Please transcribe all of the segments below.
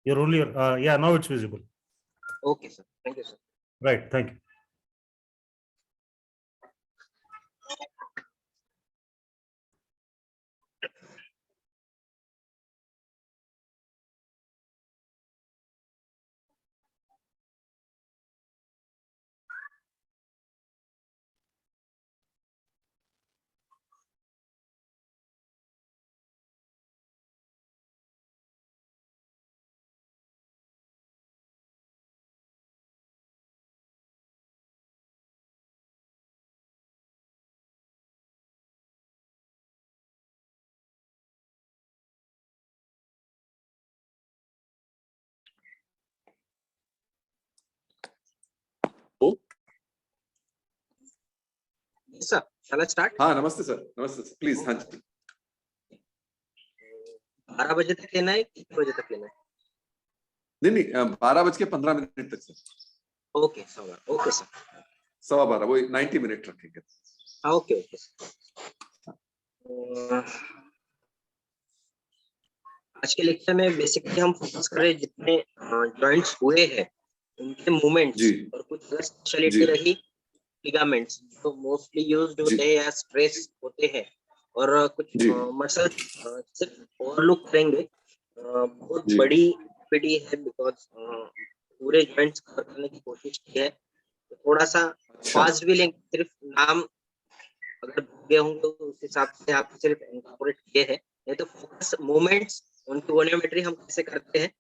You're only, yeah, now it's visible. Okay, sir. Thank you, sir. Right, thank you. Yes, sir. Shall I start? हाँ नमस्ते sir, please. हाँ जी 12 बजे तक लेना है, 1 बजे तक लेना है? नहीं 12:15 तक sir. Okay sir, okay sir. 12:15 वो 90 मिनट रखेंगे। हाँ ओके ओके। आज के लेक्चर में बेसिकली हम फोकस कर रहे हैं जितने जॉइंट्स हुए हैं उनके मूवमेंट्स और कुछ अगर स्पेशलिटी रही लिगामेंट्स जो मोस्टली यूज्ड होते हैं या स्ट्रेस होते हैं और कुछ मसल सिर्फ ओवरलुक करेंगे। बहुत बड़ी एक्टिविटी है बिकॉज पूरे जॉइंट्स कवर करने की कोशिश की है, तो थोड़ा सा फास्ट भी लेंगे। सिर्फ नाम अगर भूल गए होंगे तो उस हिसाब से आप सिर्फ इनकॉर्पोरेट किए हैं, नहीं तो फोकस मूवमेंट्स उनकी वोनियोमेट्री हम कैसे करते हैं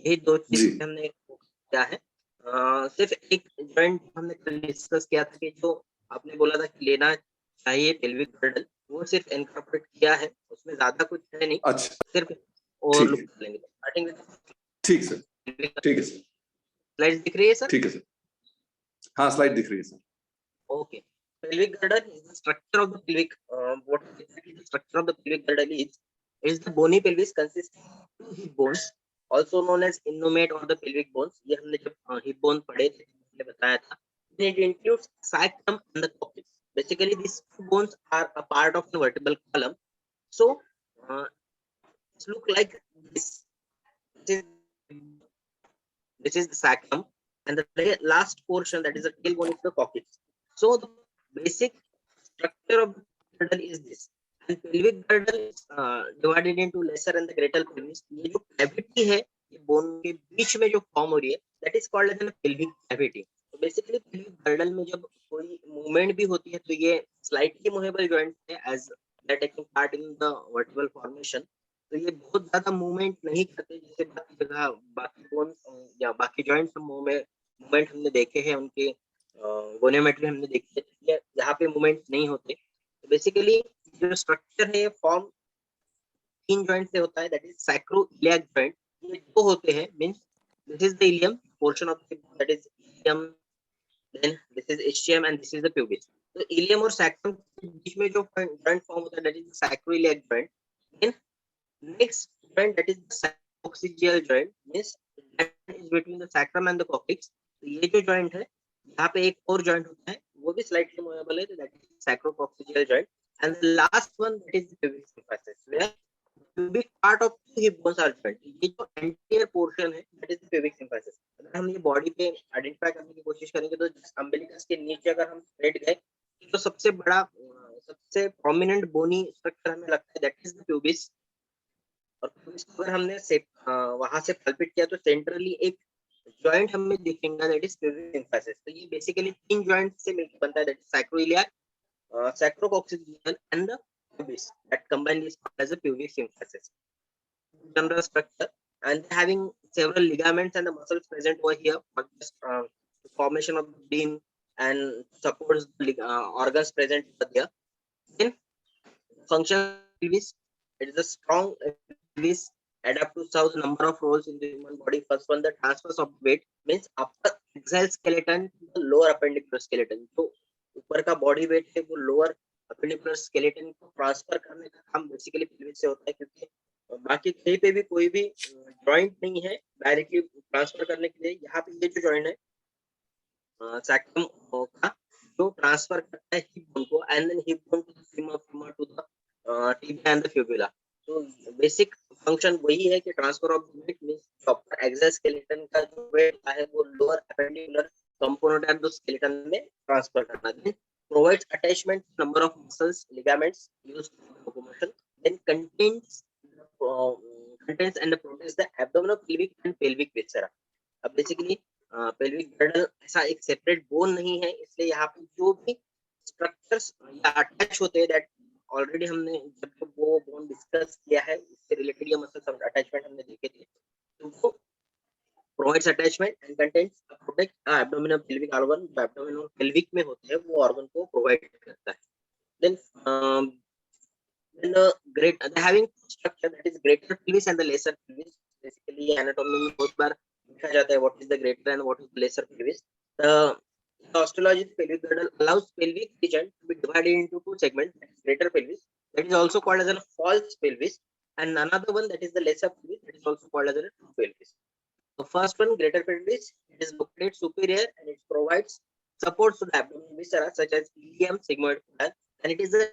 यही दो चीज हमने किया है। सिर्फ एक जॉइंट हमने कल डिस्कस किया था कि जो आपने बोला था कि लेना चाहिए पेल्विक गर्डल, वो सिर्फ इनकॉर्पोरेट किया है, उसमें ज्यादा कुछ है नहीं। अच्छा सिर्फ ओवरलुक कर लेंगे स्टार्टिंग में। ठीक सर, ठीक है सर। स्लाइड दिख रही है सर? ठीक है सर, हाँ स्लाइड दिख रही है sir. Okay. Pelvic girdle is the structure of the pelvic. What exactly the structure of the pelvic girdle is the bony pelvis consisting of 2 hip bones, also known as innominate or the pelvic bones. ये हमने जब hip bone पढ़े थे हमने बताया था। Then it includes sacrum and the coccyx. Basically, these 2 bones are a part of the vertebral column. So, it look like this. This is the sacrum, and the last portion that is the tailbone is the coccyx. So the basic structure of the girdle is this. And pelvic girdle is divided into lesser and the greater pelvis. ये जो cavity है, ये bone के बीच में जो form हो रही है, that is called as a pelvic cavity. तो basically pelvic girdle में जब कोई movement भी होती है, तो ये slightly movable joint है as they are taking part in the vertebral formation. तो ये बहुत ज्यादा मूवमेंट नहीं करते जैसे बाकी जगह बाकी बोन या बाकी जॉइंट्स मूवमेंट हमने देखे हैं, उनके गोनियोमेट्री हमने देखी है, यहाँ पे मूवमेंट नहीं होते। तो बेसिकली जो स्ट्रक्चर है फॉर्म 3 जॉइंट से होता है, दैट इज सैक्रोइलियाक जॉइंट। ये दो होते हैं, means this is the ilium portion of that is ilium, then this is ischium and this is the pubis. तो इलियम और सैक्रम के बीच में जो जॉइंट फॉर्म होता है that is sacroiliac joint. Then next joint that is the coccygeal joint, means that is between the sacrum and the coccyx. तो ये जो joint है यहाँ पे एक और joint होता है वो भी slightly movable है, that is sacrococcygeal joint. And the last one that is the pubic symphysis, where pubic part of the hip bones are joint. ये जो anterior portion है that is the pubic symphysis. अगर हम ये body पे identify करने की कोशिश करेंगे तो umbilicus के नीचे अगर हम straight गए तो सबसे बड़ा सबसे prominent bony structure हमें लगता है that is the pubis. और अगर हमने वहां से पल्पिट किया तो सेंट्रली एक जॉइंट हमें दिखेगा दैट इज प्यूबिक सिम्फाइसिस। तो ये बेसिकली 3 जॉइंट से मिलकर बनता है, that is sacroiliac, sacrococcygeal and the pubis that combined is called as a pubic symphysis. General structure and having several ligaments and the muscles present over here for the formation of the beam and supports the organs present over there. Then function pelvis, it is a strong pelvis adapt to serve the number of roles in the human body. First one, the transfer of weight, means upper axial skeleton to the lower appendicular skeleton. तो ऊपर का body weight है वो lower appendicular skeleton को transfer करने का काम basically pelvis से होता है, क्योंकि बाकी कहीं पे भी कोई भी जॉइंट नहीं है डायरेक्टली ट्रांसफर करने के लिए। यहाँ पे ये जो जॉइंट है सैक्रम का जो ट्रांसफर करता है हिप बोन को, and then hip bone to the femur, femur to the tibia and the fibula. तो बेसिक फंक्शन वही है कि transfer of weight means proper exoskeleton का जो वेट है वो lower appendicular component of the skeleton में ट्रांसफर करना है. Provides attachment to number of muscles, ligaments used for locomotion. Then contains and protects the abdominal, pelvic and pelvic viscera. अब basically pelvic girdle ऐसा एक separate bone नहीं है, इसलिए यहाँ पे जो भी स्ट्रक्चर्स अटैच होते हैं दैट ऑलरेडी हमने जब वो बोन डिस्कस किया है उससे रिलेटेड ये मसल अटैचमेंट हमने देखे थे. तो वो provides attachment and contains protect abdominal pelvic organ. abdomen और pelvic में होते हैं वो organ को provide करता है. Then the great having structure that is greater pelvis and the lesser pelvis. Basically anatomy में बहुत बार देखा जाता है what is the greater and what is the lesser pelvis. The osteology pelvic girdle allows pelvic region to be divided into two segments. That is greater pelvis, that is also called as a false pelvis, and another one that is the lesser pelvis, that is also called as a true pelvis. The first one, greater pelvis, it is located superior and it provides support to the abdominal viscera such as ilium, sigmoid canal, and it is a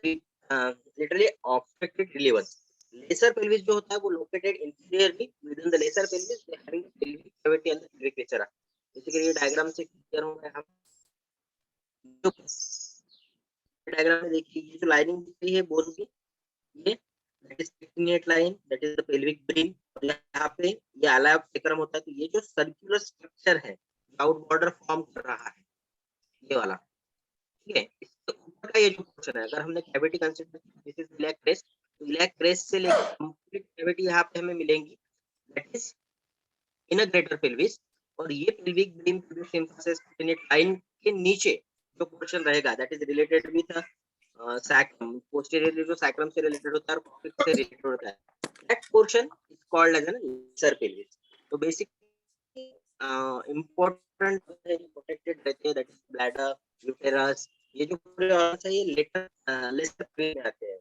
literally obstructed relevance. Lesser pelvis जो होता है वो located inferiorly within the lesser pelvis, having the pelvic cavity and the pelvic viscera. Basically ये diagram से clear होगा. हम diagram में देखिए ये जो लाइनिंग दिख रही है बोन की, ये that is pectinate line, that is the pelvic brim. और यहाँ पे ये alveolar sacrum होता है. तो ये जो सर्कुलर स्ट्रक्चर है आउट बॉर्डर फॉर्म कर रहा है ये वाला, ठीक है. इसके ऊपर का ये जो पोर्शन है, अगर हमने cavity consider this is iliac crest, तो इलियाक क्रेस्ट से लेकर कंप्लीट कैविटी यहाँ पे हमें मिलेंगी, that is in a greater pelvis. और ये pelvic brim pelvic symphysis pectinate line के नीचे जो पोर्शन रहेगा that is related with sacrum. Posteriorly जो सैक्रम से रिलेटेड होता है और कॉक्सिक्स से रिलेटेड होता है, that portion is called as an lesser pelvis. तो बेसिकली इंपॉर्टेंट प्रोटेक्टेड रहते हैं, दैट इज ब्लैडर, यूटेरस, ये जो पूरे ऑर्गन्स है ये लेसर पेल्विस में आते हैं.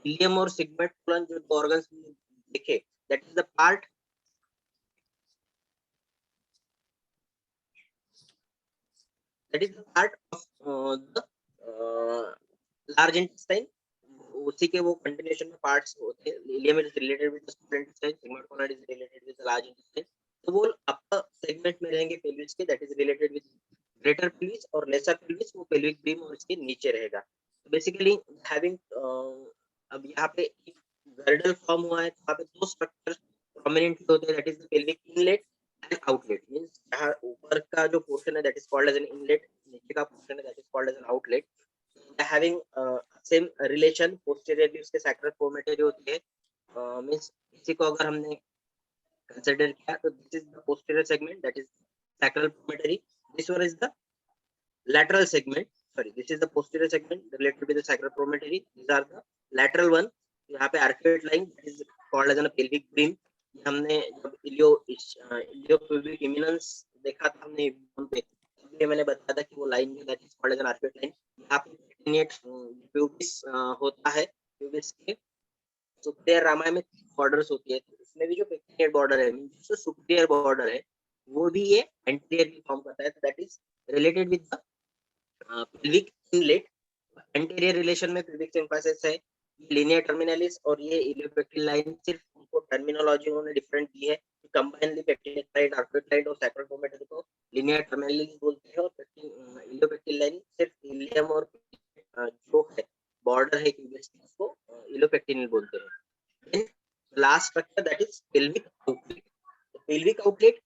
इलियम और सिग्मेंट कोलन जो दो ऑर्गन्स देखे, that is the part that is the part of the large intestine. उसी के वो continuation में parts होते हैं. Ileum is related with the small intestine, sigmoid colon is related with the large intestine. तो वो upper segment में रहेंगे pelvis के, that is related with greater pelvis, और lesser pelvis वो pelvic brim और इसके नीचे रहेगा. So basically having अब यहाँ पे girdle form हुआ है, तो यहाँ पे दो structures prominent होते हैं, that is the pelvic inlet and outlet. Means जहाँ ऊपर का जो पोर्शन है that is called as an inlet, नीचे का पोर्शन है that is called as an outlet. Having same relation posteriorly उसके sacral promontory होती है. Means इसी को अगर हमने consider किया तो this is the posterior segment, that is sacral promontory. This one is the lateral segment. Sorry, this is the posterior segment related with the sacral promontory. These are the lateral one. यहाँ पे arcuate line that is called as a pelvic brim. हमने जब इलियोपुबिक eminence देखा था हमने पे, इसलिए मैंने बताया था कि वो लाइन में that is called as an arcuate line. यहाँ पे पेक्टिनेट प्यूबिस होता है. प्यूबिस के सुपीरियर रामाय में बॉर्डर्स होती है, तो इसमें भी जो पेक्टिनेट बॉर्डर है जो सुपीरियर बॉर्डर है वो भी ये एंटीरियर फॉर्म करता है. That is related with the pelvic inlet. Anterior relation में पेल्विक सिम्फिसिस है, लिनियर टर्मिनलिस और ये इलियोपेक्टिन लाइन. सिर्फ उनको टर्मिनोलॉजी उन्होंने डिफरेंट दी है. Combinedly pectinate line, arcuate line और सैक्रल प्रोमोटरी को लिनियर टर्मिनलिस बोलते हैं, और इलियोपेक्टिन लाइन सिर्फ इलियम और जो है बॉर्डर है क्यूबिस को इलियोपेक्टिन बोलते हैं. Last structure that is pelvic outlet. Pelvic outlet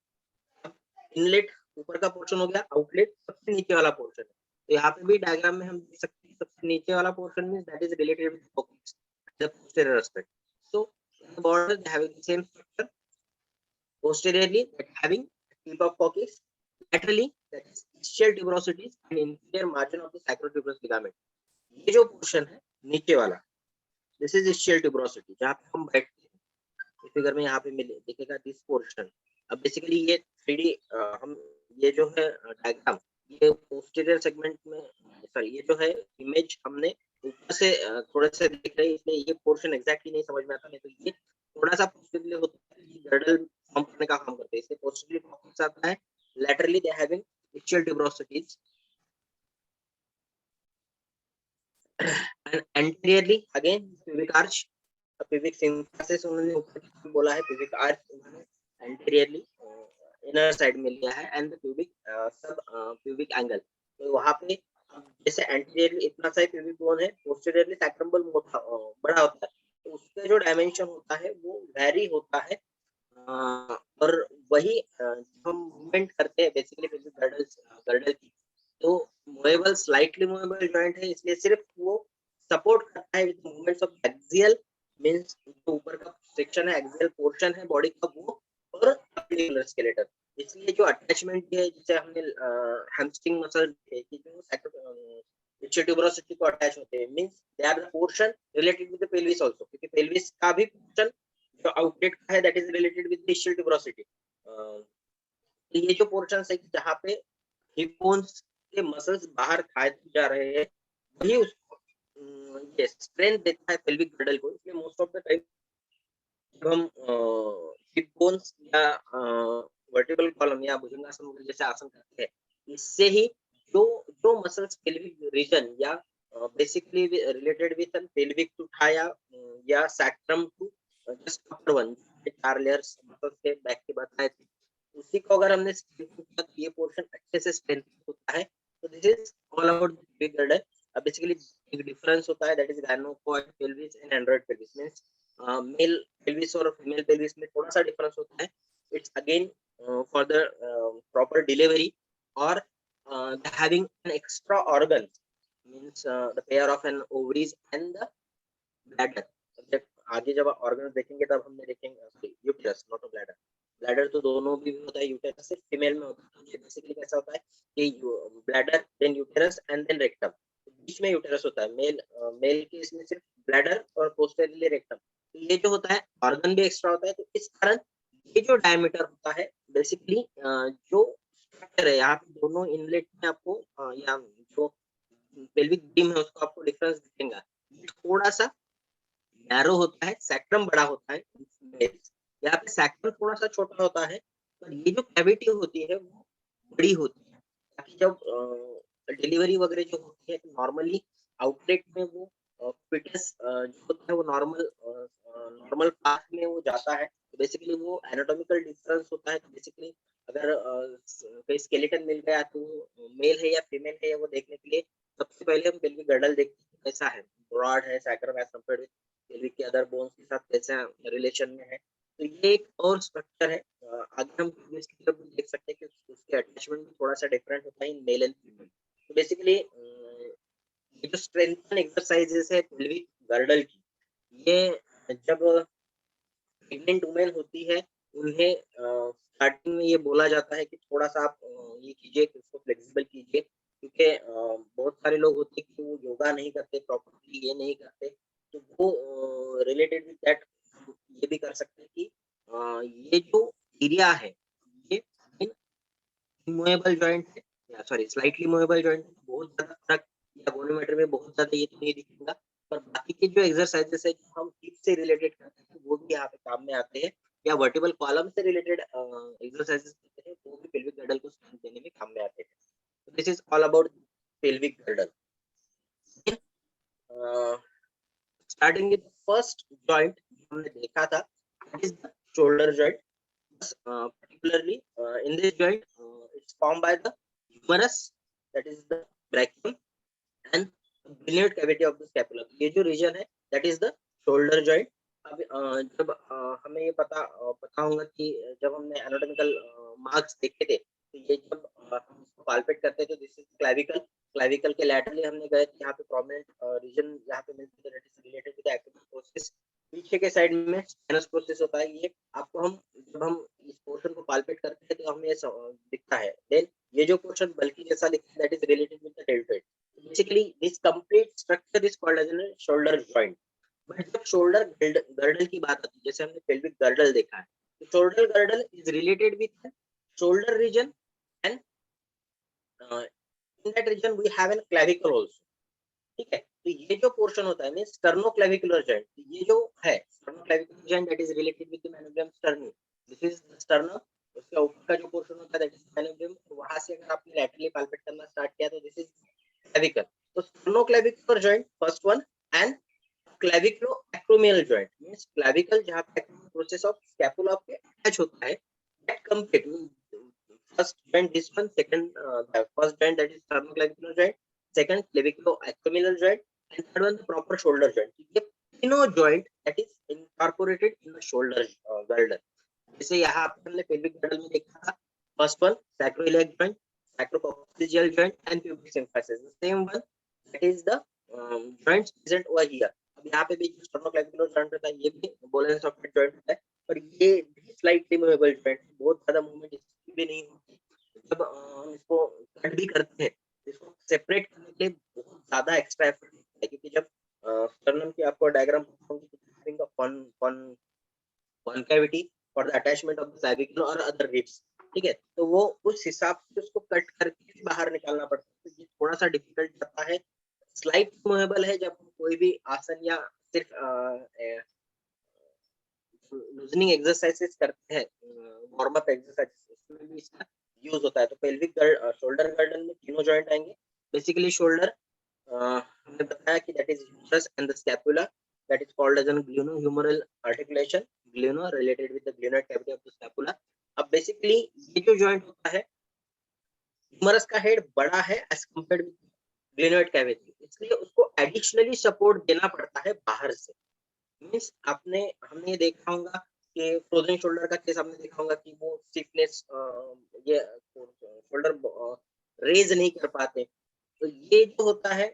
inlet ऊपर का पोर्शन हो गया, आउटलेट सबसे नीचे वाला पोर्शन है. तो यहाँ पे भी डायग्राम में हम देख सकते हैं सबसे नीचे वाला पोर्शन में that is related with coccyx, the posterior aspect. So the border having the same structure, posteriorly that having tip of coccyx, laterally that is ischial tuberosities and inferior margin of the sacrotuberous ligament. ये जो portion है नीचे वाला, this is ischial tuberosity जहाँ पे हम बैठते हैं. इस फिगर में यहाँ पे मिले दिखेगा दिस पोर्शन. अब बेसिकली ये 3D हम ये जो है डायग्राम ये पोस्टीरियर सेगमेंट में, सॉरी ये जो है इमेज हमने ऊपर से थोड़ा सा देख रहे हैं, इसलिए ये पोर्शन एग्जैक्टली नहीं समझ में आता. नहीं तो ये थोड़ा सा पोस्टीरियरली होता है, ये गर्डल फॉर्म करने का काम करते हैं. इससे पोस्टीरियरली कॉक्सिक्स आता है, laterally they having ischial tuberosities and anteriorly again pubic arch. pubic symphysis उन्होंने ऊपर की तरफ बोला है, pubic arch उन्होंने anteriorly इनर साइड में लिया है, एंड pubic सब pubic angle, तो वहां पे जैसे एंटीरियरली इतना सा pubic bone है, पोस्टीरियरली सैक्रम बोन बड़ा होता है, तो उसका जो डायमेंशन होता है वो वेरी होता है। और वही जब हम मूवमेंट करते हैं बेसिकली गर्डल की, तो मूवेबल स्लाइटली मूवेबल जॉइंट है, इसलिए सिर्फ वो सपोर्ट करता है with movements of axial, means जो ऊपर का सेक्शन है, एक्सियल पोर्शन है बॉडी का वो, और आर्टिकुलर स्केलेटन। इसलिए जो अटैचमेंट है, जैसे हमने हैमस्ट्रिंग मसल है कि जो ischiotubrosis को अटैच होते हैं, means they are the portion related with the pelvis also, क्योंकि पेल्विस का भी पोर्शन जो आउटलेट का है that is related with the ischiotubrosis। तो ये जो पोर्शन है जहाँ पे हिप बोन्स के मसल्स बाहर खाए जा रहे हैं, वही उसको ये स्ट्रेंथ देता है पेल्विक गर्डल को। इसलिए मोस्ट ऑफ द टाइम जब हम हिप बोन्स या वर्टिकल कॉलम या भुजंगासन वगैरह जैसे आसन करते हैं, इससे ही जो जो मसल्स पेल्विक रीजन या basically related with pelvic to thigh या sacrum to just upper one, 4 layers muscles के बैक के बताए थे, उसी को अगर हमने तो ये पोर्शन अच्छे से स्ट्रेंथ होता है। तो this is all about the pelvic girdle. Basically एक डिफरेंस होता है, that is gynaecoid pelvis and android pelvis, means male pelvis और फीमेल पेल्विस में थोड़ा सा डिफरेंस होता है। It's again for the proper delivery और having an extra organ, means the pair of an ovaries and the bladder। जब आगे जब ऑर्गन देखेंगे तब हमने देखेंगे यूटेरस, नॉट ब्लैडर। ब्लैडर तो दोनों भी होता है, यूटेरस सिर्फ फीमेल में होता है। बेसिकली कैसा होता है कि bladder then uterus and then rectum, बीच में यूटेरस होता है। मेल के इसमें सिर्फ ब्लैडर और पोस्टेरियरली रेक्टम। तो ये जो होता है ऑर्गन भी एक्स्ट्रा होता है, तो इस कारण ये जो डायमीटर होता है बेसिकली जो स्ट्रक्चर है यहाँ पे दोनों इनलेट में आपको या जो पेल्विक बीम है उसको आपको डिफरेंस दिखेगा। थोड़ा सा नैरो होता है, सैक्रम बड़ा होता है, यहाँ पे सैक्रम थोड़ा सा छोटा होता है, पर ये जो कैविटी होती है वो बड़ी होती है, ताकि जब डिलीवरी वगैरह जो होती है नॉर्मली आउटलेट में वो फिटस जो होता है वो नॉर्मल पाथ में वो जाता है। तो बेसिकली वो एनाटॉमिकल डिफरेंस होता है। तो बेसिकली अगर कोई स्केलेटन मिल गया तो मेल है या फीमेल है वो देखने के लिए सबसे पहले हम पेल्विक गर्डल देखते हैं कैसा है, ब्रॉड है sacrum as compared with pelvic के अदर बोन्स के साथ कैसा रिलेशन में है। तो ये एक और स्ट्रक्चर है। आगे हम इसकी तरफ देख सकते हैं कि उसके अटैचमेंट भी थोड़ा सा डिफरेंट होता है इन मेल एंड फीमेल। तो बेसिकली ये जो स्ट्रेंथन एक्सरसाइजेस है पेल्विक गर्डल की, ये जब प्रेग्नेंट वुमेन होती है उन्हें स्टार्टिंग में ये बोला जाता है कि थोड़ा सा आप ये कीजिए, इसको फ्लेक्सिबल कीजिए, क्योंकि बहुत सारे लोग होते हैं कि वो योगा नहीं करते प्रॉपर्ली, ये नहीं करते, तो वो रिलेटेड विद दैट ये भी कर सकते हैं कि ये जो एरिया है ये मूवेबल जॉइंट है या सॉरी स्लाइटली मूवेबल जॉइंट, बहुत ज्यादा फर्क या गोनोमेट्री में बहुत ज्यादा ये तो नहीं दिखेगा, पर बाकी के जो एक्सरसाइजेस है जो हम हिप से रिलेटेड करते हैं वो भी यहाँ पे काम में आते हैं, या वर्टिबल कॉलम से रिलेटेड एक्सरसाइजेस करते हैं वो भी पेल्विक गर्डल को स्ट्रेंथ देने में काम में आते हैं। This is all about pelvic girdle. Starting with first joint हमने देखा था, that is the shoulder joint. Particularly in this joint, it's formed by the humerus, that is the brachium, and the billiard cavity of the scapula. ये जो region है that is the shoulder joint। अब जब हमें ये पता होगा कि जब हमने anatomical marks देखे थे, तो ये जब हम इसको palpate करते थे, this is clavicle। clavicle के laterally हमने गए थे, यहाँ पे prominent region यहाँ पे मिलती है, that is related to the acute process। पीछे के साइड में स्पाइनस प्रोसेस होता है। ये आपको हम जब हम इस पोर्शन को पाल्पेट करते हैं तो हमें ये दिखता है। देन ये जो पोर्शन बल्कि जैसा दिखता है that is related with the deltoid. Basically this complete structure is called as an shoulder joint. But जब शोल्डर गर्डल की बात आती है, जैसे हमने पेल्विक गर्डल देखा है, तो shoulder girdle is related with shoulder region and in that region we have an clavicle also. ठीक है, तो ये जो पोर्शन होता है मींस स्टर्नोक्लेविकुलर जॉइंट, ये जो है sternoclavicular joint that is related with the manubrium sterni, this is sternum. उसका ऊपर का जो पोर्शन होता है दैट इज मैनोग्राम। तो वहां से अगर आपने लैटरली पाल्पेट करना स्टार्ट किया तो दिस इज क्लेविकल। तो sternoclavicular joint first one and claviculo acromial joint means clavicle जहां पे प्रोसेस ऑफ स्कैपुला पे अटैच होता है that complete first joint this one second the first joint that is sternoclavicular joint second claviculoacromial joint and third one the proper shoulder joint ये तीनों joint that is incorporated in the shoulder girdle जैसे यहाँ पे हमने pelvic girdle में देखा था first one sacroiliac joint sacrophalangeal joint and pubic symphysis the same one that is the joints present over here अब यहाँ पे भी जो sternoclavicular joint रहता है ये भी bolus socket joint होता है और ये slightly movable joint बहुत ज्यादा मूवमेंट इसकी भी नहीं होती जब हम इसको कट भी करते हैं इसको सेपरेट करने के लिए बहुत ज्यादा एक्स्ट्रा एफर्ट लगता है क्योंकि जब स्टर्नम की आपको diagram having a concavity for the attachment of the clavicle or other ribs ठीक है तो वो उस हिसाब से उसको कट करके बाहर निकालना पड़ता है तो ये थोड़ा सा डिफिकल्ट जाता है स्लाइट मूवेबल है जब कोई भी आसन या सिर्फ लूजनिंग एक्सरसाइजेस करते हैं वार्म अप एक्सरसाइजेस उसमें भी इसका यूज होता है तो पेल्विक शोल्डर गर्डन में तीनों जॉइंट आएंगे बेसिकली शोल्डर हमने बताया कि that is humerus and the scapula that is called as an glenohumeral articulation gleno related with the glenoid cavity of the scapula अब बेसिकली ये जो जॉइंट होता है ह्यूमरस का हेड बड़ा है एज कंपेयर्ड विद ग्लूनोइड कैविटी इसलिए उसको एडिशनली सपोर्ट देना पड़ता है बाहर से मींस हमने ये देखा होगा कि फ्रोजन शोल्डर का केस हमने देखा होगा कि वो स्टिफनेस ये शोल्डर रेज नहीं कर पाते तो ये जो होता है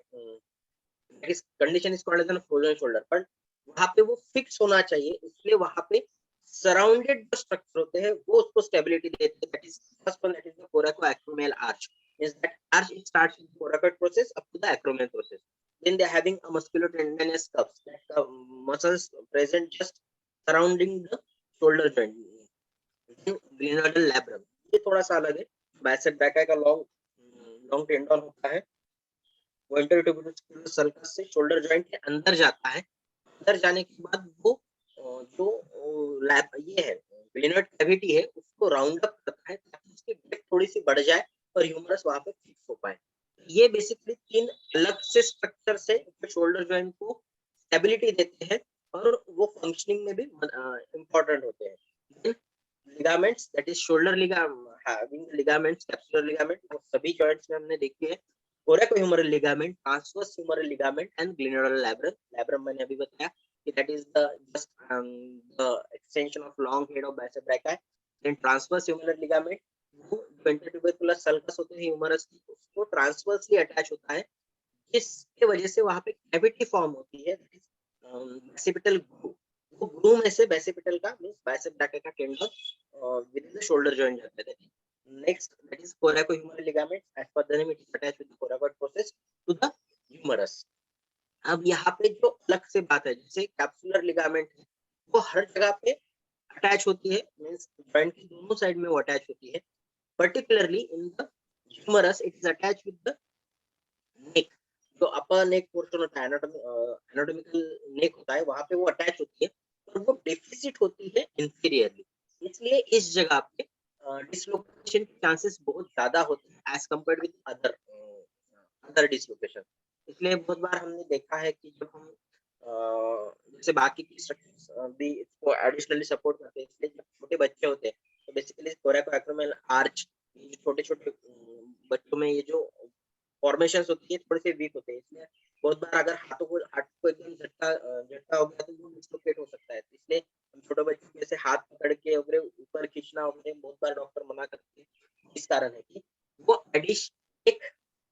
इस condition is called as an frozen shoulder पर वहां पे वो फिक्स होना चाहिए इसलिए वहां पे सराउंडेड जो स्ट्रक्चर होते हैं वो उसको स्टेबिलिटी देते हैं that is first one that is the coracoacromial arch is that arch it starts with the coracoid process up to the acromial process then they are having a musculotendinous cuffs that muscles present just surrounding the shoulder joint then glenoidal labrum ये थोड़ा सा अलग है bicep brachii का long tendon होता है वो इंटरट्यूबुलर sulcus से शोल्डर जॉइंट के अंदर जाता है अंदर जाने के बाद वो जो लैब ये है ग्लेनोइड कैविटी है उसको राउंड अप करता है ताकि उसकी डेप्थ थोड़ी सी बढ़ जाए और ह्यूमरस वहां पे फिक्स हो पाए ये बेसिकली तीन अलग से स्ट्रक्चर से शोल्डर जॉइंट को स्टेबिलिटी देते हैं और वो फंक्शनिंग में भी इंपॉर्टेंट होते हैं ligaments that is shoulder ligaments capsular ligament वो सभी जॉइंट्स में हमने देखे हैं coracohumeral ligament transverse humeral ligament and glenoidal labrum मैंने अभी बताया कि that is the just the extension of long head of bicep brachii then transverse humeral ligament वो इंटरट्यूबुलर सल्कस होते हैं ह्यूमरस की उसको ट्रांसवर्सली अटैच होता है जिसके वजह से वहां पे कैविटी फॉर्म होती है दैट इज बैसिपिटल ग्रूव वो ग्रूव में से बैसिपिटल का मींस बाइसेप ब्रैका का tendon within the shoulder joint जाता है next that is coracohumeral ligament as per the name it is attached with the coracoid process to the humerus अब यहाँ पे जो अलग से बात है जैसे कैप्सुलर लिगामेंट वो हर जगह पे अटैच होती है मींस जॉइंट की दोनों साइड में वो अटैच होती है particularly in the humerus it is attached with the neck जो अपर नेक पोर्शन होता है एनाटॉमिकल नेक होता है वहां पे वो अटैच होती है और वो डेफिसिट होती है इंफीरियरली इसलिए इस जगह पे डिसलोकेशन के चांसेस बहुत ज्यादा होते हैं as compared with other dislocation इसलिए बहुत बार हमने देखा है कि जब हम जैसे बाकी की स्ट्रक्चर्स भी इसको एडिशनली सपोर्ट करते हैं इसलिए जब छोटे बच्चे होते हैं तो बेसिकली कोराकोएक्रोमियल आर्च छोटे छोटे बच्चों में ये जो फॉर्मेशंस होती है थोड़े से वीक होते हैं इसलिए बहुत बार अगर हाथ को एकदम झटका हो गया तो वो डिसलोकेट हो सकता है इसलिए हम छोटे बच्चों के जैसे हाथ पकड़ के वगैरह ऊपर खींचना वगैरह बहुत बार डॉक्टर मना करते हैं इस कारण है कि वो एक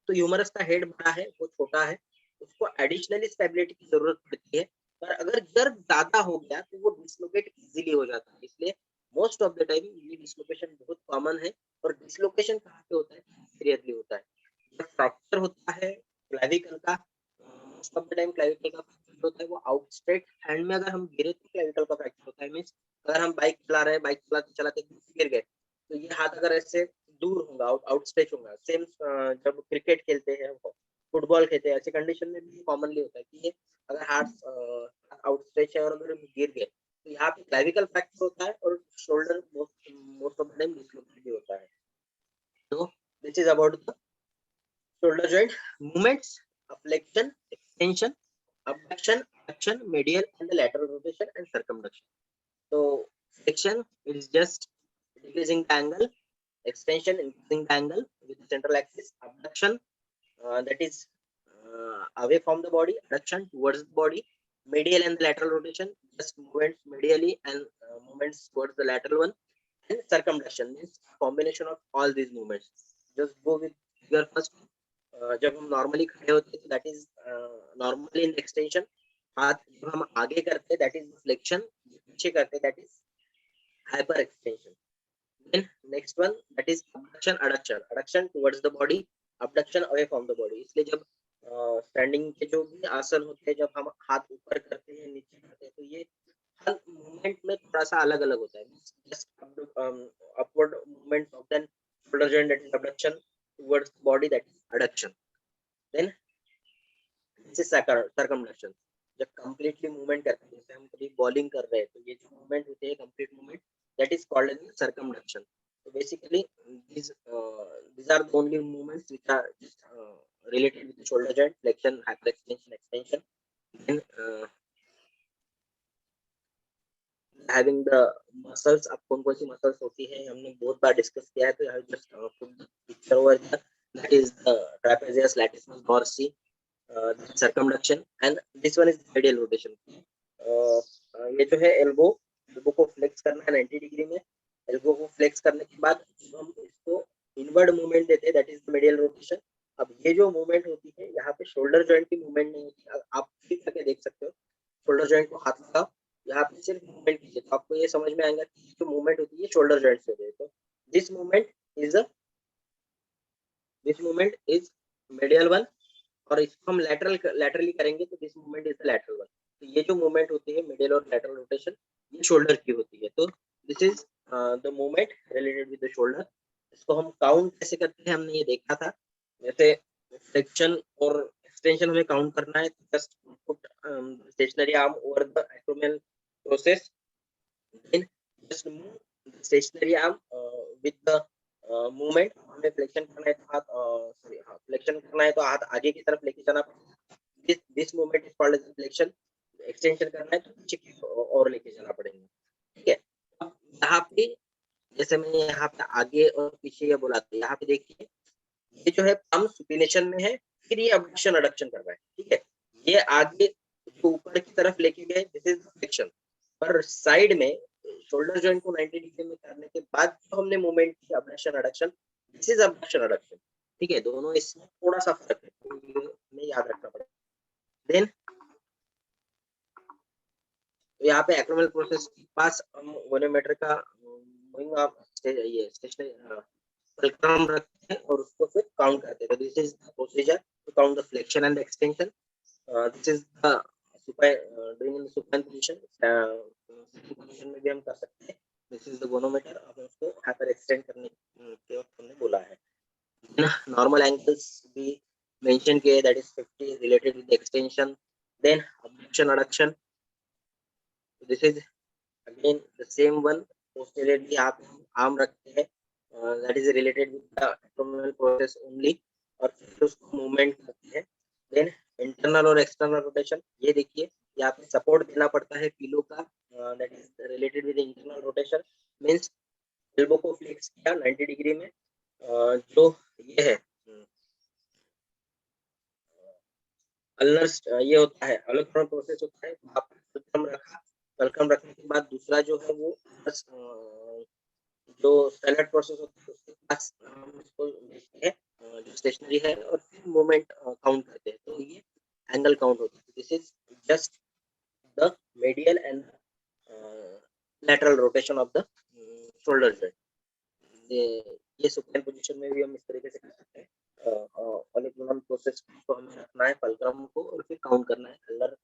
तो ह्यूमरस का हेड बड़ा है वो छोटा है उसको एडिशनली स्टेबिलिटी की जरूरत पड़ती है पर अगर जर्ब ज्यादा हो गया तो वो डिसलोकेट इजीली हो जाता है इसलिए मोस्ट ऑफ द टाइम ये डिसलोकेशन बहुत कॉमन है और डिसलोकेशन कहाँ पे होता है सीरियसली होता है जब फ्रैक्चर होता है क्लेविकल का most of the time clavicle का फ्रैक्चर होता है वो आउटस्ट्रेट हैंड में अगर हम गिरे तो क्लेविकल का फ्रैक्चर होता है मींस अगर हम बाइक चला रहे हैं बाइक चलाते चलाते गिर गए तो ये हाथ अगर ऐसे दूर होगा आउटस्ट्रेच होगा सेम जब क्रिकेट खेलते हैं फुटबॉल खेलते हैं ऐसे कंडीशन में भी कॉमनली होता है कि ये अगर हाथ आउटस्ट्रेच है और अगर गिर गए तो यहाँ पे क्लेविकल फ्रैक्चर होता है और shoulder most of the time dislocate भी होता है तो this is about the shoulder joint movements flexion extension abduction abduction, medial and the lateral rotation and circumduction. So flexion is just decreasing the angle, extension increasing the angle with the central axis, abduction that is away from the body, adduction towards the body, medial and the lateral rotation, just movements medially and movements towards the lateral one, and circumduction means combination of all these movements. Just go with your first. जब हम normally खड़े होते हैं that is normally in extension, हाथ जब हम आगे करते हैं दैट इज फ्लेक्शन, पीछे करते हैं that is hyper extension. Then next one that is abduction, adduction. Adduction towards the body, abduction away from the body. इसलिए जब स्टैंडिंग के जो भी आसन होते हैं, जब हम हाथ ऊपर करते हैं नीचे करते हैं, तो ये हर मूवमेंट में थोड़ा सा अलग अलग होता है. Just upward movement of then shoulder joint that is abduction, towards body that is adduction. Then this is circumduction. जब completely movement करते हैं, जैसे हम कभी बॉलिंग कर रहे हैं तो ये जो मूवमेंट होते हैं complete movement that is called as circumduction. So basically these are the only movements which are just related with the shoulder joint, flexion, hyperextension, extension. Then having the muscles, अब कौन कौन सी muscles होती है हमने बहुत बार discuss किया है, तो I just put the picture over here. That is the trapezius, latissimus dorsi, circumduction, and this one is medial rotation. ये जो है एल्बो को फ्लेक्स करना है 90 डिग्री में. एल्बो को फ्लेक्स करने के बाद हम इसको इनवर्ड मूवमेंट देते हैं, दैट इज मेडियल रोटेशन. अब ये जो मूवमेंट होती है यहाँ पे शोल्डर जॉइंट की मूवमेंट नहीं होती. आप भी करके देख सकते हो, शोल्डर जॉइंट को हाथ लगाओ, यहाँ पे सिर्फ मूवमेंट कीजिए तो आपको ये समझ में आएगा कि जो मूवमेंट होती है शोल्डर जॉइंट से होती है. तो this movement is medial one, और इसको हम लैटरली करेंगे तो this movement is the lateral one. तो ये जो मूवमेंट होती है मिडिल और लैटरल रोटेशन, ये शोल्डर की होती है. तो this is the movement related with the shoulder. इसको हम काउंट कैसे करते हैं हमने ये देखा था. जैसे फ्लेक्शन और एक्सटेंशन हमें काउंट करना है, just put stationary arm over the acromial process, then just move the stationary arm with the movement. हमें फ्लेक्शन करना है तो हाथ फ्लेक्शन करना है तो हाथ आगे की तरफ लेके जाना पड़ेगा. This movement is called as flexion. Extension करना है तो पीछे की और लेके जाना पड़ेगा. ठीक है. अब यहाँ पे जैसे मैंने यहाँ पे आगे और पीछे ये बोला था, यहाँ पे देखिए ये जो है पम सुपिनेशन में है, फिर ये अबडक्शन अडक्शन कर रहा है. ठीक है. ये आगे जो ऊपर की तरफ लेके गए, दिस इज फ्लेक्शन. पर साइड में शोल्डर जॉइंट को 90 डिग्री में करने के बाद जो हमने मूवमेंट की abduction adduction, this is abduction adduction. ठीक है. दोनों इसमें थोड़ा सा फर्क है, तो ये हमें याद रखना पड़ेगा. देन तो यहाँ पे एक्रोमियल प्रोसेस के पास हम गोनोमीटर का मूविंग आर्म ये स्टेशनरी फुलक्रम रखते हैं और उसको फिर काउंट करते हैं. तो this is the procedure to count the flexion and extension. This is the doing in the supine position. Position में भी हम कर सकते हैं. This is the goniometer. अब उसको हाइपर एक्सटेंड करने के वक्त हमने बोला है. नॉर्मल एंगल्स भी मेंशन किए, that is 50 related with extension. Then abduction adduction. This is again the same one. Posteriorly आप आर्म रखते हैं, that is related with the abdominal process only, और फिर उसको मूवमेंट करते हैं. देन इंटरनल और एक्सटर्नल रोटेशन. ये देखिए यहाँ पे सपोर्ट देना पड़ता है पिलो का, that is related with internal rotation. Means elbow को फ्लेक्स किया 90 डिग्री में, जो ये है अल्नर ये होता है अलग प्रोसेस होता है. आप फुलक्रम रखा, फुलक्रम रखने के बाद दूसरा जो है वो बस जो स्टैंडर्ड प्रोसेस होता है उसके पास हम इसको देखते हैं जो स्टेशनरी है, और फिर मूवमेंट काउंट करते हैं. तो ये एंगल काउंट होता है. This is just the medial and lateral rotation of the shoulder joint. ये सुपाइन पोजीशन में भी हम इस तरीके से कर सकते हैं. ऑलिगोनल प्रोसेस को हमें रखना है फुलक्रम को, और फिर काउंट करना है अल्नर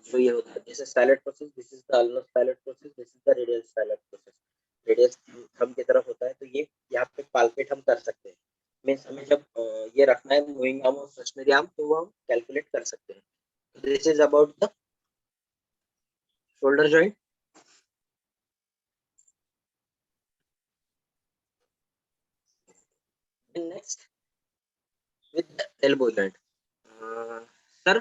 जो ये होता है. जैसे stylet process, this is the ulnar stylet process, this is the radial stylet process. Radial thumb की तरफ होता है, तो ये यहाँ पे पाल्पेट हम कर सकते हैं. मीन्स हमें जब ये रखना है मूविंग आर्म और स्टेशनरी आर्म, तो वो हम कैलकुलेट कर सकते हैं. This is about the shoulder joint. Next with the elbow joint. Sir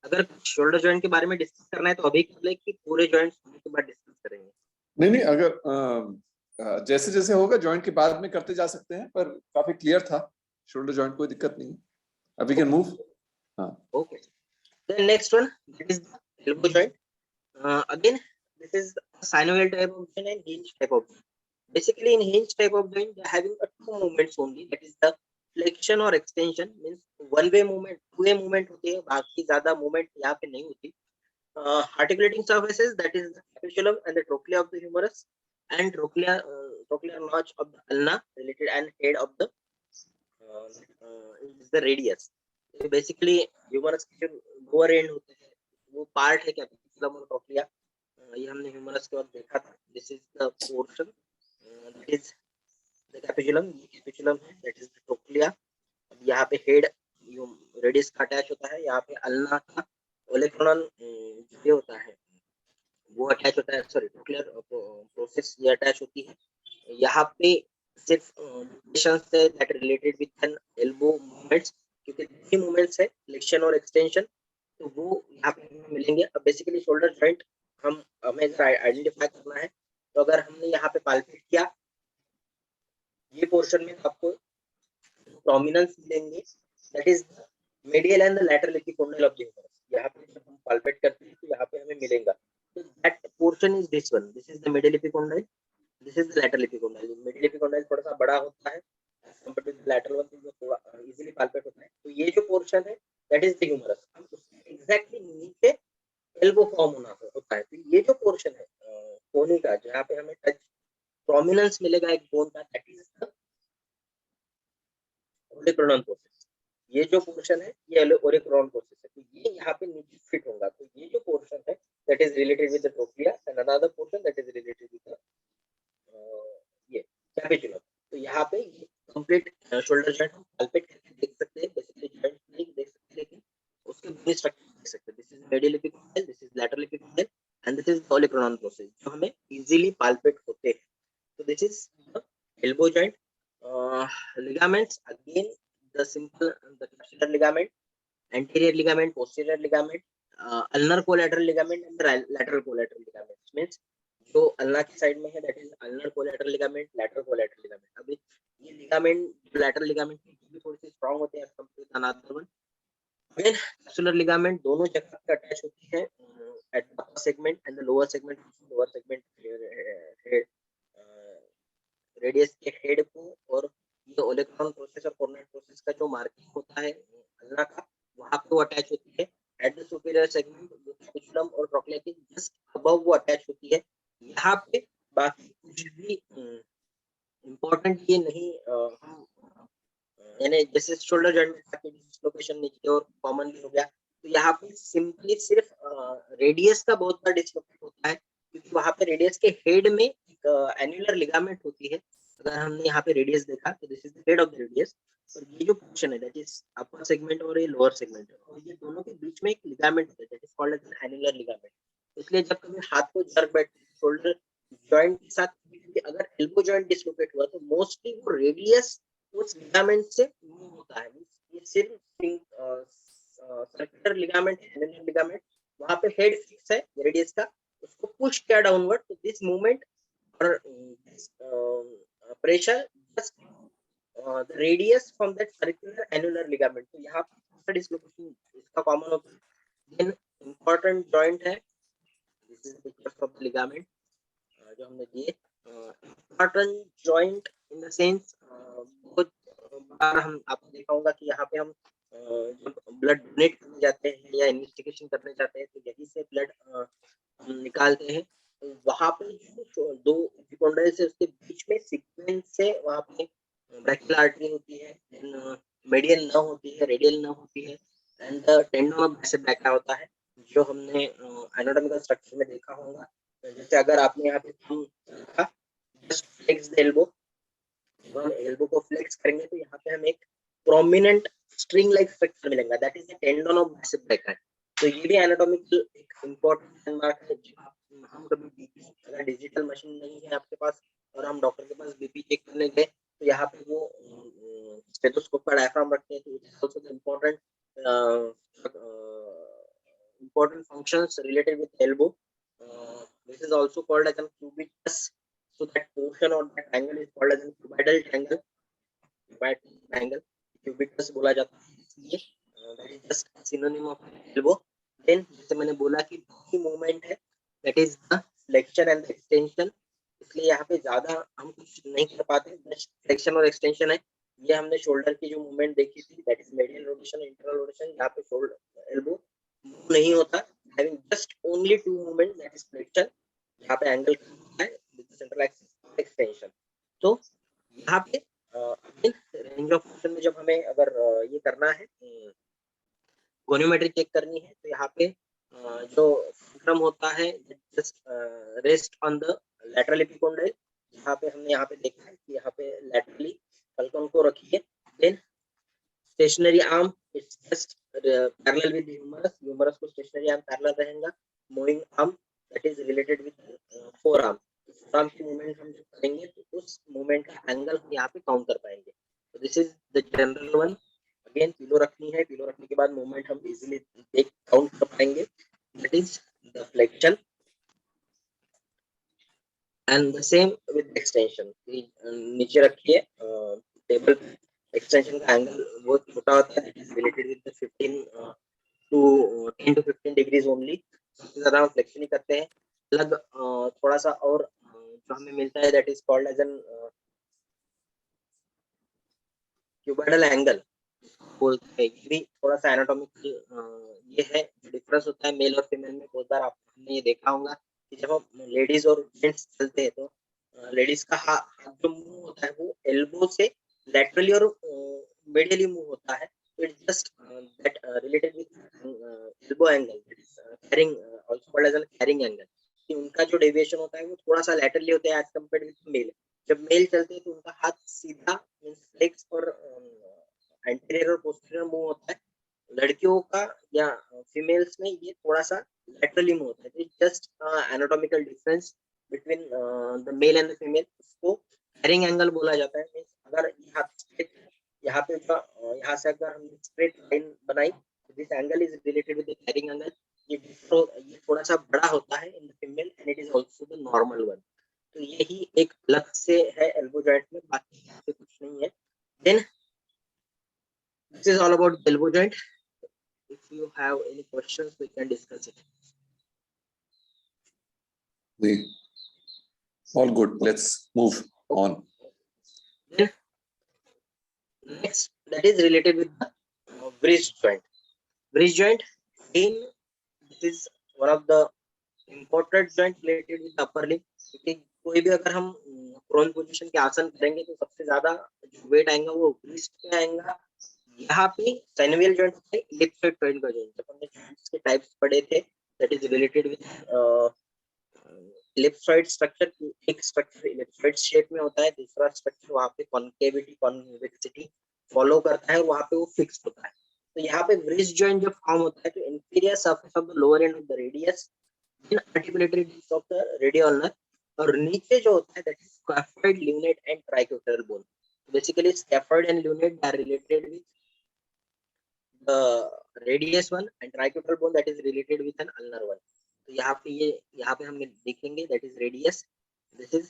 अगर शोल्डर जॉइंट के बारे में डिस्कस करना है तो अभी कर ले कि पूरे जॉइंट्स होने के बाद डिस्कस करेंगे? नहीं नहीं, अगर जैसे जैसे होगा जॉइंट के बाद में करते जा सकते हैं, पर काफी क्लियर था शोल्डर जॉइंट, कोई दिक्कत नहीं है, अभी कैन मूव। हाँ Okay. Then next one, that is the elbow joint. Again, this is a synovial type of joint and hinge type of joint. Basically, in hinge type of joint, they are having a two movements only. That is the flexion or extension. Means one way movement, two way movement होती है. बाकी ज़्यादा movement यहाँ पे नहीं होती. Articulating surfaces, that is the capitulum and the trochlea of the humerus, and trochlear notch of the ulna related and head of the is the radius. So basically humerus के जो लोअर एंड होते हैं वो part है capitulum और trochlea. ये हमने humerus के वक्त देखा था. This is the portion that is the capitulum. ये कैपिटुलम है, दैट इज द ट्रोक्लिया. अब यहाँ पे हेड रेडियस का अटैच होता है. यहाँ पे अल्ना का ओलेक्रोनल ये होता है वो अटैच होता है. सॉरी, ट्रोक्लियर प्रोसेस ये अटैच होती है. यहाँ पे सिर्फ say that related with N elbow movements, क्योंकि तीन मूवमेंट्स है फ्लेक्शन और एक्सटेंशन, तो वो यहाँ पे हमें मिलेंगे. अब बेसिकली शोल्डर जॉइंट हमें आइडेंटिफाई करना है, तो अगर हमने यहाँ पे पाल्पेट किया ये पोर्शन में, तो आपको प्रोमिनेंस मिलेंगे. That is medial and the lateral epicondyle of the humerus. यहाँ पे जब हम पाल्पेट करते हैं तो यहाँ पे हमें मिलेगा. तो that portion is this one. This is the medial epicondyle. This is the lateral epicondyle. Medial epicondyle थोड़ा सा बड़ा होता है compared to the lateral one, जो थोड़ा easily palpate होता है. तो ये जो portion है that is the humerus. हम उसके exactly नीचे elbow form होता है. तो ये जो portion है कोनी का, जहाँ पे हमें टच प्रोमिनेंस मिलेगा एक बोन का, that is the olecranon process. ये जो पोर्शन है ये ओलेक्रोन प्रोसेस है. तो ये यहाँ पे नीचे फिट होगा. तो ये जो पोर्शन है that is related with the trochlea and another portion that is related with the ये कैपिटुलम. तो यहाँ पे ये कंप्लीट शोल्डर जॉइंट हम पाल्पेट करके देख सकते हैं. बेसिकली जॉइंट नहीं देख सकते लेकिन उसके बोन स्ट्रक्चर देख सकते हैं. This is medial epicondyle, this is lateral epicondyle and this is the olecranon process जो हमें इजीली पाल्पेट होते हैं. तो this is the elbow joint. Ligaments again the simple, the capsular ligament, anterior ligament, posterior ligament, ulnar collateral ligament and the lateral collateral ligament. Means जो ulna की side में है that is ulnar collateral ligament, lateral collateral ligament. अभी ये ligament lateral ligament भी थोड़ी सी strong होते हैं compared to another one. Again capsular ligament दोनों जगह पे attach होती है at the upper segment and the lower segment radius के हेड को. और ये ओलेक्रोन प्रोसेस और कोर्नेट प्रोसेस का जो मार्किंग होता है अल्ना का, वहां पे वो अटैच होती है. एट द सुपीरियर सेगमेंट जो कैपिटुलम और ट्रोक्लिया के जस्ट अबव वो अटैच होती है. यहाँ पे बाकी कुछ भी इम्पोर्टेंट ये नहीं यानी जैसे शोल्डर जॉइंट में डिस्लोकेशन नीचे और कॉमनली हो गया, तो यहाँ पे सिंपली सिर्फ रेडियस का बहुत बड़ा डिस्लोकेट होता है, क्योंकि वहां पे रेडियस के हेड में एक एन्युलर लिगामेंट होती है. अगर हमने यहाँ पे रेडियस देखा तो this is the head of the radius. और ये जो पोर्शन है दैट इज अपर सेगमेंट और ये लोअर सेगमेंट है, और ये दोनों के बीच में एक लिगामेंट होता है that is called as an annular ligament. इसलिए जब कभी हाथ को जर्क बैठते शोल्डर जॉइंट के साथ, अगर एल्बो जॉइंट डिस्लोकेट हुआ तो मोस्टली वो रेडियस उस लिगामेंट से मूव होता है. ये सिर्फ सर्कुलर लिगामेंट, एन्युलर लिगामेंट, वहां पे हेड फिक्स है रेडियस का, उसको पुश किया डाउनवर्ड, तो दिस मूवमेंट और pressure just the radius from that circular annular ligament. तो यहाँ पर dislocation इसका common होता है. Then important joint है, this is the picture of the ligament जो हमने दिए. Important joint in the sense बहुत बार हम आपको देखा होगा कि यहाँ पे हम जब ब्लड डोनेट करने जाते हैं या इन्वेस्टिगेशन करने जाते हैं तो यहीं से ब्लड निकालते हैं. वहां पे दो एपिकोंडाइल से उसके बीच में सीक्वेंस से वहां पे ब्रैकियल आर्टरी होती है, मेडियल न होती है, रेडियल न होती है, and the tendon of bicep brachii होता है जो हमने एनाटॉमिकल स्ट्रक्चर में देखा होगा. जैसे अगर आपने यहाँ पे थंब रखा, just flex the elbow, elbow को फ्लेक्स करेंगे तो यहाँ पे हमें एक प्रोमिनेंट स्ट्रिंग लाइक स्ट्रक्चर मिलेगा, that is the tendon of bicep brachii. तो ये भी एनाटॉमिकल एक इंपॉर्टेंट लैंडमार्क है. हम कभी बीपी, अगर डिजिटल मशीन नहीं है आपके पास और हम डॉक्टर के पास बीपी चेक करने गए तो यहाँ पे वो स्टेथोस्कोप का डायफ्राम रखते हैं, तो it is also the important portions related with elbow. This is also called as a cubitus. So that portion or that angle is called as a cubital triangle. Cubital triangle, cubitus बोला जाता है, इसलिए that is just synonym of elbow. Then जैसे मैंने बोला कि की movement है, that is the flexion and the extension. इसलिए यहाँ पे ज्यादा हम कुछ नहीं कर पाते, just flexion और extension है. ये हमने शोल्डर की जो मूवमेंट देखी थी, that is medial rotation, internal rotation. यहाँ पे शोल्डर एल्बो मूव नहीं होता, having just only two movement, that is flexion. यहाँ पे एंगल है with central axis extension. तो यहाँ पे रेंज ऑफ मोशन में जब हमें अगर ये करना है, गोनियोमेट्री चेक करनी है, तो यहाँ पे जो क्रम होता है just rest on the lateral epicondyle. यहाँ पे हमने यहाँ पे देखा है कि यहाँ पे लैटरली फल्कन को रखिए. Then stationary arm it's just parallel with humerus. Humerus को स्टेशनरी आर्म पैरेलल रहेगा. Moving arm that is related with forearm. Arm की मूवमेंट हम जब करेंगे तो उस मूवमेंट का एंगल हम यहाँ पे काउंट कर पाएंगे. तो this is the general one. Again pillow रखनी है, पिलो रखने के बाद मूवमेंट हम इजीली एक काउंट कर पाएंगे. That is the flexion and the same with extension. नीचे रखिए टेबल. एक्सटेंशन का एंगल बहुत छोटा होता है, it is related with the 15 to 10 to 15 degrees only. सबसे ज्यादा हम फ्लेक्शन ही करते हैं. अलग थोड़ा सा और जो हमें मिलता है that is called as an cubital angle बोलते हैं. ये भी थोड़ा सा एनाटॉमिक ये है जो डिफरेंस होता है मेल और फीमेल में. बहुत बार आपने ये देखा होगा कि जब हम लेडीज और जेंट्स चलते हैं तो लेडीज का हाथ जो मूव होता है वो एल्बो से लैटरली और मेडियली मूव होता है. तो it's just that related with elbow angle, carrying also called as an carrying angle. कि उनका जो डेविएशन होता है वो थोड़ा सा लैटरली होता है एज कंपेयर्ड विद मेल. जब मेल चलते हैं तो उनका हाथ सीधा मींस लेग्स और एंटीरियर और पोस्टीरियर मूव होता है. लड़कियों का या फीमेल्स में ये थोड़ा सा लैटरली मूव होता है. It's just anatomical difference between the male and the female. उसको कैरिंग एंगल बोला जाता है. मींस अगर यहाँ पे यहाँ से अगर हम स्ट्रेट लाइन बनाई तो this angle is related with the carrying angle. ये थोड़ा सा बड़ा होता है in the female and it is also the normal one. तो यही एक अलग से है एल्बो जॉइंट में, बाकी यहाँ पे कुछ नहीं है. Then this is all about the elbow joint. If you have any questions we can discuss it. All good. Let's move on. Then next, that is related with the bridge joint. Bridge joint, again, this is one of the important joint related with the upper limb. क्योंकि कोई भी अगर हम prone position के आसन करेंगे तो सबसे ज्यादा जो वेट आएगा वो ब्रिस्ट पे आएगा. यहाँ पे साइनोवियल जॉइंट होता है, इलिप्सॉइड जॉइंट का जॉइंट. जब हमने जॉइंट्स के टाइप्स पढ़े थे that is related with ellipsoid structure. एक स्ट्रक्चर इलिप्सॉइड शेप में होता है, दूसरा स्ट्रक्चर वहाँ पे कॉन्केविटी कॉन्वेक्सिटी फॉलो करता है, वहाँ पे वो फिक्स होता है. तो यहाँ पे ब्रिज जॉइंट जब फॉर्म होता है तो inferior surface of the lower end of the radius in articulatory disc of the radio ulnar. और नीचे जो होता है that is scaphoid, lunate and triquetral bone. Basically scaphoid and lunate are related with the radius one and tricutal bone that is related with an ulnar one. तो यहाँ पे हम देखेंगे that is radius, this is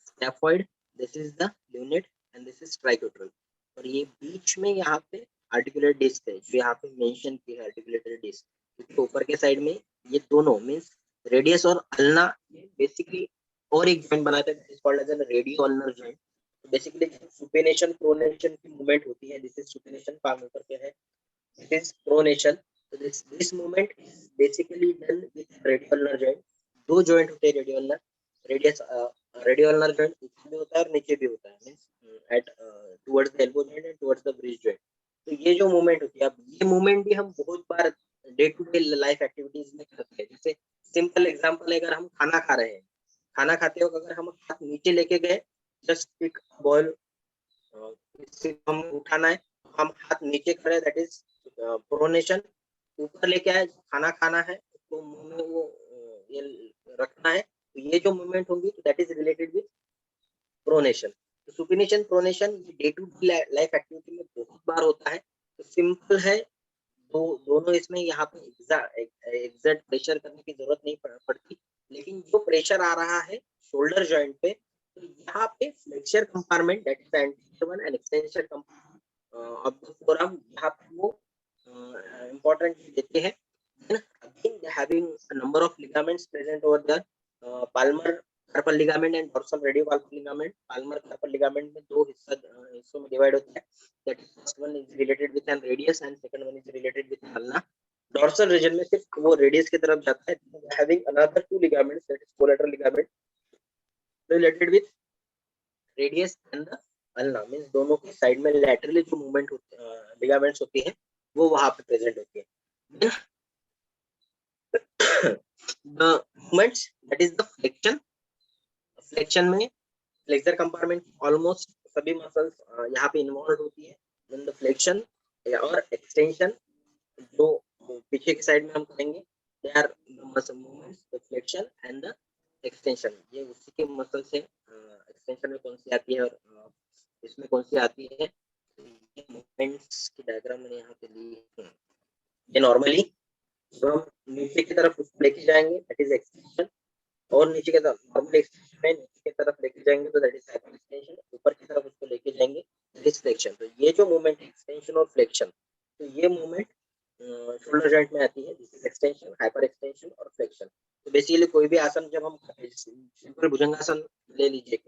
scaphoid, this is the lunate and this is tricutal. और ये बीच में यहाँ पे articular disc है जो यहाँ पे मेंशन किया है articulatory disc. क्योंकि ऊपर के साइड में ये दोनों मींस रेडियस और अल्ना बेसिकली और एक जॉइंट बनाते हैं, is called as an radio ulnar joint. Basically supination pronation की मूवमेंट होती है. दिस इज सुपिनेशन, पाम ऊपर के है, दिस इज प्रोनेशन. तो this movement is basically done with radio ulnar joint. दो जॉइंट होते हैं radio ulnar. Radio ulnar joint ऊपर भी होता है और नीचे भी होता है, means at towards the elbow joint and towards the bridge joint. तो ये जो मूवमेंट होती है, अब ये मूवमेंट भी हम बहुत बार day to day life activities में करते हैं. जैसे सिंपल एग्जांपल है, अगर हम खाना खा रहे हैं, खाना खाते वक्त अगर हम हाथ नीचे लेके गए, जस्ट पिक बॉल, हम उठाना है, हम हाथ नीचे करें दैट इज प्रोनेशन. ऊपर लेके आए, खाना खाना है तो मुंह में वो ये रखना है. तो ये जो मूवमेंट होगी that is related with pronation. तो supination pronation day to day life activity में बहुत बार होता है. तो सिंपल है, दोनों इसमें यहाँ पे एग्जैक्ट प्रेशर करने की जरूरत नहीं पड़ती, लेकिन जो प्रेशर आ रहा है शोल्डर जॉइंट पे, तो यहाँ पे flexor compartment that is anterior one and extension compartment of the forearm, यहाँ पे वो important देते हैं. Then again they having a number of ligaments present over there, palmar carpal ligament and dorsal radiocarpal ligament. Palmar carpal ligament में दो हिस्सों में divide होता है. That is first one is related with an radius and second one is related with ulna. Dorsal region में सिर्फ वो radius की तरफ जाता है. Having another two ligaments, that is collateral ligament related with radius and the ulna, means दोनों की side में laterally जो movement ligaments होती है वो वहां पे प्रेजेंट होती है. The movements that is the flexion में फ्लेक्सर कंपार्टमेंट ऑलमोस्ट सभी मसल्स यहाँ पे इन्वॉल्व होती है. When the flexion और एक्सटेंशन जो पीछे की साइड में हम करेंगे, they are the muscle movements, the flexion and the extension. ये उसी के मसल से एक्सटेंशन में कौन सी आती है और इसमें कौन सी आती है, ये मूवमेंट्स की डायग्राम मैंने यहाँ पे ली है. ये नॉर्मली जो हम नीचे की तरफ उसको लेके जाएंगे दैट इज एक्सटेंशन, और नीचे की तरफ नॉर्मल एक्सटेंशन है, नीचे की तरफ लेके जाएंगे तो दैट इज हाइपर एक्सटेंशन, ऊपर की तरफ उसको लेके जाएंगे दैट इज फ्लेक्शन. तो ये जो मूवमेंट एक्सटेंशन और फ्लेक्शन, तो ये मूवमेंट शोल्डर जॉइंट में आती है. This is extension, hyper extension और फ्लेक्शन. तो बेसिकली कोई भी आसन जब हम सिंपल भुजंगासन ले लीजिए,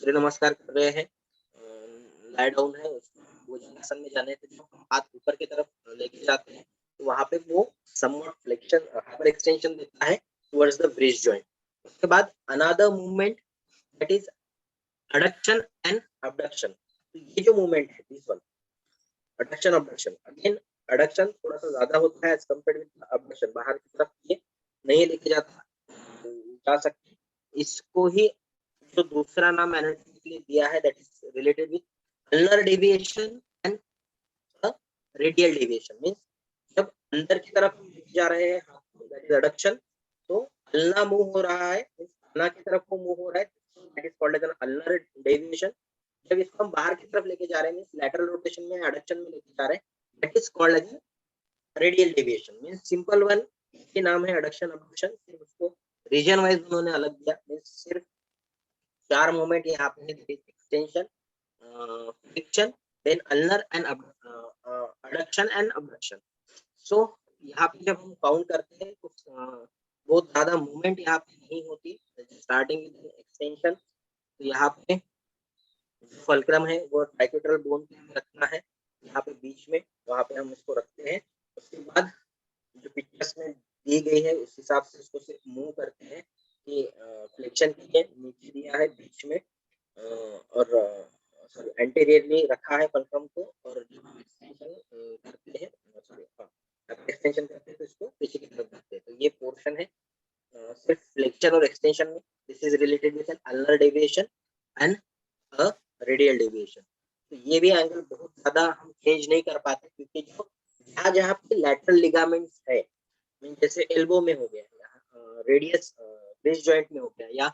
सूर्य नमस्कार कर रहे हैं, लाई डाउन है, भुजंगासन में जाने से जो हाथ ऊपर की तरफ लेके जाते हैं तो वहां पे वो समवट फ्लेक्शन हाइपर एक्सटेंशन देता है टुवर्ड्स द ब्रिज जॉइंट. उसके बाद another movement that is adduction and abduction. तो ये जो मूवमेंट है this one adduction abduction, again adduction थोड़ा सा ज्यादा होता है एज कंपेयर्ड विद अबडक्शन, बाहर की तरफ ये नहीं लेके जाता जा सकते. इसको ही जो दूसरा नाम एनाटॉमिकली दिया है that is related with ulnar deviation and radial deviation. Means जब अंदर की तरफ जा रहे हैं दैट इज एडक्शन, तो अल्ना मूव हो रहा है, अल्ना की तरफ वो मूव हो रहा है, that is called as an ulnar deviation. जब इसको हम बाहर की तरफ लेके जा रहे हैं लैटरल रोटेशन में एडक्शन में लेके जा रहे हैं that is called as radial deviation. Means simple one के नाम है एडक्शन अबडक्शन, सिर्फ उसको रीजन वाइज उन्होंने अलग दिया. मींस सिर्फ चार मूवमेंट यहाँ पे extension, flexion, then ulnar and adduction and abduction. So यहाँ पे जब हम काउंट करते हैं तो बहुत ज्यादा मूवमेंट यहाँ पे नहीं होती. स्टार्टिंग विद एक्सटेंशन, तो यहाँ पे फल्क्रम है वो ट्राइक्यूटरल बोन रखना है यहाँ पे बीच में, वहां पे हम इसको रखते हैं. उसके बाद जो पिक्चर्स में दी गई है उस हिसाब से इसको सिर्फ मूव करते हैं कि फ्लेक्शन की है, नीचे दिया है बीच में, और सॉरी एंटीरियरली रखा है फल्क्रम को, और एक्सटेंशन करते हैं एक्सटेंशन करते हैं तो इसको पीछे की तरफ करते हैं. तो ये पोर्शन है सिर्फ फ्लेक्शन और एक्सटेंशन में. This is related with an ulnar deviation and a radial deviation. तो ये भी एंगल बहुत ज्यादा हम चेंज नहीं कर पाते क्योंकि जो जहाँ पे लैटरल लिगामेंट्स है, जैसे एल्बो में हो गया, रेडियस ब्रिज जॉइंट में हो गया, या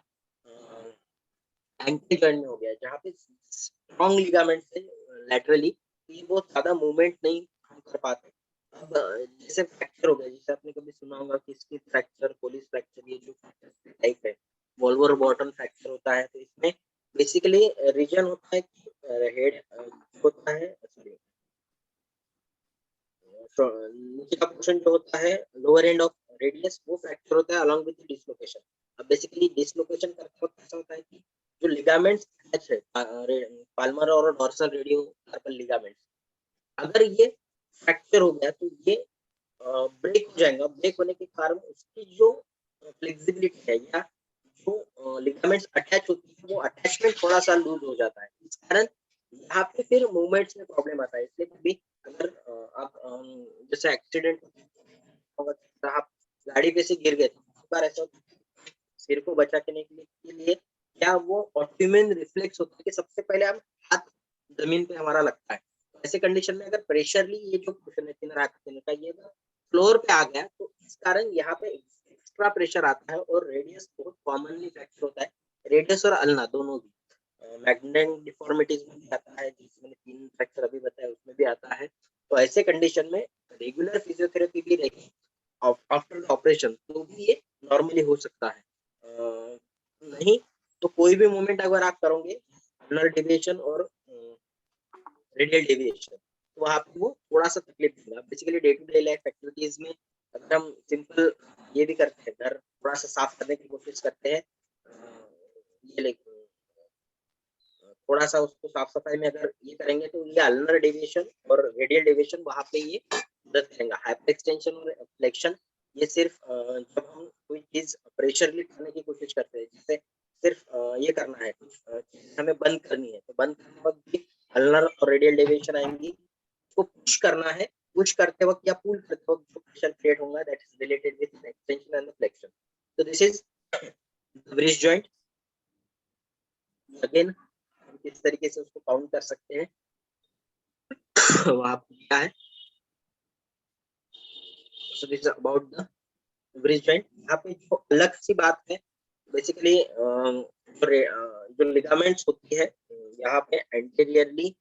एंकल जॉइंट में हो गया, जहाँ पे स्ट्रॉन्ग लिगामेंट्स है लैटरली, ये बहुत ज्यादा मूवमेंट नहीं हम कर पाते. अब जैसे फ्रैक्चर हो गया, जैसे आपने कभी सुना होगा कि स्किन फ्रैक्चर, कोलिस फ्रैक्चर, ये जो टाइप है वॉल्वर बॉटम फ्रैक्चर होता है, तो इसमें बेसिकली रीजन होता है कि हेड होता है, सॉरी नीचे का पोर्शन जो होता है लोअर एंड ऑफ रेडियस, वो फ्रैक्चर होता है अलोंग विद डिसलोकेशन. अब बेसिकली डिसलोकेशन करते वक्त ऐसा होता है कि जो लिगामेंट्स अटैच है पाल्मर और डॉर्सल रेडियो कार्पल लिगामेंट्स, अगर ये फ्रैक्चर हो गया तो ये ब्रेक हो जाएगा. ब्रेक होने के कारण उसकी जो फ्लेक्सिबिलिटी है या जो लिगामेंट्स अटैच होती है वो अटैचमेंट थोड़ा सा लूज हो जाता है. इस कारण यहाँ पे फिर मूवमेंट्स में प्रॉब्लम आता है. इसलिए कभी अगर आप जैसे एक्सीडेंट होगा, आप गाड़ी पे से गिर गए, बार ऐसा सिर को बचाने के लिए क्या वो ऑप्टिमम रिफ्लेक्स होता है कि सबसे पहले हम हाथ जमीन पे हमारा लगता है. ऐसे कंडीशन में अगर प्रेशरली ये जो पोर्शन है तीन का ये फ्लोर पे आ गया तो इस कारण यहाँ पे एक्स्ट्रा प्रेशर आता है और रेडियस बहुत कॉमनली फ्रैक्चर होता है. रेडियस और अल्ना दोनों भी मैग्नेटिक डिफॉर्मिटीज में भी आता है, जिसमें 3 फ्रैक्चर अभी बताया उसमें भी आता है. तो ऐसे कंडीशन में रेगुलर फिजियोथेरेपी भी रहेगी आफ्टर द ऑपरेशन, तो भी ये नॉर्मली हो सकता है। नहीं तो कोई भी मूवमेंट अगर आप करोगे अल्नर डेविएशन और रेडियल डेविएशन, तो वहाँ पे वो थोड़ा सा तकलीफ देगा। Basically day to day life activities में अगर हम सिंपल ये भी करते हैं, घर थोड़ा सा साफ करने की कोशिश करते हैं, ये थोड़ा सा उसको साफ सफाई में अगर ये करेंगे तो ये अल्नर डेविएशन और रेडियल डेविएशन वहाँ पे ये मदद करेगा। हाइपर एक्सटेंशन और फ्लेक्शन ये सिर्फ जब हम कोई चीज प्रेशरली करने की कोशिश करते हैं, जैसे सिर्फ ये करना है, कुछ हमें बंद करनी है, तो बंद करने वक्त भी अल्नर और रेडियल डेविएशन आएंगी। उसको पुश करना है, पुश करते वक्त या पुल करते वक्त जो प्रेशर क्रिएट होगा that is related with extension and flexion. तो this is bridge joint. Again किस तरीके से उसको काउंट कर सकते हैं वहां पे क्या है। So this is about the bridge joint. यहाँ पे जो अलग सी बात है, बेसिकली जो लिगामेंट्स होती है यहाँ पे एंटीरियरली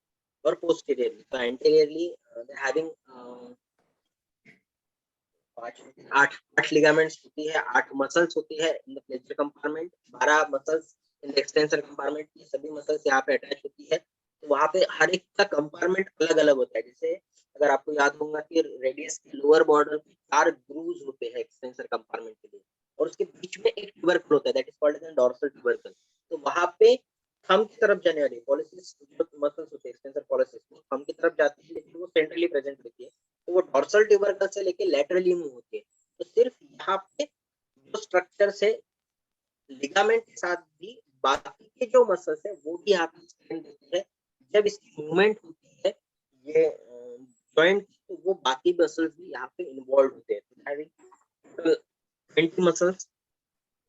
और पोस्टीरियरली। तो एंटीरियरली दे हैविंग 8 लिगामेंट्स होती है, 8 मसल्स होती है in the flexor compartment, 12 muscles in the extensor compartment. ये सभी मसल्स यहाँ पे अटैच होती है। तो वहाँ पे हर एक का कंपार्टमेंट अलग अलग होता है। जैसे अगर आपको याद होगा कि रेडियस के लोअर बॉर्डर पे 4 ग्रूव्स होते हैं एक्सटेंसर कंपार्टमेंट के लिए, और उसके बीच में एक ट्यूबरकल होता है that is called as dorsal tubercle. तो वहाँ पे थंब की तरफ जाने वाली पॉलिसिस जो मसल्स होते हैं एक्सटेंसर पॉलिसिस, थंब की तरफ जाती है लेकिन वो सेंट्रली प्रेजेंट होती है, तो वो डॉर्सल ट्यूबरकल से लेके लैटरली मूव होती है। तो सिर्फ यहाँ पे जो स्ट्रक्चर है लिगामेंट के साथ भी बाकी के जो मसल्स है वो भी यहाँ पे स्ट्रेंथ देती है। जब इसकी मूवमेंट होती है ये जॉइंट, तो वो बाकी मसल्स भी यहाँ पे इन्वॉल्व होते हैं। 20 मसल्स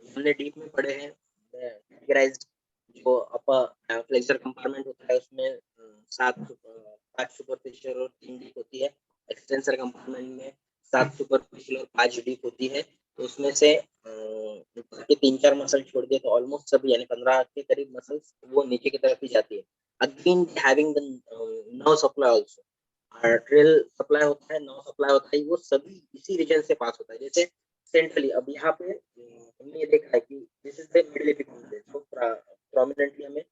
हमने डीप में पढ़े हैं कैटेगराइज्ड। जो अपर फ्लेक्सर कंपार्टमेंट होता है उसमें 5 सुपरफिशियल और 3 डीप होती है। एक्सटेंसर कंपार्टमेंट में 7 सुपरफिशियल और 5 डीप होती है। तो उसमें से ऊपर के 3-4 मसल छोड़ दिए तो ऑलमोस्ट सभी यानी 15 के करीब मसल्स वो नीचे की तरफ ही जाती है। Again having the nerve supply also, arterial supply होता है, नर्व सप्लाई होता है, वो सभी इसी रीजन से पास होता है। जैसे सेंट्रली अब यहाँ पे हमने ये देखा है कि दिस इज द मिडिल एपिक्यूल जो प्रोमिनेंटली हमें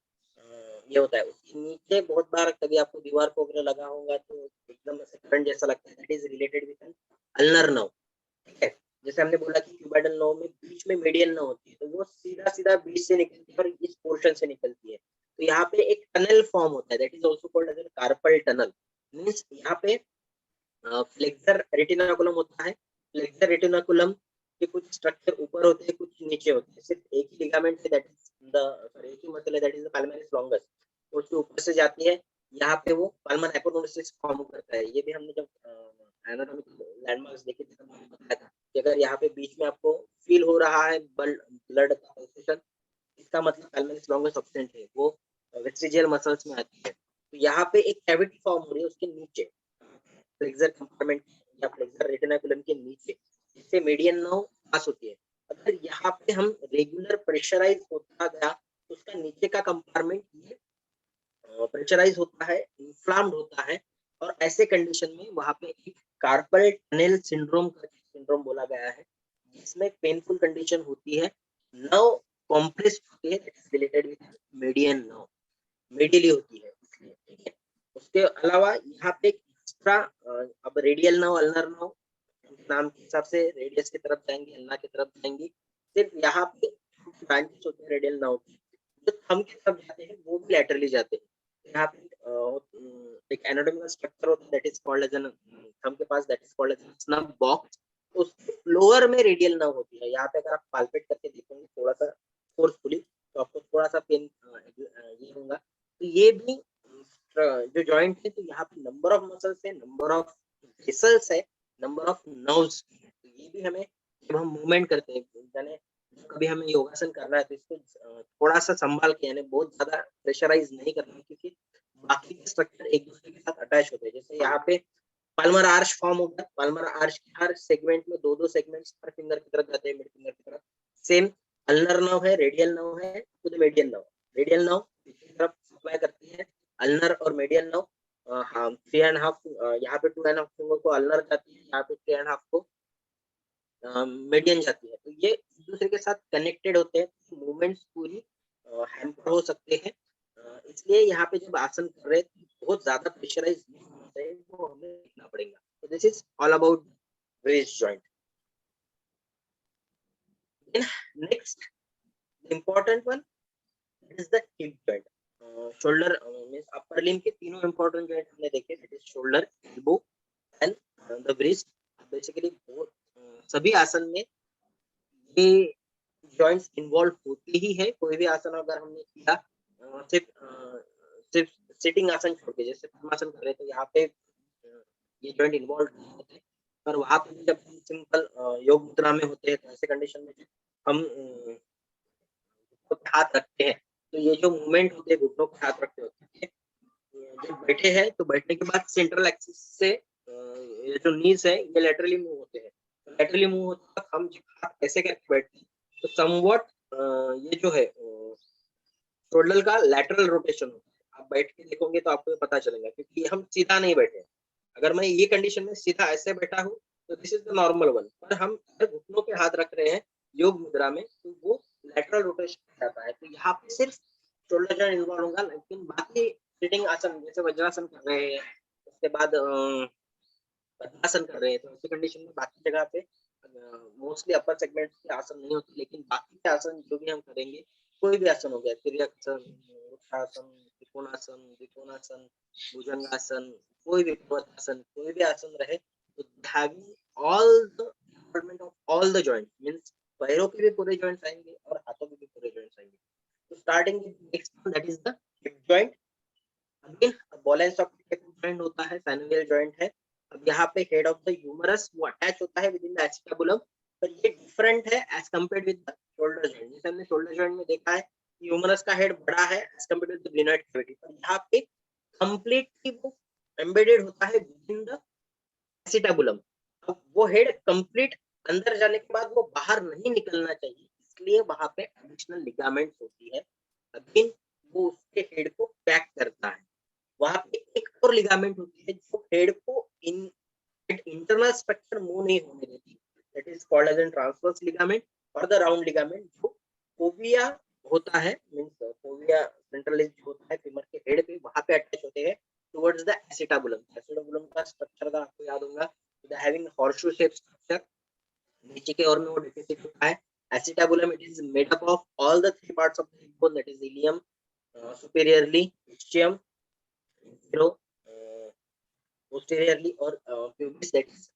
ये होता है। उसके नीचे बहुत बार कभी आपको दीवार को वगैरह लगा होगा तो एकदम ऐसे करंट जैसा लगता है, that is related with ulnar nerve. ठीक है, जैसे हमने बोला कि क्यूबाइडल नर्व में बीच में मीडियन नर्व होती है, तो वो सीधा सीधा बीच से निकलती है और इस पोर्शन से निकलती है। तो यहाँ पे एक टनल फॉर्म होता है that is also called as carpal tunnel. Means यहाँ पे फ्लेक्सर रेटिनाकुलम होता है। फ्लेक्सर रेटिनाकुलम के कुछ स्ट्रक्चर ऊपर होते हैं, कुछ नीचे होते हैं। सिर्फ एक ही लिगामेंट है दैट इज एक ही मसल है दैट इज द पाल्मरिस लॉन्गस, उसके ऊपर से जाती है। यहाँ पे वो पाल्मर एपोनोसिस फॉर्म करता है। ये भी हमने जब एनाटॉमिक लैंडमार्क्स देखे थे तब मैंने बताया था कि अगर यहाँ पे बीच में आपको फील हो रहा है ब्लड का पल्सेशन, इसका मतलब पाल्मरिस लॉन्गस एब्सेंट है, वो वेस्टिजियल मसल्स में आती है। तो यहाँ पे एक कैविटी फॉर्म हो रही है उसके नीचे फ्लेक्सर कंपार्टमेंट या फ्लेक्सर रेटिनाकुलम के नीचे, जिससे मीडियन नर्व पास होती है। अगर यहाँ पे हम रेगुलर प्रेशराइज होता गया तो उसका नीचे का कंपार्टमेंट ये प्रेशराइज होता है, इन्फ्लाम्ड होता है, और ऐसे कंडीशन में वहां पे एक कार्पल टनल सिंड्रोम का सिंड्रोम बोला गया है, जिसमें पेनफुल कंडीशन होती है, नर्व कॉम्प्रेस होती है, that is related with median nerve, medially होती है इसलिए। ठीक है, उसके अलावा यहाँ पे एक्स्ट्रा अब रेडियल नर्व अल्नर नर्व नाम के हिसाब से रेडियस की तरफ जाएंगे, अल्ना की तरफ जाएंगे। सिर्फ यहाँ पे ब्रांचेस होते हैं रेडियल नर्व की, जो थंब की तरफ जाते हैं वो भी लैटरली जाते हैं। यहाँ पे एक एनाटॉमिकल स्ट्रक्चर होता है that is called as an thumb के पास that is called as snuff box. तो उसके फ्लोर में रेडियल नर्व होती है। यहाँ पे अगर आप पाल्पेट करके देखेंगे थोड़ा सा फोर्सफुली तो आपको थोड़ा सा पेन ये होगा। तो ये भी जो जॉइंट है, तो यहाँ पे नंबर ऑफ मसल्स है, नंबर ऑफ वेसल्स है, नंबर ऑफ नर्व्स। तो ये भी हमें जब हम मूवमेंट करते हैं, यानी कभी हमें योगासन करना है तो इसको थोड़ा सा संभाल के, यानी बहुत ज्यादा प्रेशराइज नहीं करना है, क्योंकि बाकी के स्ट्रक्चर एक दूसरे के साथ अटैच होते हैं। जैसे यहाँ पे पाल्मर आर्च फॉर्म होता है, पाल्मर आर्च के हर सेगमेंट में 2-2 सेगमेंट्स हर फिंगर की तरफ जाते हैं, मिड फिंगर की तरफ। सेम अल्नर नर्व है, रेडियल नर्व है, खुद मीडियन नर्व। रेडियल नर्व पीछे की तरफ सप्लाई करती है, अल्नर और मीडियन नर्व हाँ 3.5 यहाँ पे 2.5 फिंगर को अल्नर जाती है, यहाँ पे 3.5 को मीडियन जाती है, तो ये एक दूसरे के साथ कनेक्टेड होते हैं, मूवमेंट्स पूरी हैम्पर हो सकते हैं। इसलिए यहाँ पे जब आसन कर रहे हैं तो बहुत ज्यादा प्रेशराइज है, वो हमें देखना पड़ेगा। तो this is all about breast joint. Next important one is the hip joint. Shoulder means upper limb के तीनों इंपॉर्टेंट जॉइंट हमने देखे, that is shoulder, elbow and the breast. Basically सभी आसन में ये जॉइंट्स इन्वॉल्व होते ही है। कोई भी आसन अगर हमने किया सिर्फ सिटिंग आसन छोड़ के, जैसे पद्मासन कर रहे तो यहाँ पे ये जॉइंट इन्वॉल्व नहीं होते, पर वहां पे जब हम सिंपल योग मुद्रा में होते हैं तो ऐसे कंडीशन में हम हाथ रखते हैं, तो ये जो मूवमेंट होते हैं घुटनों पे हाथ रखते होते हैं, जब बैठे हैं तो बैठने के बाद सेंट्रल एक्सिस से ये जो नीज है ये लेटरली मूव होते हैं। लेटरली मूव होता है, हम हाथ ऐसे करके बैठते हैं तो समवट ये जो है शोल्डर का लैटरल रोटेशन होता है। आप बैठ के देखोगे तो आपको पता चलेगा, क्योंकि हम सीधा नहीं बैठे। अगर मैं ये कंडीशन में सीधा ऐसे बैठा हूँ तो this is the normal one, पर हम अगर घुटनों पे हाथ रख रहे हैं योग मुद्रा में तो वो लैटरल रोटेशन जाता है। तो यहाँ पे सिर्फ शोल्डर जॉइंट इन्वॉल्व होगा, लेकिन बाकी सिटिंग आसन जैसे वज्रासन कर रहे हैं, उसके बाद पद्मासन कर रहे हैं, तो ऐसी कंडीशन में बाकी जगह पे मोस्टली अपर सेगमेंट के आसन नहीं होते, लेकिन बाकी के आसन जो भी हम करेंगे, कोई भी आसन हो गया, तिर्यकासन, वृक्षासन, त्रिकोणासन, द्विकोणासन, भुजंगासन, कोई भी पर्वतासन, कोई भी आसन रहे, तो having all the involvement of all the joints means पैरों के भी पूरे जॉइंट्स आएंगे और हाथों के भी पूरे जॉइंट्स आएंगे। तो starting with next one that is the hip joint. Again ball and socket joint होता है, साइनोवियल जॉइंट है। अब यहाँ पे हेड ऑफ द ह्यूमरस वो अटैच होता है विद इन द एसिटाबुलम, पर ये डिफरेंट है as compared with the shoulder joint. जैसे हमने शोल्डर जॉइंट में देखा है ह्यूमरस का हेड बड़ा है as compared with the glenoid cavity, पर यहाँ पे कंप्लीटली वो एम्बेडेड होता है विद इन द एसिटाबुलम। अब वो हेड कंप्लीट अंदर जाने के बाद वो बाहर नहीं निकलना चाहिए, इसलिए वहां पे एडिशनल लिगामेंट्स होती है। अगेन वो उसके हेड को पैक करता है। वहां पे एक और लिगामेंट होती है जो हेड को इंटरनल स्ट्रक्चर मूव नहीं होने देती, that is called as an transverse ligament और द राउंड लिगामेंट, जो फोविया होता है, मींस फोविया सेंट्रलाइज होता है फीमर के हेड पे, वहां पे अटैच होते हैं टुवर्ड्स द एसिटाबुलम। एसिटाबुलम का स्ट्रक्चर का आपको याद होगा, the having horseshoe shape structure, नीचे के और में वो डिफिकल्ट होता है। Acetabulum it is made up of all the three parts of the hip, that is ilium, superiorly, ischium, infero, posteriorly और pubis that is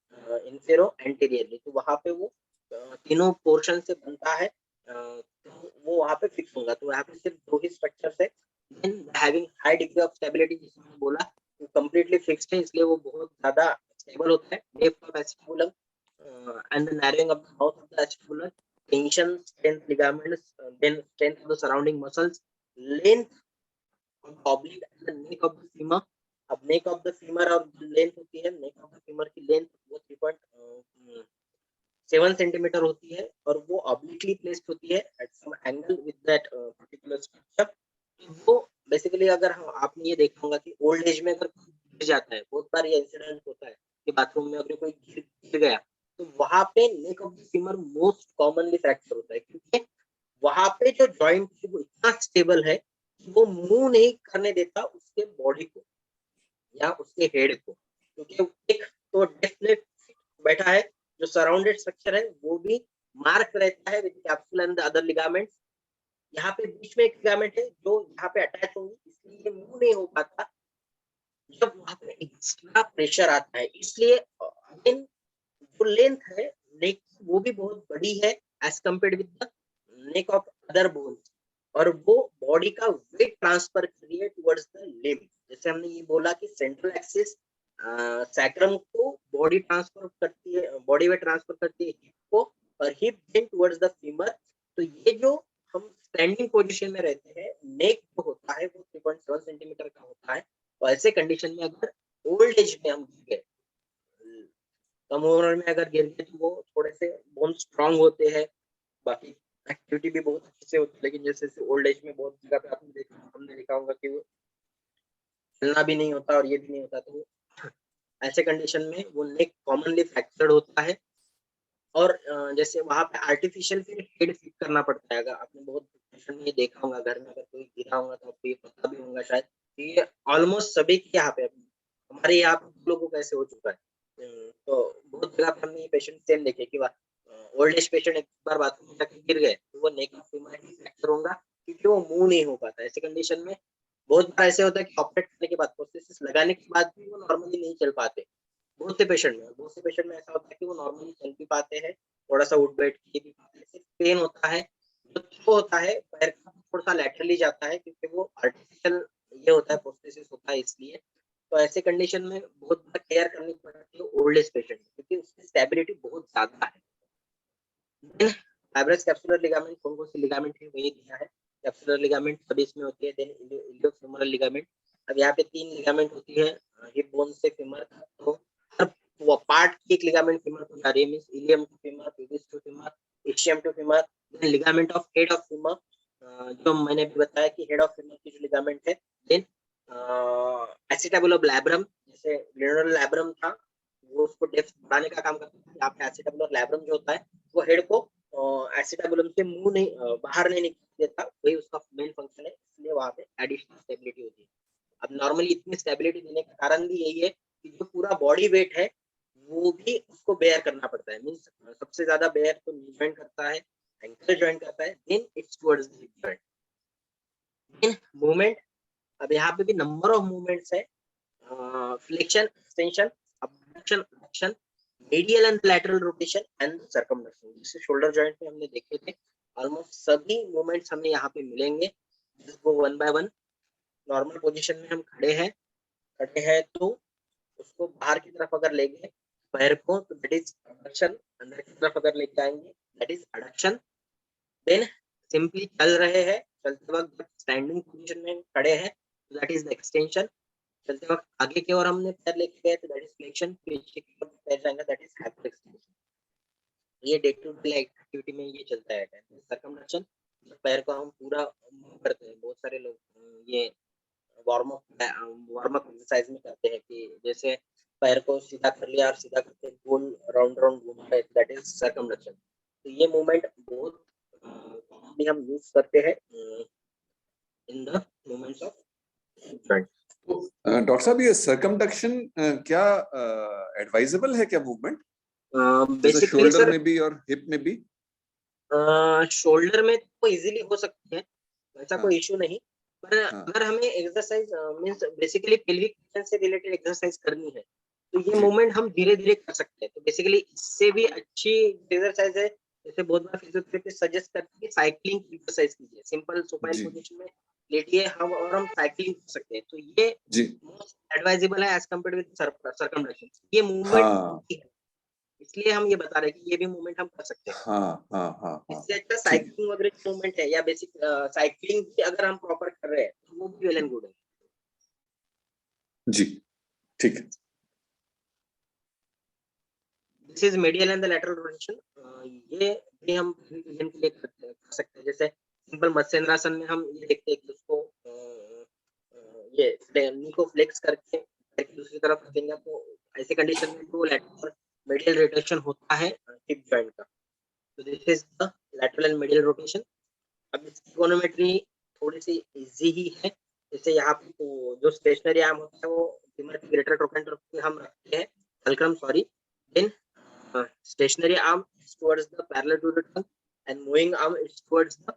infero anteriorly। तो वहां पे वो तीनों पोर्शन से बनता है, तो वो वहां पे फिक्स होगा। तो वहां पे सिर्फ दो ही स्ट्रक्चर है, then having high degree of stability, जिसमें मैंने बोला वो कंप्लीटली फिक्स्ड है, इसलिए वो बहुत ज्यादा स्टेबल होता है। Depth of acetabulum and the narrowing of the mouth of the acetibular, tension, strength ligaments, then strength of the surrounding muscles, length of the oblique and the neck of the femur। अब neck of the femur और length होती है, neck of the femur की length वो 3.7 centimetre होती है और वो ऑब्लिकली प्लेस्ड होती है at some angle with that particular structure. वो बेसिकली अगर आपने ये देखा होगा कि ओल्ड एज में अगर गिर जाता है, बहुत बार ये इंसिडेंट होता है कि बाथरूम में अगर कोई गिर गया तो वहां पे neck of the femur most commonly fracture होता है, क्योंकि वहां पे जो जॉइंट है वो इतना स्टेबल है कि वो मूव नहीं करने देता उसके बॉडी को या उसके हेड को, क्योंकि एक तो डेफिनेट बैठा है, जो सराउंडेड स्ट्रक्चर है वो भी मार्क रहता है with capsule and the other ligaments. यहाँ पे बीच में एक लिगामेंट है जो यहाँ पे अटैच होंगी, इसलिए मूव नहीं हो पाता जब वहां पे एक्स्ट्रा प्रेशर आता है। इसलिए अगेन जो लेंथ है नेक वो भी बहुत बड़ी है as compared with the neck of other bones, और वो बॉडी का वेट ट्रांसफर कर रही है टुवर्ड्स द लिम्ब। जैसे हमने ये बोला कि सेंट्रल एक्सिस सैक्रम को बॉडी ट्रांसफर करती है, बॉडी वेट ट्रांसफर करती है हिप को, और hip then towards the femur. तो ये जो हम स्टैंडिंग पोजीशन में रहते हैं, नेक जो होता है वो 3.7 सेंटीमीटर का होता है। तो ऐसे कंडीशन में अगर ओल्ड एज में हम गिर गए, कम उम्र में अगर गिर गए, तो वो थोड़े से बोन स्ट्रांग होते हैं, बाकी एक्टिविटी भी बहुत अच्छे से होती है। लेकिन जैसे ओल्ड एज में बहुत जगह पे हमने देखा होगा कि वो चलना भी नहीं होता और ये भी नहीं होता, तो ऐसे कंडीशन में वो नेक कॉमनली फ्रैक्चर्ड होता है। और जैसे वहां पे आर्टिफिशियल फिर हेड फिट करना पड़ता है। अगर आपने बहुत पेशेंट में ये देखा होगा, घर में अगर कोई गिरा होगा तो आपको ये पता भी होगा शायद। ये ऑलमोस्ट सभी के यहाँ पे हमारे यहाँ पे लोगों को ऐसे हो चुका है। तो बहुत जगह पे हमने ये पेशेंट सेम देखे कि ओल्ड एज पेशेंट एक बार बाथरूम में जाके गिर गए तो वो नेक फ्रैक्चर होगा क्योंकि वो मूव नहीं हो पाता। ऐसे कंडीशन में बहुत बार ऐसे होता है कि ऑपरेट करने के बाद, प्रोस्थेसिस लगाने के बाद भी वो नॉर्मली नहीं चल पाते। बहुत से पेशेंट में ऐसा होता है कि वो नॉर्मली चल भी पाते हैं, थोड़ा सा उठ बैठ के भी पाते हैं। सिर्फ पेन होता है जो थ्रो होता है पैर का, थोड़ा सा लैटरली जाता है क्योंकि वो आर्टिफिशियल ये होता है, प्रोस्थेसिस होता है इसलिए। तो ऐसे कंडीशन में बहुत बार केयर करनी पड़ती है ओल्ड एज पेशेंट क्योंकि उसकी स्टेबिलिटी बहुत ज्यादा है। फाइब्रस कैप्सुलर लिगामेंट कौन कौन सी लिगामेंट है वही दिया है। कैप्सुलर लिगामेंट सभी इसमें होती है। Then iliofemoral ligament. अब यहाँ पे 3 लिगामेंट होती है हिप बोन से फीमर का। तो हर वो पार्ट की एक लिगामेंट फीमर को जा रही है, means ilium to femur, pubis to femur, ischium to femur. Then ligament of head of femur, जो मैंने भी बताया कि हेड ऑफ फीमर की जो लिगामेंट है। देन एसिटाबुलर लैब्रम, जैसे ग्रेनुलर लैब्रम था वो उसको डेप्थ बढ़ाने का काम करता है। यहाँ पे एसिटाबुलर लैब्रम जो होता है वो हेड को एसिटाबुलम से मुंह नहीं बाहर नहीं निकल देता, वही उसका मेन फंक्शन है, इसलिए वहां पे एडिशनल स्टेबिलिटी होती है। अब नॉर्मली इतनी स्टेबिलिटी देने का कारण भी यही है कि जो पूरा बॉडी वेट है वो भी उसको बेयर करना पड़ता है। मींस सबसे ज्यादा बेयर तो नी जॉइंट करता है, एंकल जॉइंट करता है, then it's towards the hip joint. Then movement, अब यहाँ पे भी नंबर ऑफ मूवमेंट्स है। Flexion, extension, abduction, adduction, medial and lateral rotation and circumduction। जिसे शोल्डर जॉइंट में हमने देखे थे, ऑलमोस्ट सभी मूवमेंट्स हमें यहाँ पे मिलेंगे। जिसको one by one, normal position में हम खड़े हैं तो उसको बाहर की तरफ अगर ले गए पैर को तो दैट इज अडक्शन, अंदर की तरफ अगर लेके आएंगे that is adduction. Then simply चल रहे हैं, चलते वक्त स्टैंडिंग पोजीशन में खड़े हैं तो दैट इज द एक्सटेंशन। चलते वक्त आगे की ओर हमने पैर लेके गए तो दैट इज फ्लेक्शन, पीछे की ओर पैर जाएंगे दैट इज हाइपर एक्सटेंशन। ये डे टू डे एक्टिविटी में ये चलता है। सर्कमडक्शन, पैर को हम पूरा मूव करते हैं। बहुत सारे लोग ये वार्म अप एक्सरसाइज में करते हैं कि जैसे पैर को सीधा कर लिया और सीधा करके गोल राउंड राउंड घूम रहे, दैट इज सर्कमडक्शन। तो ये मूवमेंट बहुत commonly हम यूज करते हैं in the movements of joint. Doctor साहब ये सर्कमडक्शन क्या एडवाइजेबल है क्या मूवमेंट, जैसे बेसिकली शोल्डर सर में भी और हिप में भी? शोल्डर में तो इजीली हो सकती है, ऐसा हाँ, कोई इशू नहीं। पर हाँ, अगर हमें एक्सरसाइज मींस बेसिकली पेल्विक से रिलेटेड एक्सरसाइज करनी है तो ये जी, मूवमेंट हम धीरे धीरे कर सकते हैं। तो बेसिकली इससे भी अच्छी एक्सरसाइज है, जैसे बहुत बार फिजियोथेरेपिस्ट सजेस्ट करते हैं कि साइकिलिंग की एक्सरसाइज कीजिए। सिंपल सुपाइन जी, पोजीशन में लेटिए हम और हम साइकिलिंग कर सकते हैं। तो ये जी, मोस्ट एडवाइजेबल है एज कम्पेयर विद सर्कमडक्शन। ये मूवमेंट हाँ, है, इसलिए हम ये बता रहे हैं कि ये भी मूवमेंट हम कर सकते हैं। हाँ, हाँ, हाँ, हाँ, इससे अच्छा ठीक, साइकिलिंग वगैरह की मूवमेंट है या बेसिक साइकिलिंग भी अगर हम प्रॉपर कर रहे हैं तो वो भी वेल एंड गुड है। जी, ठीक है, this is medial and the lateral rotation. ये भी हम रीजन के लिए कर सकते हैं। जैसे सिंपल मत्स्येंद्रासन में हम ये देखते हैं कि उसको ये नी को फ्लेक्स करके पैर की दूसरी तरफ रखेंगे तो ऐसे कंडीशन में तो लैटरल मेडियल रोटेशन होता है हिप जॉइंट का। तो this is the lateral and medial rotation. अब इसकी इकोनोमेट्री थोड़ी सी इजी ही है। जैसे यहाँ पे तो जो स्टेशनरी आर्म होता है वो फीमर की ग्रेटर ट्रोकेंटर पे हम रखते हैं, fulcrum sorry. Then stationary arm is towards the parallel to the tongue and moving arm is towards the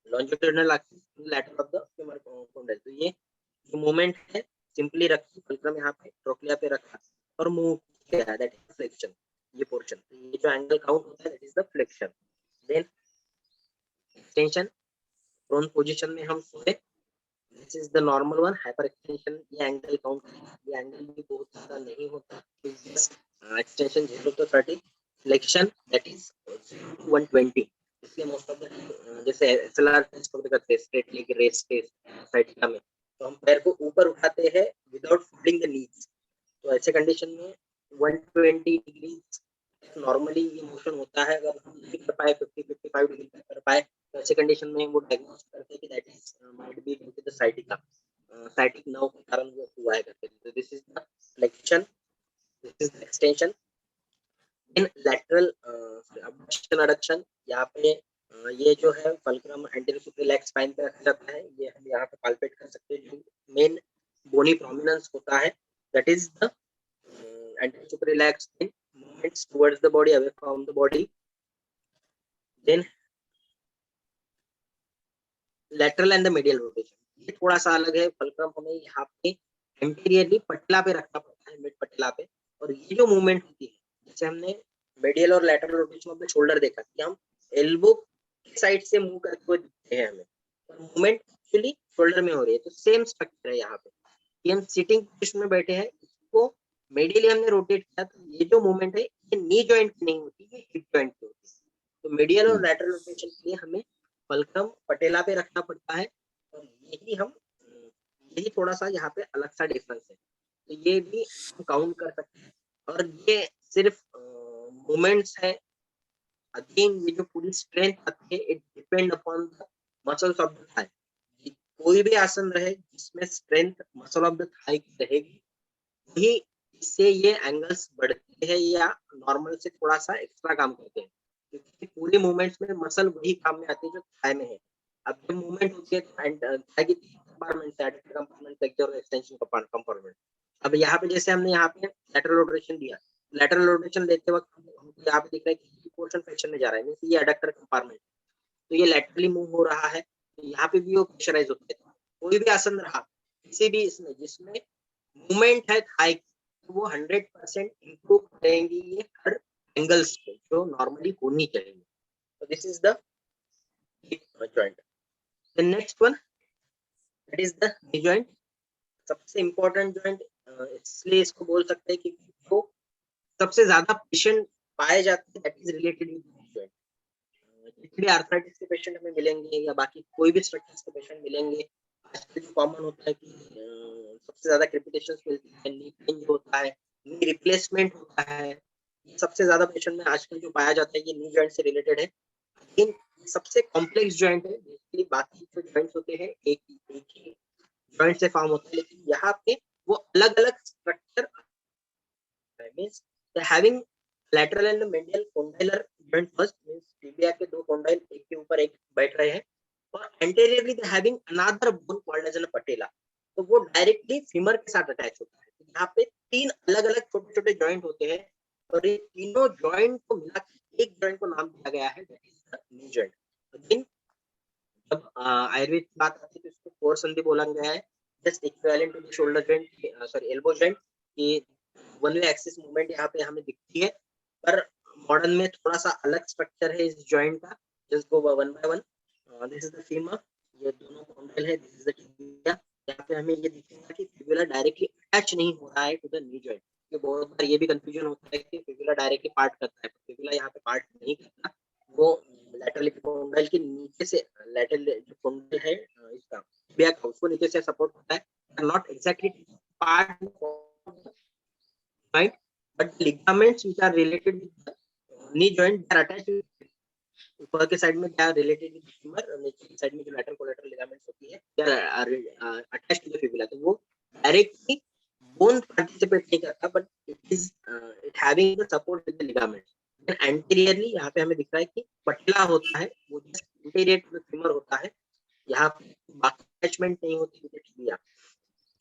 longitudinal axis lateral of the femur condyle। तो ये मूवमेंट है, सिंपली रखी फुलक्रम यहाँ पे ट्रोक्लिया पे रखा और मूव किया, दैट इज फ्लेक्शन। ये पोर्शन, ये जो एंगल काउंट होता है that is the flexion. Then extension, prone position में हम सोए, this is the normal one. Hyper extension, ये एंगल काउंट करेगा, ये एंगल भी बहुत ज्यादा नहीं होता, just extension 0 to 30, flexion that is 120। इसलिए मोस्ट ऑफ द जैसे एसएलआर टेस्ट वगैरह करते हैं, straight leg raise test sciatica में, तो हम पैर को ऊपर उठाते हैं विदाउट फोल्डिंग द नीज। तो ऐसे कंडीशन में 120 डिग्री नॉर्मली ये मोशन होता है। अगर हम नहीं कर पाए 50-55 डिग्री पे कर पाए तो ऐसे कंडीशन में वो डायग्नोस करते हैं कि that is might be due to the sciatica, sciatic nerve के कारण वो हुआ है करते हैं। तो this is the flexion, this is the extension. In lateral abduction adduction, यहाँ पे ये जो है फल्क्रम एंटीरियर सुपीरियर स्पाइन पे रखा जाता है, ये हम यहाँ पे पाल्पेट कर सकते हैं। जो मेन बोनी प्रोमिनेंस होता है that is the anterior superior spine movements towards the body, away from the body. Then lateral and the medial rotation, ये थोड़ा सा अलग है। फल्क्रम हमें यहाँ पे एंटीरियरली पटला पे रखना पड़ता है, मिड पटला पे, और ये जो मूवमेंट होती है, जैसे हमने मेडियल और lateral rotation of the shoulder देखा कि हम एल्बो की साइड से मूव करते हुए दिखते हैं हमें, और मूवमेंट एक्चुअली शोल्डर में हो रही है। तो सेम स्ट्रक्चर है यहाँ पे कि हम सिटिंग पोजीशन में बैठे हैं, इसको मेडियली हमने रोटेट किया, तो ये जो मूवमेंट है ये नी जॉइंट की नहीं होती, ये हिप जॉइंट की होती है। तो मेडियल और लैटरल रोटेशन के लिए हमें फल्क्रम पटेला पे रखना पड़ता है, और यही थोड़ा सा यहाँ पे अलग सा डिफरेंस है। तो ये भी हम काउंट कर सकते हैं, और ये सिर्फ मूवमेंट्स है। अगेन ये जो पूरी स्ट्रेंथ आती है, it depend upon the muscles of the thigh. कोई भी आसन रहे जिसमें strength muscle of the thigh की रहेगी, वही इससे ये एंगल्स बढ़ते हैं या नॉर्मल से थोड़ा सा एक्स्ट्रा काम करते हैं, क्योंकि पूरे मूवमेंट्स में मसल वही काम में आती है जो थाई में है। अब जब मूवमेंट होती है थाई की कंपार्टमेंट, एडिक्टर कंपार्टमेंट, फ्लेक्सर और एक्सटेंशन कंपार्टमेंट। अब यहाँ पे जैसे हमने यहाँ पे लैटरल रोटेशन दिया, लैटरल रोटेशन लेते वक्त हमको यहाँ पे दिख रहा है कि पोर्शन फ्लेक्शन में जा रहा है, मींस ये एडक्टर कंपार्टमेंट, तो ये लैटरली मूव हो रहा है, तो यहाँ पे भी वो प्रेशराइज होता है। कोई भी आसन रहा किसी भी इसमें जिसमें मूवमेंट है थाई, तो वो 100% इंप्रूव करेंगी ये हर एंगल्स पे जो नॉर्मली होनी चाहिए। तो this is the joint. The next one that is the knee joint, सबसे इंपॉर्टेंट जॉइंट, इसलिए इसको बोल सकते हैं कि जो सबसे ज्यादा पेशेंट पाए जाते हैं that is related with knee joint. जितने आर्थराइटिस के पेशेंट हमें मिलेंगे या बाकी कोई भी स्ट्रक्चर्स के पेशेंट मिलेंगे, आजकल जो कॉमन होता है कि सबसे ज्यादा क्रिपिटेशंस मिलती है, नी पेन होता है, नी रिप्लेसमेंट होता है, ये सबसे ज्यादा पेशेंट में आजकल जो पाया जाता है ये नी जॉइंट से रिलेटेड है। लेकिन सबसे कॉम्प्लेक्स जॉइंट है, बेसिकली बाकी जो जॉइंट्स होते हैं एक ही जॉइंट से फॉर्म होते हैं, लेकिन यहाँ पे वो अलग अलग structure means they having lateral and medial condylar joint first, means tibia के दो condyl एक के ऊपर एक बैठ रहे हैं, और anteriorly they having another bone called as a patella, तो वो डायरेक्टली फीमर के साथ अटैच होता है। यहाँ पे तीन अलग अलग छोटे छोटे जॉइंट होते हैं, और ये तीनों जॉइंट को मिला के एक जॉइंट को नाम दिया गया है नी जॉइंट। लेकिन जब आयुर्वेद की बात आती है तो इसको कोर संधि बोला गया है, just equivalent to the shoulder joint, sorry elbow joint की वन वे एक्सिस मूवमेंट यहाँ पे हमें दिखती है, पर मॉडर्न में थोड़ा सा अलग स्ट्रक्चर है इस जॉइंट का। Just go one by one. This is the femur, ये दोनों कॉन्डल है, दिस इज द टिबिया। यहाँ पे हमें ये दिखेगा कि फिबुला डायरेक्टली अटैच नहीं हो रहा है टू द नी जॉइंट। ये बहुत बार ये भी कंफ्यूजन होता है कि फिबुला डायरेक्टली पार्ट करता है, फिबुला यहाँ पे पार्ट नहीं करता, वो लैटरल कॉन्डल के नीचे से, लैटरल जो कॉन्डल है इसका टिबिया का, उसको नीचे से सपोर्ट करता है, not exactly part joint, but the ligaments which are related with the knee joint they are attached with, ऊपर के साइड में they are related with the femur, और नीचे की साइड में जो lateral collateral ligaments होती है they are attached to the fibula, तो वो directly bone participate नहीं करता, but it is it having the support with the ligaments। then anteriorly यहाँ पे हमें दिख रहा है कि पटला होता है, वो anterior to the femur होता है, यहाँ पे बाकी अटैचमेंट नहीं होती with the tibia,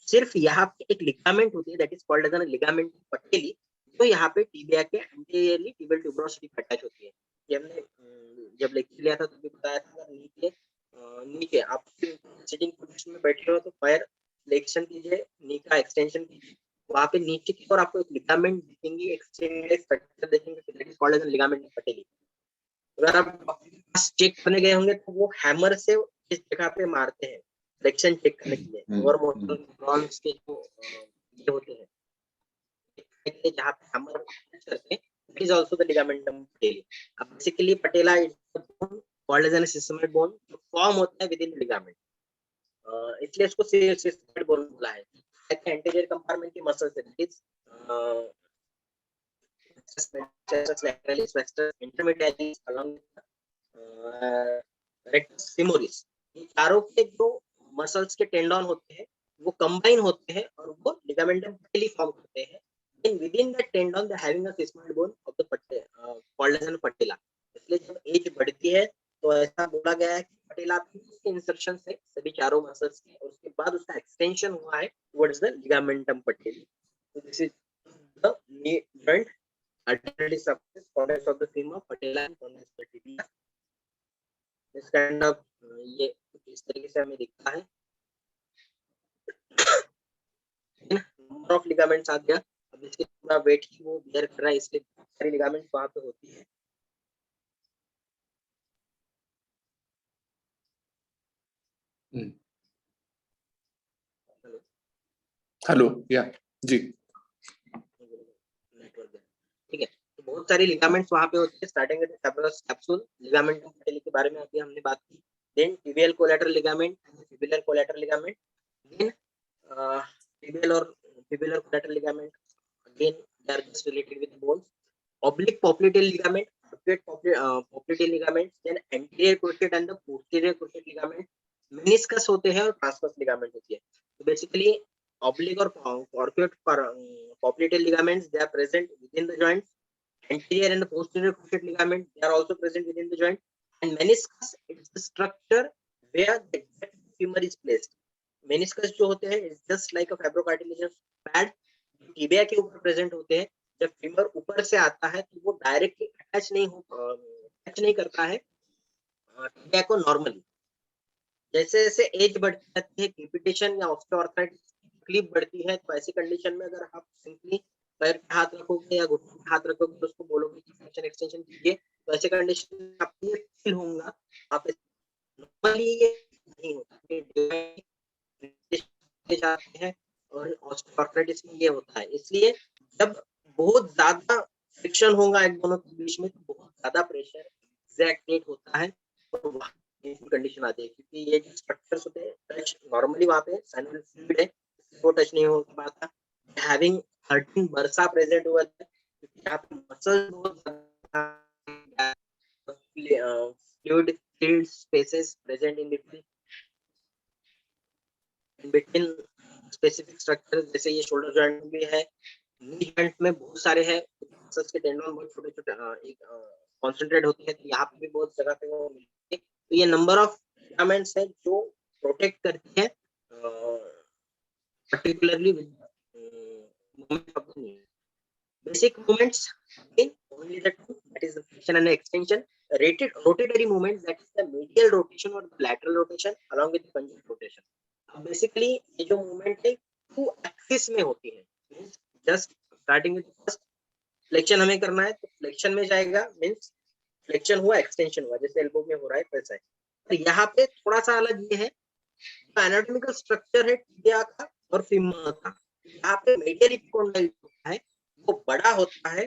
सिर्फ यहाँ पे एक लिगामेंट होती है that is called as ligament patellae, तो यहाँ पे टिबिया के एंटीरियरली टिबियल ट्यूबरोसिटी पे अटैच होती है। ये हमने जब लेक्चर लिया था तभी बताया था, नीचे आप सिटिंग पोजीशन में बैठे हो तो पैर फ्लेक्शन कीजिए, नी का एक्सटेंशन कीजिए, वहाँ पे नीचे की ओर आपको एक लिगामेंट दिखेंगी, एक्सटेंडेड स्ट्रक्चर देखेंगे, that is called as ligament patellae. अगर आप चेक करने गए होंगे तो वो हैमर से इस जगह पे मारते हैं फ्लेक्शन चेक करने के लिए, और मोटर न्यूरॉन्स के जो ये होते हैं जहाँ पे हैमर करते हैं, it is also the ligamentum patellae. अब basically patella is the bone called as an systematic bone, जो फॉर्म होता है विद इन द लिगामेंट, इसलिए इसको सिस्टमैटिक बोन बोला है। एंटीरियर कंपार्टमेंट की मसल्स है, is laterally flexor intermedialis along rectus femoris, ये चारों के जो मसल्स के टेंडन होते हैं वो कंबाइन होते हैं और वो लिगामेंटम पटेली फॉर्म करते हैं। then within that tendon they're having a sigmoid bone of the called as an patella. इसलिए जब एज बढ़ती है तो ऐसा बोला गया है कि पटेला के इंसर्शन से सभी चारों मसल्स के और उसके बाद उसका एक्सटेंशन हुआ है towards the ligamentum patellae. So this is the knee joint alternately surface corners of the femur patella and corners of the tibia. This kind of ये इस तरीके से हमें दिखता है. नंबर ऑफ लिगामेंट्स आ गया. अब इसके पूरा वेट की वो बियर कर रहा है इसलिए सारी लिगामेंट्स वहां पे होती है. हेलो या जी. नेटवर्क ठीक है. तो बहुत सारी लिगामेंट्स वहां पे होती है. Starting with fibrous capsule ligamentum patellae के बारे में अभी हमने बात की. Then tibial collateral ligament and fibular collateral ligament. Then tibial और fibular collateral ligament again they are just related with bones. Oblique popliteal ligament, popliteal ligament, then anterior cruciate and the posterior cruciate ligament. Meniscus होते हैं और transverse ligament होती है. तो basically oblique और popliteal ligaments they are present within the joint. Anterior and the posterior cruciate ligament they are also present within the joint. And meniscus it's the structure where the femur is placed. meniscus जो होते हैं it's just like a fibrocartilaginous pad. Tibia के ऊपर present होते हैं. जब femur ऊपर से आता है तो वो डायरेक्टली अटैच नहीं करता है टिबिया को नॉर्मली. जैसे जैसे एज बढ़ती जाती है कैपिटेशन या ऑस्टियोआर्थराइटिस तकलीफ बढ़ती है तो ऐसी कंडीशन में अगर आप सिंपली पैर पे हाथ रखोगे या घुटने पे हाथ रखोगे तो उसको बोलोगे कि फ्लेक्शन एक्सटेंशन कीजिए तो ऐसे कंडीशन में आपको ये फील होगा. आप नॉर्मली ये नहीं होता जाते हैं और ऑस्टियोआर्थराइटिस में ये होता है. इसलिए जब बहुत ज्यादा फ्रिक्शन होगा एक दोनों के बीच में तो बहुत ज्यादा प्रेशर एग्जैक्ट होता है तो वहाँ कंडीशन आती है. क्योंकि ये जो स्ट्रक्चर्स होते हैं टच नॉर्मली वहाँ पे साइनल फ्लूइड है वो टच नहीं हो पाता. हैविंग 13 बर्सा प्रेजेंट हुआ है क्योंकि यहाँ पे मसल्स बहुत ज्यादा fluid filled spaces present in between specific structure. जैसे ये शोल्डर जॉइंट भी है. नी जॉइंट में बहुत सारे हैं मसल्स के टेंडन बहुत छोटे छोटे एक कॉन्सेंट्रेट होते हैं. तो यहाँ पे भी बहुत जगह पे वो मिलते हैं. तो ये नंबर ऑफ लिगामेंट्स है जो प्रोटेक्ट करती है particularly with movement of the knee. Basic movements in only the two that is the flexion and extension. Rotatory movements that is the medial rotation or the lateral rotation along with the conjugate rotation. Basically ये जो movement है to axis में होती है. Just starting with first flexion हमें करना है तो फ्लेक्शन में जाएगा मींस फ्लेक्शन हुआ एक्सटेंशन हुआ जैसे एल्बो में हो रहा है वैसा है. तो यहाँ पे थोड़ा सा अलग ये है जो एनाटॉमिकल स्ट्रक्चर है टिबिया का और फीमर का. यहाँ पे मेडियल इपिकोंडाइल होता है वो बड़ा होता है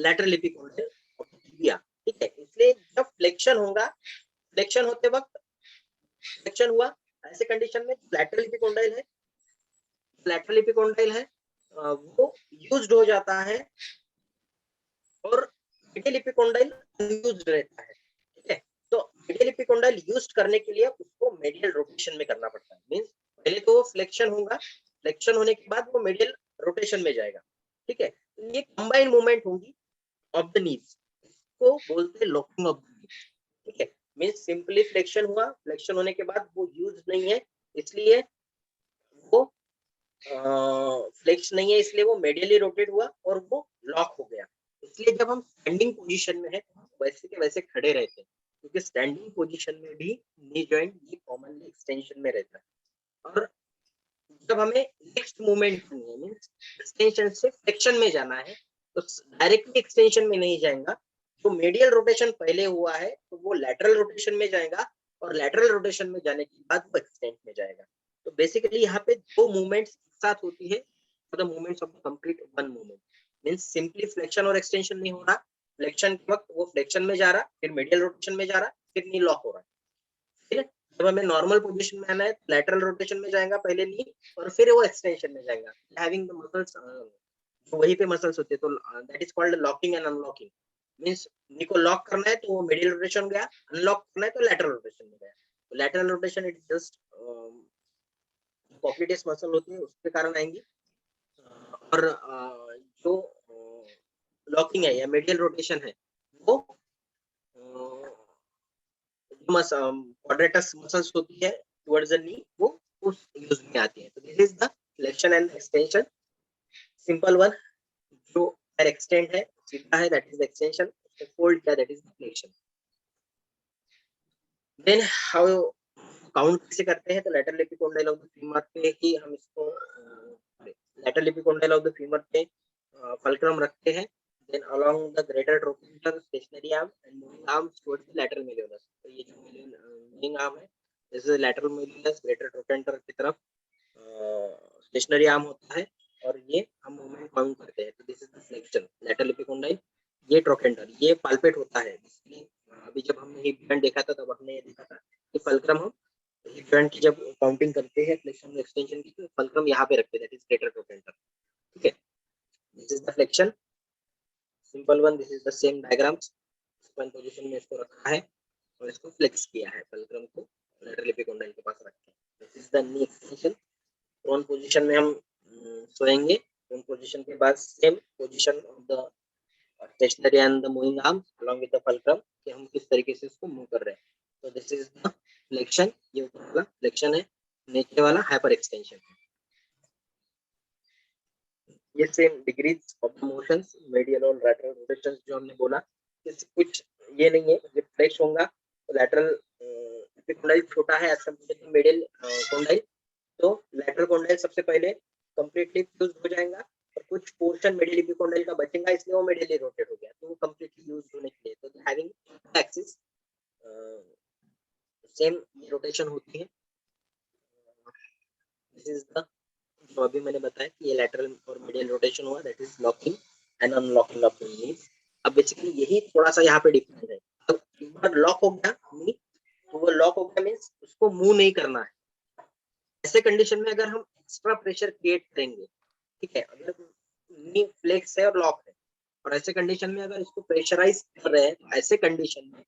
लैटरल इपिकोंडाइल ऑफ टिबिया. ठीक है. इसलिए जब फ्लेक्शन होगा फ्लेक्शन होते वक्त फ्लेक्शन हुआ ऐसे कंडीशन में लैटरल इपिकोंडाइल है वो यूज्ड हो जाता है और मिडियल इपिकोंडाइल अनयूज्ड रहता है. ठीक है. तो मिडियल इपिकोंडाइल यूज्ड करने के लिए उसको मेडियल रोटेशन में करना पड़ता है. मींस पहले तो फ्लेक्शन होगा फ्लेक्शन होने के बाद वो मेडियल रोटेशन में जाएगा. ठीक है. ये कंबाइंड मूवमेंट होगी ऑफ द नीज को बोलते हैं लॉकिंग ऑफ द नीज. ठीक है. मींस सिंपली फ्लेक्शन हुआ फ्लेक्शन होने के बाद वो यूज नहीं है इसलिए वो फ्लेक्स नहीं है इसलिए वो मेडियली रोटेट हुआ और वो लॉक हो गया. इसलिए जब हम स्टैंडिंग पोजीशन में है वैसे के वैसे खड़े रहते हैं क्योंकि स्टैंडिंग पोजीशन में भी नी जॉइंट ये कॉमनली एक्सटेंशन में रहता है. और जब हमें नेक्स्ट मूवमेंट करनी है मींस एक्सटेंशन से फ्लेक्शन में जाना है तो डायरेक्टली एक्सटेंशन में नहीं जाएगा. तो मेडियल रोटेशन पहले हुआ है तो वो लैटरल रोटेशन में जाएगा और लैटरल रोटेशन में जाने के बाद वो एक्सटेंट में जाएगा. तो बेसिकली यहाँ पे दो मूवमेंट्स एक साथ होती है for the movements of the complete one movement. Means simply flexion और एक्सटेंशन नहीं हो रहा. फ्लेक्शन के वक्त वो फ्लेक्शन में जा रहा फिर मेडियल रोटेशन में जा रहा फिर नी लॉक हो रहा है. ठीक है. जब हमें नॉर्मल पोजीशन में आना है लैटरल रोटेशन में जाएगा पहले नी और फिर वो एक्सटेंशन में जाएगा. हैविंग द मसल्स वहीं पे मसल्स होते हैं तो that is called locking and unlocking. Means knee को लॉक करना है तो वो मिडिल रोटेशन गया अनलॉक करना है तो लैटरल रोटेशन में गया. तो lateral rotation it just popliteus muscle होती है उसके कारण आएंगी. और जो लॉकिंग है या मेडियल रोटेशन है वो quadratus मसल्स होती है टुवर्ड्स द नी वो उस यूज में आती है. तो this is the flexion and extension. Simple one. जो पैर एक्सटेंड है सीधा है दैट इज एक्सटेंशन. फोल्ड किया that is flexion. Then how count कैसे करते हैं? तो lateral epicondyle of the femur पे ही हम इसको lateral epicondyle of the femur पे फल्क्रम रखते हैं. then along the greater trochanter stationary arm and moving arms towards the lateral malleolus. तो ये जो moving arm है this is lateral malleolus greater trochanter की तरफ stationary arm होता है और ये हम मूवमेंट काउंट करते हैं. तो this is the flexion lateral epicondyle. ये ट्रोकेंटर ये पाल्पेट होता है. अभी जब हमने हिप जॉइंट देखा था तब हमने ये देखा था कि फल्क्रम हम हिप जॉइंट की जब काउंटिंग करते हैं फ्लेक्शन एक्सटेंशन की तो फल्क्रम यहाँ पे रखते हैं दैट इज ग्रेटर ट्रोकेंटर. ठीक है. This is the flexion. Simple one. This is the same diagrams. One position में इसको रखा है और इसको फ्लेक्स किया है फल्क्रम को लेटरल एपिकोंडाइल के पास रख के. This is the knee extension. Prone position में हम सोएंगे. प्रोन पोजीशन के बाद same position of the stationary and the moving arm along with the fulcrum कि हम किस तरीके से इसको मूव कर रहे हैं. तो दिस इज द फ्लेक्शन. ये ऊपर वाला फ्लेक्शन है. नीचे वाला हाइपर एक्सटेंशन है. ये same degrees of the motions medial और लैटरल रोटेशंस जो हमने बोला कुछ ये नहीं है. जब फ्लेक्स होगा तो लैटरल एपिकोंडाइल छोटा है as compared to medial condyle. तो लैटरल कोंडाइल सबसे पहले कंप्लीटली फ्यूज हो जाएगा और कुछ पोर्शन मेडियल एपिकोंडाइल का बचेगा इसलिए वो मेडियली रोटेट हो गया. तो वो कंप्लीटली यूज होने के लिए तो हैविंग एक्सिस सेम रोटेशन होती है. दिस इज द जो अभी मैंने बताया कि ये लैटरल और मीडियल रोटेशन हुआ that is locking and unlocking of the knees. अब बेसिकली यही थोड़ा सा यहाँ पे डिफरेंस है. अब एक बार लॉक हो गया नी तो वो लॉक हो गया मींस उसको मूव नहीं करना है. ऐसे कंडीशन में अगर हम एक्स्ट्रा प्रेशर क्रिएट करेंगे ठीक है अगर नी फ्लेक्स है और लॉक है और ऐसे कंडीशन में अगर इसको प्रेशराइज कर रहे हैं तो ऐसे कंडीशन में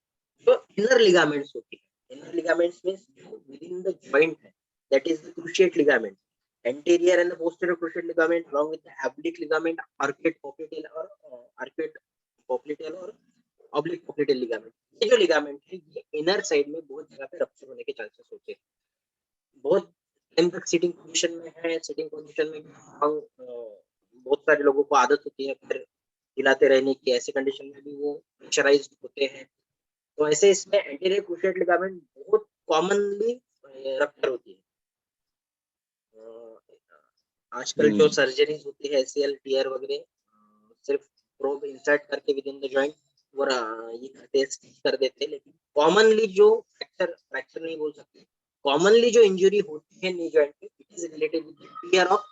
जो इनर लिगामेंट्स होती है inner ligaments means within the joint है that is the cruciate ligament. Anterior and the posterior cruciate ligament along with the oblique ligament, arcuate popliteal or oblique popliteal ligament. ये जो ligament है ये inner side में बहुत जगह पे rupture होने के चांसेस होते हैं. बहुत टाइम तक सिटिंग पोजीशन में है. सिटिंग पोजीशन में हम बहुत सारे लोगों को आदत होती है फिर हिलाते रहने की. ऐसे कंडीशन में भी वो प्रेशराइज्ड होते हैं. तो ऐसे इसमें एंटीरियर क्रूशिएट लिगामेंट बहुत कॉमनली रप्चर होती है. आजकल जो सर्जरीज होती है एसीएल टीआर वगैरह सिर्फ प्रोब इंसर्ट करके विद इन द जॉइंट वो ये टेस्ट कर देते हैं. लेकिन कॉमनली जो फ्रैक्चर नहीं बोल सकते कॉमनली जो इंजरी होती है नी जॉइंट में it is related with tear of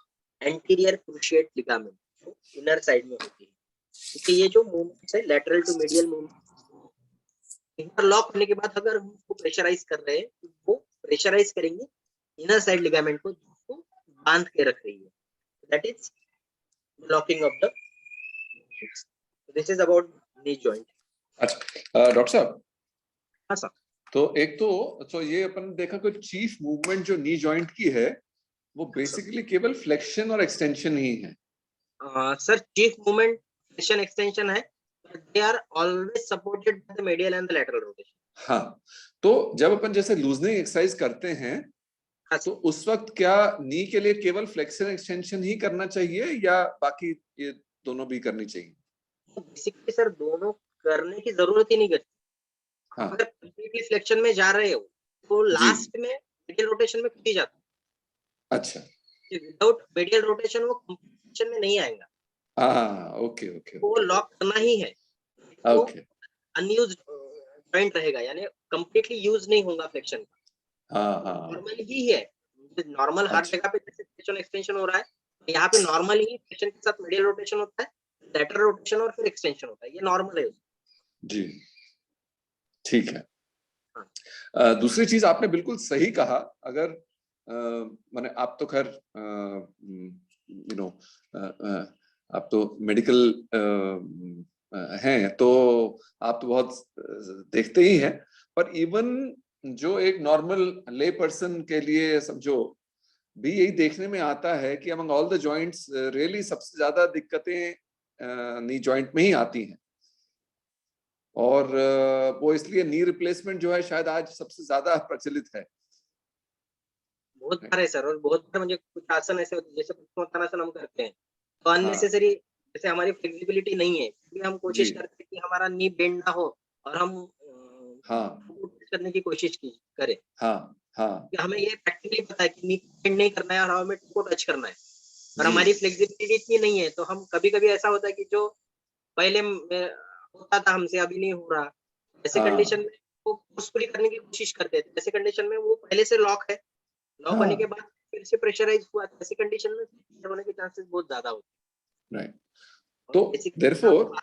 anterior cruciate ligament जो इनर साइड में होती है. क्योंकि ये जो मूवमेंट्स है lateral to medial movement interlock होने के बाद अगर हम उसको प्रेशराइज कर रहे हैं तो वो प्रेशराइज करेंगे इनर साइड लिगामेंट को बांध के रख रही है. That is locking of the. This is about knee joint. अच्छा डॉक्टर साहब. हाँ सर. तो एक तो ये अपन देखा कि चीफ मूवमेंट जो नी जॉइंट की है वो बेसिकली केवल फ्लेक्शन और एक्सटेंशन ही है. Sir chief movement flexion extension है but they are always supported by the medial and the lateral rotation. हाँ. तो जब अपन जैसे लूजनिंग एक्सरसाइज करते हैं तो उस वक्त क्या नी के लिए केवल फ्लेक्शन एक्सटेंशन ही करना चाहिए या बाकी ये दोनों भी करनी चाहिए? बेसिकली सर दोनों करने की जरूरत ही नहीं करती. हाँ. अगर कंप्लीटली फ्लेक्शन में जा रहे हो तो लास्ट में मेडियल रोटेशन में खुद ही जाता है. अच्छा. विदाउट मेडियल रोटेशन वो कंप्लीशन में नहीं आएगा. हाँ. Okay okay. वो लॉक करना ही है. ओके. अनयूज्ड जॉइंट रहेगा यानी कंप्लीटली यूज नहीं होगा फ्लेक्शन. हाँ. नॉर्मल ही है. नॉर्मल हर जगह पे जैसे फ्लेक्शन एक्सटेंशन हो रहा है यहाँ पे नॉर्मल ही फ्लेक्शन के साथ मेडियल रोटेशन होता है लेटरल रोटेशन और फिर एक्सटेंशन होता है. ये नॉर्मल है जी. ठीक है. दूसरी चीज आपने बिल्कुल सही कहा. अगर माने आप तो खैर यू नो आप तो मेडिकल हैं तो आप तो बहुत देखते ही हैं. पर इवन जो एक नॉर्मल ले पर्सन के लिए समझो भी यही देखने में आता है कि among all the joints really सबसे ज्यादा दिक्कतें नी जॉइंट में ही आती हैं, और वो इसलिए नी रिप्लेसमेंट जो है शायद आज सबसे ज्यादा प्रचलित है। बहुत बार है सर, और बहुत बार मुझे कुछ आसन ऐसे होते हैं जैसे पद्मासनासन हम करते हैं तो हाँ अननेसेसरी, जैसे हमारी फ्लेक्सिबिलिटी नहीं है, फिर भी हम कोशिश जी करते हैं कि हमारा नी बेंड ना हो और हम हाँ करने की कोशिश की करें। हाँ हाँ कि हमें ये प्रैक्टिकली पता है कि नी बेंड नहीं करना है और हमें टू टच करना है, और जी हमारी फ्लेक्सिबिलिटी इतनी नहीं है, तो हम कभी-कभी ऐसा होता है कि जो पहले होता था हमसे अभी नहीं हो रहा। ऐसे कंडीशन हाँ में वो फोर्सफुली करने की कोशिश करते थे। ऐसे कंडीशन में वो पहले से लॉक है, लॉक होने के हाँ बाद फिर से प्रेशराइज़ हुआ, तो ऐसी कंडीशन में फ्रैक्चर होने के चांसेस बहुत ज़्यादा होते राइट। हैं। और तो बेसिकली देयरफॉर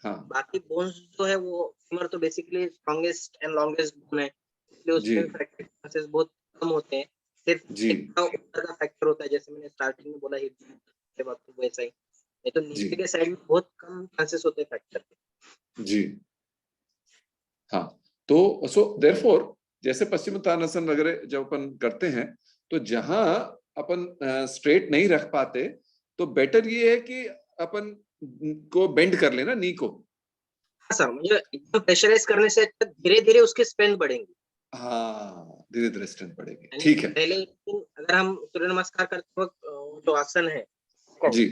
हाँ बाकी बोन्स जो है वो फीमर तो basically strongest and longest bone है, इसलिए जी उसमें फ्रैक्चर चांसेस बहुत कम होते हैं। सिर्फ जी एक का ऊपर का फ्रैक्चर होता है, जैसे मैंने स्टार्टिंग में बोला हिप के बाद तो वैसा ही। नहीं तो जी नीचे के साइड में बहुत कम चांसेस होते हैं फ्रैक्चर के। जी हाँ। तो सो देयरफॉर जैसे पश्चिमोत्तानासन वगैरह जब अपन करते हैं, तो जहां अपन स्ट्रेट नहीं रख पाते, तो बेटर ये है कि अपन को बेंड कर लेना नी को। हाँ सर, मुझे एकदम प्रेशराइज़ करने से अच्छा धीरे-धीरे उसकी स्ट्रेंथ बढ़ेंगी। हाँ धीरे धीरे स्ट्रेंथ बढ़ेगी, यानी ठीक है। पहले अगर हम सूर्य नमस्कार करते वक़्त जो आसन है, जी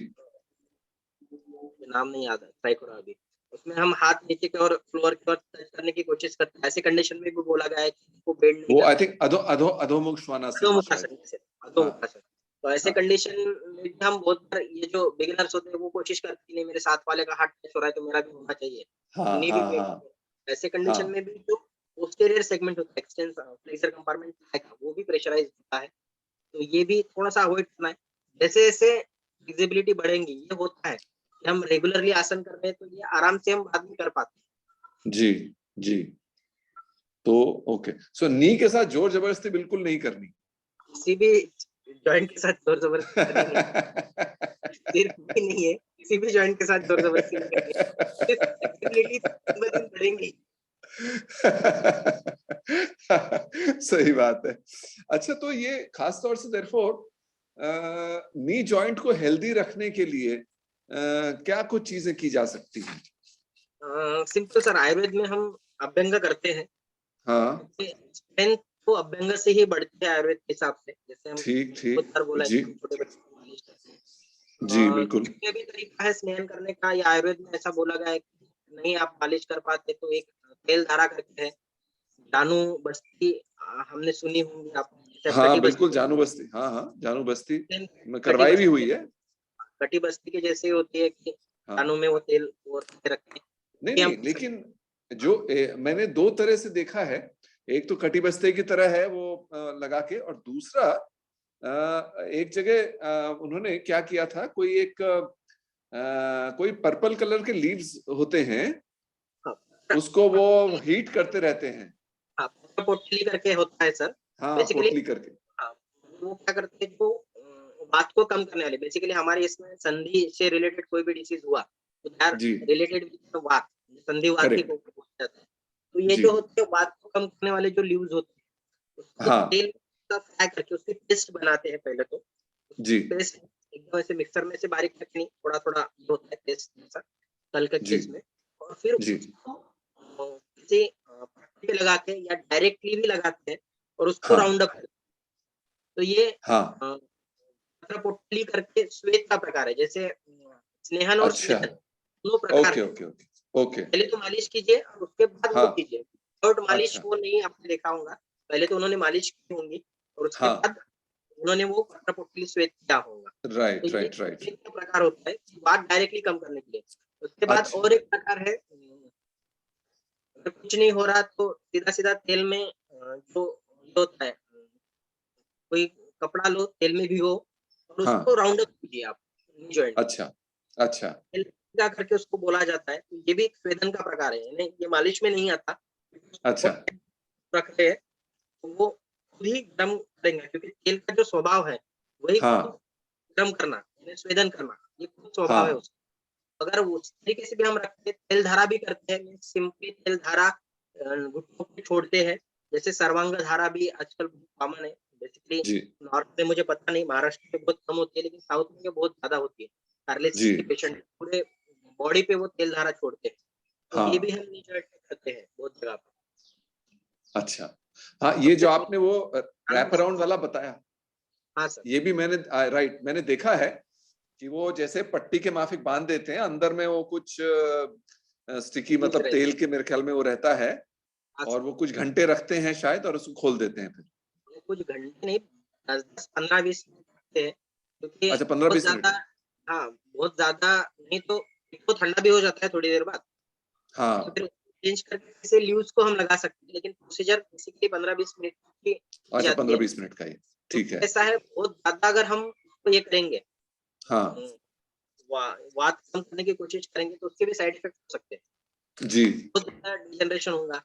नाम नहीं याद है, ट्राई करो अभी। उसमें हम हाथ नीचे की ओर फ्लोर की ओर टच करने की कोशिश करते हैं। ऐसे कंडीशन में भी बोला गया है कि इसको बेंड नहीं वो आई करना है। थिंक अधोमुख श्वानासन है शायद। अधोमुखासन जैसे, हाँ अधोमुखासन। तो ऐसे हाँ कंडीशन में भी हम बहुत बार ये जो बिगिनर्स होते हैं वो कोशिश करते हैं कि नहीं मेरे साथ वाले का हाथ टच हो रहा है तो मेरा भी होना चाहिए। हाँ नी भी हाँ बेंड हाँ हो। ऐसे हाँ कंडीशन में भी जो पोस्टीरियर सेगमेंट होता है, फ्लेक्सर कंपार्टमेंट वो भी प्रेशराइज़ होता है। तो ये भी थोड़ा-सा अवॉइड करना है। जैसे-जैसे फिज़िबिलिटी बढ़ेंगी, ये होता है कि हम रेगुलरली आसन कर रहे हैं, तो ये आराम से हम बाद में कर पाते हैं। जी जी। तो ओके, सो नी के साथ जोर जबरदस्ती बिल्कुल नहीं करनी। किसी भी जॉइंट के साथ ज़ोर-ज़बरदस्ती करनी नहीं है। सिर्फ भी नहीं है, किसी भी जॉइंट के साथ ज़ोर-ज़बरदस्ती नहीं करनी है। सिर्फ फ्लेक्सिबिलिटी दिन-ब-दिन बढ़ेंगी। सही बात है। अच्छा, तो ये खास तौर से देयरफॉर नी जॉइंट को हेल्दी रखने के लिए क्या कुछ चीजें की जा सकती हैं? सिंपल सर, आयुर्वेद में हम अभ्यंग करते हैं। हाँ क्योंकि स्ट्रेंथ तो अभ्यंग से ही बढ़ती है आयुर्वेद के हिसाब से। जैसे हम ठीक बहुत ठीक बार बोला है जी कि हम छोटे बच्चों को मालिश करते हैं। जी बिल्कुल। ये भी तरीका है स्नान करने का, या आयुर्वेद में ऐसा बोला गया है कि नहीं आप मालिश कर पाते तो एक तेल धारा करके है, जानु बस्ती हमने सुनी होंगी आपने, जैसे हाँ कटी बिल्कुल, बस्ती, जानू बस्ती, हाँ हाँ जानू बस्ती में कटी करवाई भी बस्ती हुई है। कटी बस्ती के जैसे होती है कि हाँ जानु में वो तेल वो रखते हैं, नहीं ये हम नहीं, कर सकते लेकिन जो मैंने दो तरह से देखा है। एक तो कटी बस्ते की तरह है वो लगा के, और दूसरा एक जगह उन्होंने क्या किया था, कोई एक कोई पर्पल कलर के लीव्स होते हैं, हैं। उसको वो हीट करते रहते हैं। हाँ, पोटली करके होता है सर। हाँ बेसिकली पोटली करके। हाँ, वो क्या करते हैं जो बात को कम करने वाले, बेसिकली हमारे इसमें संधि से रिलेटेड कोई भी डिसीज हुआ तो they R G related with वात, संधिवात ही करेक्ट। बोला जाता है। तो ये जी जो होते हैं बात को कम करने वाले जो लीव्स होते हैं, उसको हाँ तेल का फ्राई करके उसकी पेस्ट बनाते हैं पहले तो। जी पेस्ट एकदम ऐसे मिक्सर में से बारीक करके नहीं, थोड़ा-थोड़ा होता है पेस्ट जैसा तल करके जी इसमें, और फिर जी उसको किसी पट्टी पे लगा के या डायरेक्टली भी लगाते हैं और उसको हाँ राउंड अप, तो ये हाँ पोटली करके श्वेत का प्रकार है। जैसे स्नेहन और अच्छा, स्वेदन दोनों प्रकार ओके हैं। Okay okay okay. पहले तो मालिश कीजिए और उसके बाद वो हाँ कीजिए। विदाउट मालिश अच्छा वो नहीं आपने देखा होगा। पहले तो उन्होंने मालिश की होंगी और उसके हाँ बाद उन्होंने वो पोटली श्वेत किया होगा। तो राइट ये राइट राइट। श्वेत का प्रकार होता है, बात डायरेक्टली कम करने के लिए। उसके बाद अच्छा और एक प्रकार है, अगर कुछ नहीं हो रहा तो सीधा-सीधा तेल में जो ये होता है, कोई कपड़ा लो, तेल में भिगो और उसको हाँ राउंड अप कीजिए आप जॉइंट को। अच्छा अच्छा तेल करके उसको बोला जाता है। तो ये भी एक स्वेदन का प्रकार है, यानी ये मालिश में नहीं आता। अच्छा बहुत रखते हैं, तो वो खुद ही गरम करेंगे, क्योंकि तेल का जो स्वभाव है, वही खुद हाँ गरम करना, यानी स्वेदन करना, ये खुद स्वभाव है हाँ उसका। अगर वो उस तरीके से भी हम रखते हैं, तेल धारा भी करते हैं, मीन्स सिंपली तेल धारा घुटनों पे छोड़ते हैं। जैसे सर्वांग धारा भी आजकल कॉमन है, बेसिकली जी नॉर्थ में मुझे पता नहीं, महाराष्ट्र में बहुत कम होती है, लेकिन साउथ में ये बहुत ज्यादा होती है। पैरालिसिस जी के पेशेंट पूरे बॉडी पे वो तेल धारा छोड़ते हैं, तो ये भी हाँ हम नी जॉइंट में करते हैं बहुत जगह पे। अच्छा हाँ ये जो आपने वो रैप अराउंड वाला बताया हाँ सर। ये भी मैंने राइट मैंने देखा है कि वो जैसे पट्टी के माफिक बांध देते हैं अंदर में वो कुछ स्टिकी ठीक मतलब है। तेल के मेरे ख्याल में वो रहता है हाँ और सर। वो कुछ घंटे रखते हैं शायद और उसको खोल देते हैं फिर ये कुछ घंटे नहीं, 10-15-20 मिनट रखते हैं, क्योंकि अच्छा 15 बहुत 20 मिनट ज्यादा, हाँ बहुत ज्यादा नहीं तो एक तो ठंडा भी हो जाता है थोड़ी देर बाद, तो हाँ फिर चेंज करके इसे ल्यूज को हम लगा सकते हैं, लेकिन प्रोसीजर बेसिकली 15-20 मिनट की की अच्छा जाती 15 है। 20 मिनट का ही ठीक क्योंकि है ऐसा है बहुत ज्यादा अगर हम उसको ये करेंगे, हाँ हम्म, वात कम करने की कोशिश करेंगे तो उसके भी साइड इफेक्ट हो सकते हैं, जी बहुत ज्यादा डिजनरेशन होगा।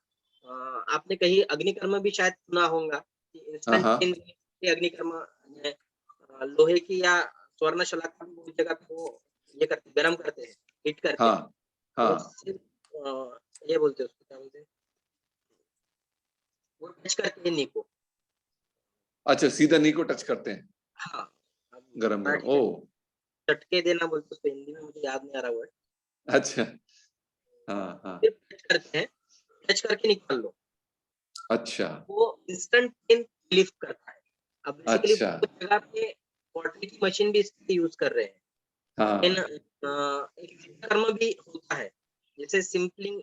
आपने कहीं अग्निकर्म भी शायद सुना होगा कि हाँ इंस्टेंट हाँ पेन अग्निकर्म में लोहे की या स्वर्ण शलाका भी बहुत जगह पे वो ये करते, गर्म करते हैं, हीट करके, हाँ वो हाँ सिर्फ ये बोलते हैं उसको क्या बोलते हैं, वो टच करते हैं नी को। अच्छा सीधा नी को टच करते हैं हाँ, अब गरम गरम मराठी ओ में झटके देना बोलते हैं उसको, हिंदी में मुझे याद नहीं आ रहा वर्ड। अच्छा हाँ हाँ सिर्फ टच करते हैं, टच करके निकाल लो, अच्छा वो इंस्टेंट पेन रिलीफ करता है। अब बेसिकली अच्छा बहुत जगह पे पॉटरी की मशीन भी इसके यूज कर रहे हैं, लेकिन हाँ एक कर्म भी होता है, जैसे सिंपलिंग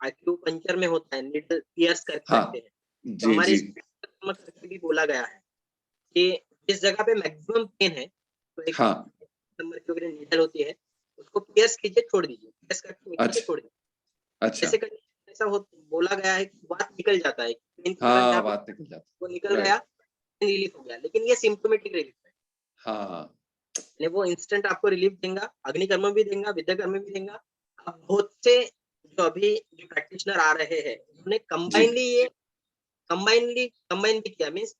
एक्यूपंक्चर में होता है, निडल पियर्स करके हाँ रखते हैं, तो जी हमारे जी इसमें कर्म करके भी बोला गया है कि जिस जगह पे मैक्सिमम पेन है, तो एक हाँ नंबर की वगैरह नीडल होती है, उसको पियर्स कीजिए, छोड़ दीजिए, पियर्स करके निकालिए, अच्छा छोड़ दीजिए। अच्छा ऐसे करने से ऐसा हो बोला गया है कि बात निकल जाता है, पेन के कारण हाँ जहाँ पे बात निकल जाती वो निकल गया, राइट रिलीफ हो गया, लेकिन ये सिम्प्टोमेटिक रिलीफ है, हाँ यानी वो इंस्टेंट आपको रिलीफ देगा, अग्निकर्म भी देगा, विद्याकर्म भी देगा। अब बहुत से जो अभी जो प्रैक्टिशनर आ रहे हैं, उन्होंने जी कंबाइनली किया, मीन्स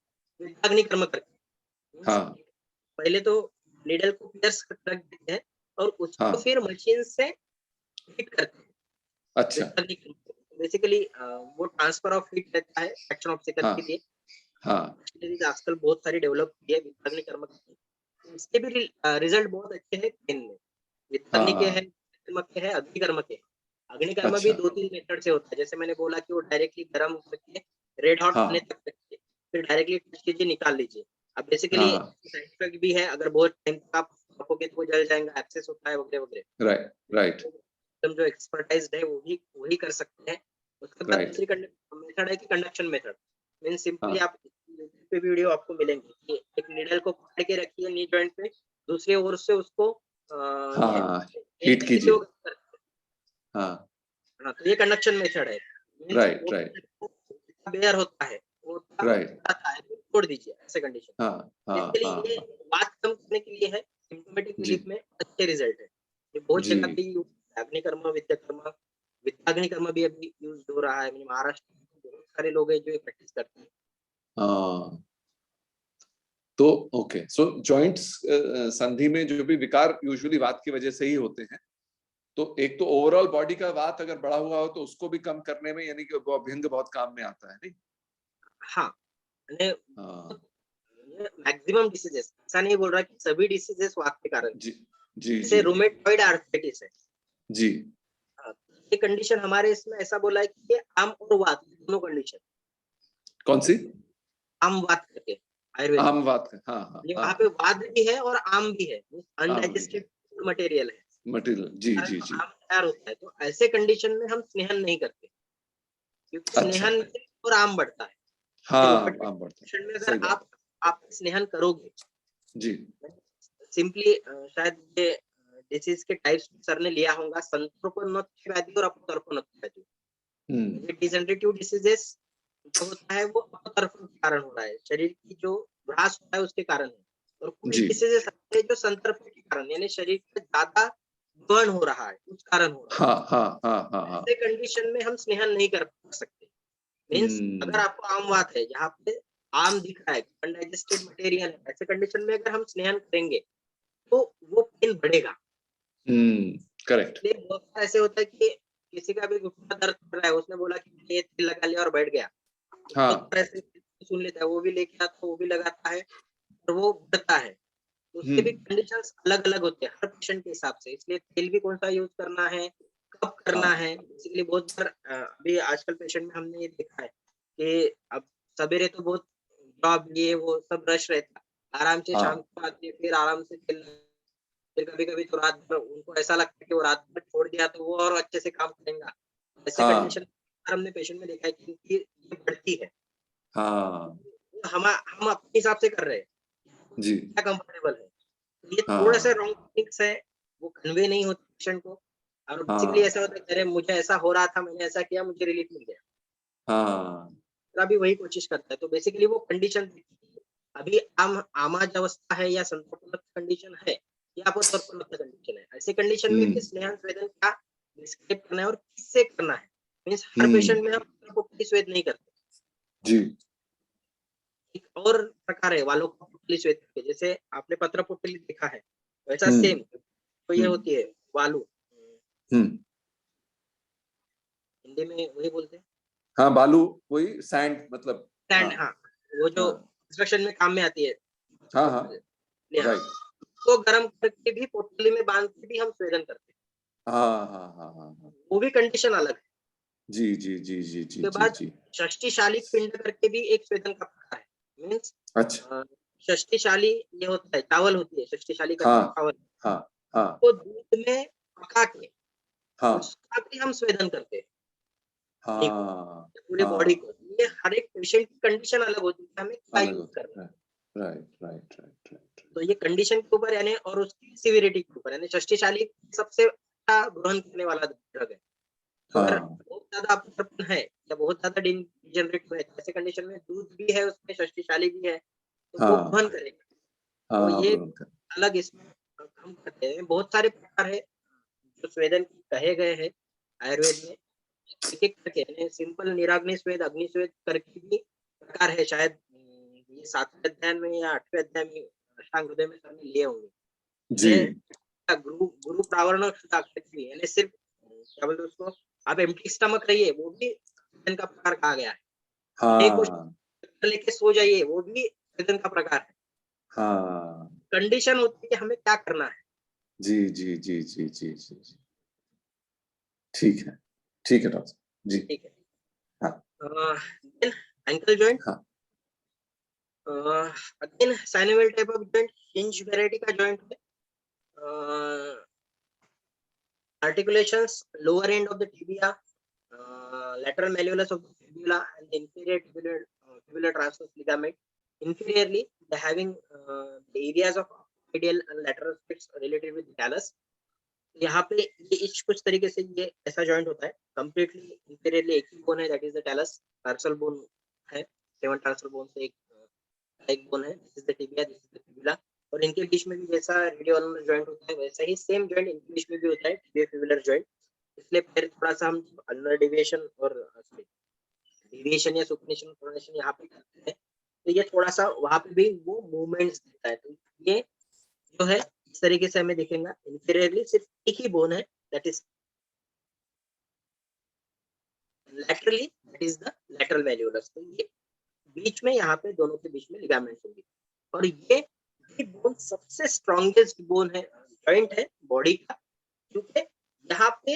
अग्निकर्म करके, मीन्स हाँ पहले तो नीडल को पियर्स कर रख देते हैं और उसको हाँ फिर मशीन से हिट करते हैं अच्छा बेसिकली। वो ट्रांसफर ऑफ हीट रहता है फ्रैक्शन ऑफ सेकंड हाँ के लिए। हाँ मशीनरीज आजकल बहुत सारी डेवलप की है विद्याग्निकर्म की, इसके भी रिजल्ट बहुत अच्छे हैं पेन में। विद्याग्नि के हाँ है, कर्म के है, अग्निकर्म के। अग्निकर्म भी अच्छा 2-3 मेथड से होता है, जैसे मैंने बोला कि वो डायरेक्टली गर्म करके रेड हॉट होने हाँ तक रखिए, फिर डायरेक्टली टच कीजिए, निकाल लीजिए। अब बेसिकली हाँ साइड इफेक्ट भी है, अगर बहुत टाइम तक आप रखोगे तो वो जल जाएगा, एक्सेस होता है वगैरह वगैरह। राइट राइट एकदम जो एक्सपर्टाइज्ड है वो भी वही कर सकते हैं। उसके बाद राइट दूसरी मेथड है कि कंडक्शन मेथड, मीन सिंपली हाँ आप यूट्यूब पे वीडियो आपको मिलेंगे कि एक नीडल को पकड़ के रखिए नी जॉइंट पे, दूसरी ओर से उसको ये हाँ पेन हीट करके जो कीजिए करते हैं। हाँ हाँ, तो ये कंडक्शन मेथड है, मीन्स राइट वो राइट जितना बेयर होता है वो उतना राइट आता है, तो छोड़ दीजिए ऐसे कंडीशन। हाँ हाँ बेसिकली हाँ ये हाँ बात कम करने के लिए है, सिम्प्टोमेटिक जी रिलीफ में अच्छे रिजल्ट है। ये बहुत जी जगह पे अग्निकर्म, विद्याकर्म, विद्याग्निकर्म भी अभी यूज हो रहा है, महाराष्ट्र में बहुत सारे लोग हैं जो ये प्रैक्टिस करते हैं। हाँ तो ओके सो जॉइंट्स संधि में जो भी विकार यूजुअली वात की वजह से ही होते हैं तो एक तो ओवरऑल बॉडी का वात अगर बढ़ा हुआ हो तो उसको भी कम करने में यानी कि वो अभ्यंग बहुत काम में आता है नहीं हाँ, मैंने हाँ मैक्सिमम डिसीजेस, ऐसा नहीं बोल रहा कि सभी डिसीजेस वात के कारण, जी जी जैसे जी रूमेटॉइड आर्थराइटिस है। जी हाँ, ये कंडीशन हमारे इसमें ऐसा बोला है कि ये आम और वात दोनों कंडीशन, कौन सी आम वात करके आयुर्वेद में, आम वात का हाँ हाँ ये वहाँ हाँ पे वात भी है और आम भी है, आम भी है अनडाइजेस्टेड मटेरियल है, मटेरियल जी कारण जी तो जी आम तैयार होता है, तो ऐसे कंडीशन में हम स्नेहन नहीं करते, क्योंकि अच्छा स्नेहन से और आम बढ़ता है। हाँ रूमेटॉइड आम बढ़ता है कंडीशन में अगर सही बात आप स्नेहन करोगे, जी सिंपली शायद ये डिसीज के टाइप्स सर ने लिया होगा, संतर्पणोत्थ व्याधि और अपतर्पणोत्थ व्याधि। हम्म ये डिजेनरेटिव डिसीजेस जो होता है वो अपतर्पण के कारण हो रहा है, शरीर की जो ह्रास होता है उसके कारण है, और कुछ जी डिसीजेस है जो संतर्पण के कारण, यानी शरीर का ज्यादा बर्न हो रहा है उस कारण हो रहा है। हाँ हाँ हाँ हाँ हाँ ऐसे कंडीशन में हम स्नेहन नहीं कर सकते, मीन्स अगर हम्म आपको आम बात है जहाँ पे आम दिख रहा है, अनडाइजेस्टेड मटेरियल है, ऐसे कंडीशन में अगर हम स्नेहन करेंगे तो वो पेन बढ़ेगा। करेक्ट इसलिए बहुत बार ऐसे होता है कि किसी का भी घुटना दर्द कर रहा है, उसने बोला कि ये तेल लगा लिया और बैठ गया। बहुत हाँ बार ऐसे सुन लेता है, वो भी लेके आता है, वो भी लगाता है और वो बढ़ता है। तो उसके भी कंडीशंस अलग-अलग होते हैं हर पेशेंट के हिसाब से, इसलिए तेल भी कौन-सा यूज़ करना है, कब करना हाँ है, बेसिकली बहुत बार अभी आजकल पेशेंट में हमने ये देखा है कि अब सवेरे तो बहुत जॉब ये वो सब रश रहता है, आराम से शाम हाँ को आते हैं, फिर आराम से फिर कभी-कभी तो रात भर उनको ऐसा लगता है कि वो रात भर छोड़ दिया तो वो और अच्छे से काम करेंगा। ऐसे हाँ कंडीशन हमने पेशेंट में देखा है कि इनकी ये बढ़ती है। हाँ हम अपने हिसाब से कर रहे हैं, जी क्या कंफर्टेबल है। तो ये थोड़ा-सा हाँ रॉन्ग टेक्निक्स है, वो कन्वे नहीं होती पेशेंट को और बेसिकली हाँ ऐसा होता है कि अरे मुझे ऐसा हो रहा था, मैंने ऐसा किया, मुझे रिलीफ मिल गया। हाँ दूसरा भी वही कोशिश करता है, तो बेसिकली वो कंडीशन अभी आमाज अवस्था है या संतापोलक कंडीशन है या अपवर्तनात्मक कंडीशन है। ऐसे कंडीशन में भी स्नेहन स्वेदन क्या डिस्क्राइब करना है और किससे करना है। मीन्स हर हम्म पेशेंट में हम पोटली स्वेद नहीं करते। जी एक और प्रकार है वालों का पोटली स्वेद के, जैसे आपने पत्र पोटली देखा है, वैसा हम्म सेम तो ये हम्म होती है वालू। हम्म हिंदी में वही बोलते हैं, हाँ बालू वही सैंड मतलब हाँ सैंड हाँ, वो जो हाँ कंस्ट्रक्शन में काम में आती है। हाँ हाँ हाँ, राइट उसको गर्म करके भी पोटली में बांध के भी हम स्वेदन करते हैं। हाँ हाँ हाँ हाँ हाँ वो भी कंडीशन अलग है। जी जी जी जी जी उसके जी बाद जी षष्टिशालिक पिंड करके भी एक स्वेदन का प्रकार है। मीन्स अच्छा षष्टिशाली ये होता है, चावल होती है, षष्टिशाली करके हाँ चावल, हाँ हाँ वो दूध में पका के हाँ उसका भी हम स्वेदन करते हैं बॉडी को, हाँ पूरी बॉडी हाँ को। ये हर एक पेशेंट की कंडीशन अलग होती है, हमें क्या अलग यूज़ होता करना है। है राइट राइट राइट राइट तो ये कंडीशन के ऊपर यानी और उसकी सिविरिटी के ऊपर यानी षष्टिशाली सबसे अच्छा ग्रहण करने वाला ड्रग है। अगर हाँ बहुत ज़्यादा अपरदन है या बहुत ज़्यादा डिजेनरेट है, ऐसे कंडीशन में दूध भी है उसमें, षष्टिशाली भी है, तो वो हाँ वहन करेगा। तो हाँ ये ब्रोंकर अलग इसमें हम करते हैं। बहुत सारे प्रकार है जो स्वेदन कहे गए हैं आयुर्वेद में। एक-एक करके यानी सिंपल निराग्नि स्वेद, अग्नि स्वेद करके भी प्रकार है, शायद ये 7वें अध्याय में या 8वें अध्याय में अष्टांग हृदय में हमने लिए होंगे। जी ये गुरु गुरु प्रावरण यानी सिर्फ क्या बोलते हैं उसको, आप एम्प्टी स्टमक रहिए, वो भी स्वेदन का प्रकार कहा गया है। एक वो हाँ लेके सो जाइए, वो भी स्वेदन का प्रकार है। हाँ कंडीशन होती है कि हमें क्या करना है। जी जी जी जी जी जी जी ठीक है डॉक्टर साहब। जी ठीक है। हाँ देन एंकल जॉइंट, हाँ again synovial type of joint, hinge variety का जॉइंट है। अ, articulations lower end of the tibia, lateral malleolus of the fibula and the inferior tubular transverse ligament. Inferiorly, they having the areas of medial and lateral spits related with talus. यहाँ पे ये इस कुछ तरीके से ये ऐसा जॉइंट होता है, कंप्लीटली इंफीरियरली एक ही बोन है, that is the talus, tarsal bone है, 7 टार्सल बोन से एक बोन है, this is the tibia, this is the fibula. और इनके बीच में भी जैसा रेडियोल्नर जॉइंट होता है वैसा ही सेम जॉइंट इनके बीच में भी होता है, टिबियो फिबुलर जॉइंट। इसलिए फिर थोड़ा सा हम अल्नर डेविएशन और डेविएशन या सुपनेशन प्रोनेशन यहाँ पे करते हैं, तो ये थोड़ा सा वहां पे भी वो मूवमेंट्स देता है। तो ये जो है इस तरीके से हमें दिखेगा। इंफीरियरली सिर्फ एक ही बोन है, that is laterally, that is the lateral मैल्यूलस। तो ये बीच में यहाँ पे दोनों के बीच में लिगामेंट्स होंगे और ये बोन सबसे स्ट्रॉन्गेस्ट बोन है, जॉइंट है बॉडी का, क्योंकि यहाँ पे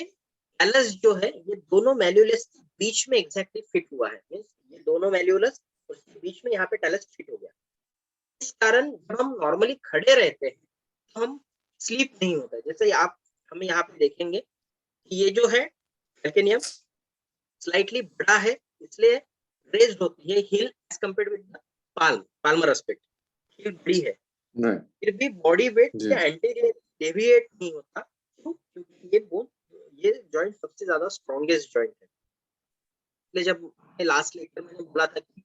एलस जो है ये दोनों मैल्यूलस के बीच में एग्जैक्टली फिट हुआ है। मींस ये दोनों मैल्यूलस उसके बीच में यहाँ पे टेलस फिट हो गया। इस कारण जब हम नॉर्मली खड़े रहते हैं तो हम स्लीप नहीं होता है। जैसे आप हमें यहाँ पे देखेंगे कि ये जो है कैल्केनियम स्लाइटली बड़ा है, इसलिए रेज्ड होती है heel as compared with the palmar aspect, heel बड़ी है, नहीं फिर भी बॉडी वेट जी या एंटीरियर डेविएट नहीं होता। क्यों? क्योंकि ये बोन, ये जॉइंट सबसे ज्यादा स्ट्रॉन्गेस्ट जॉइंट है। इसलिए जब लास्ट लेक्चर में मैंने बोला था कि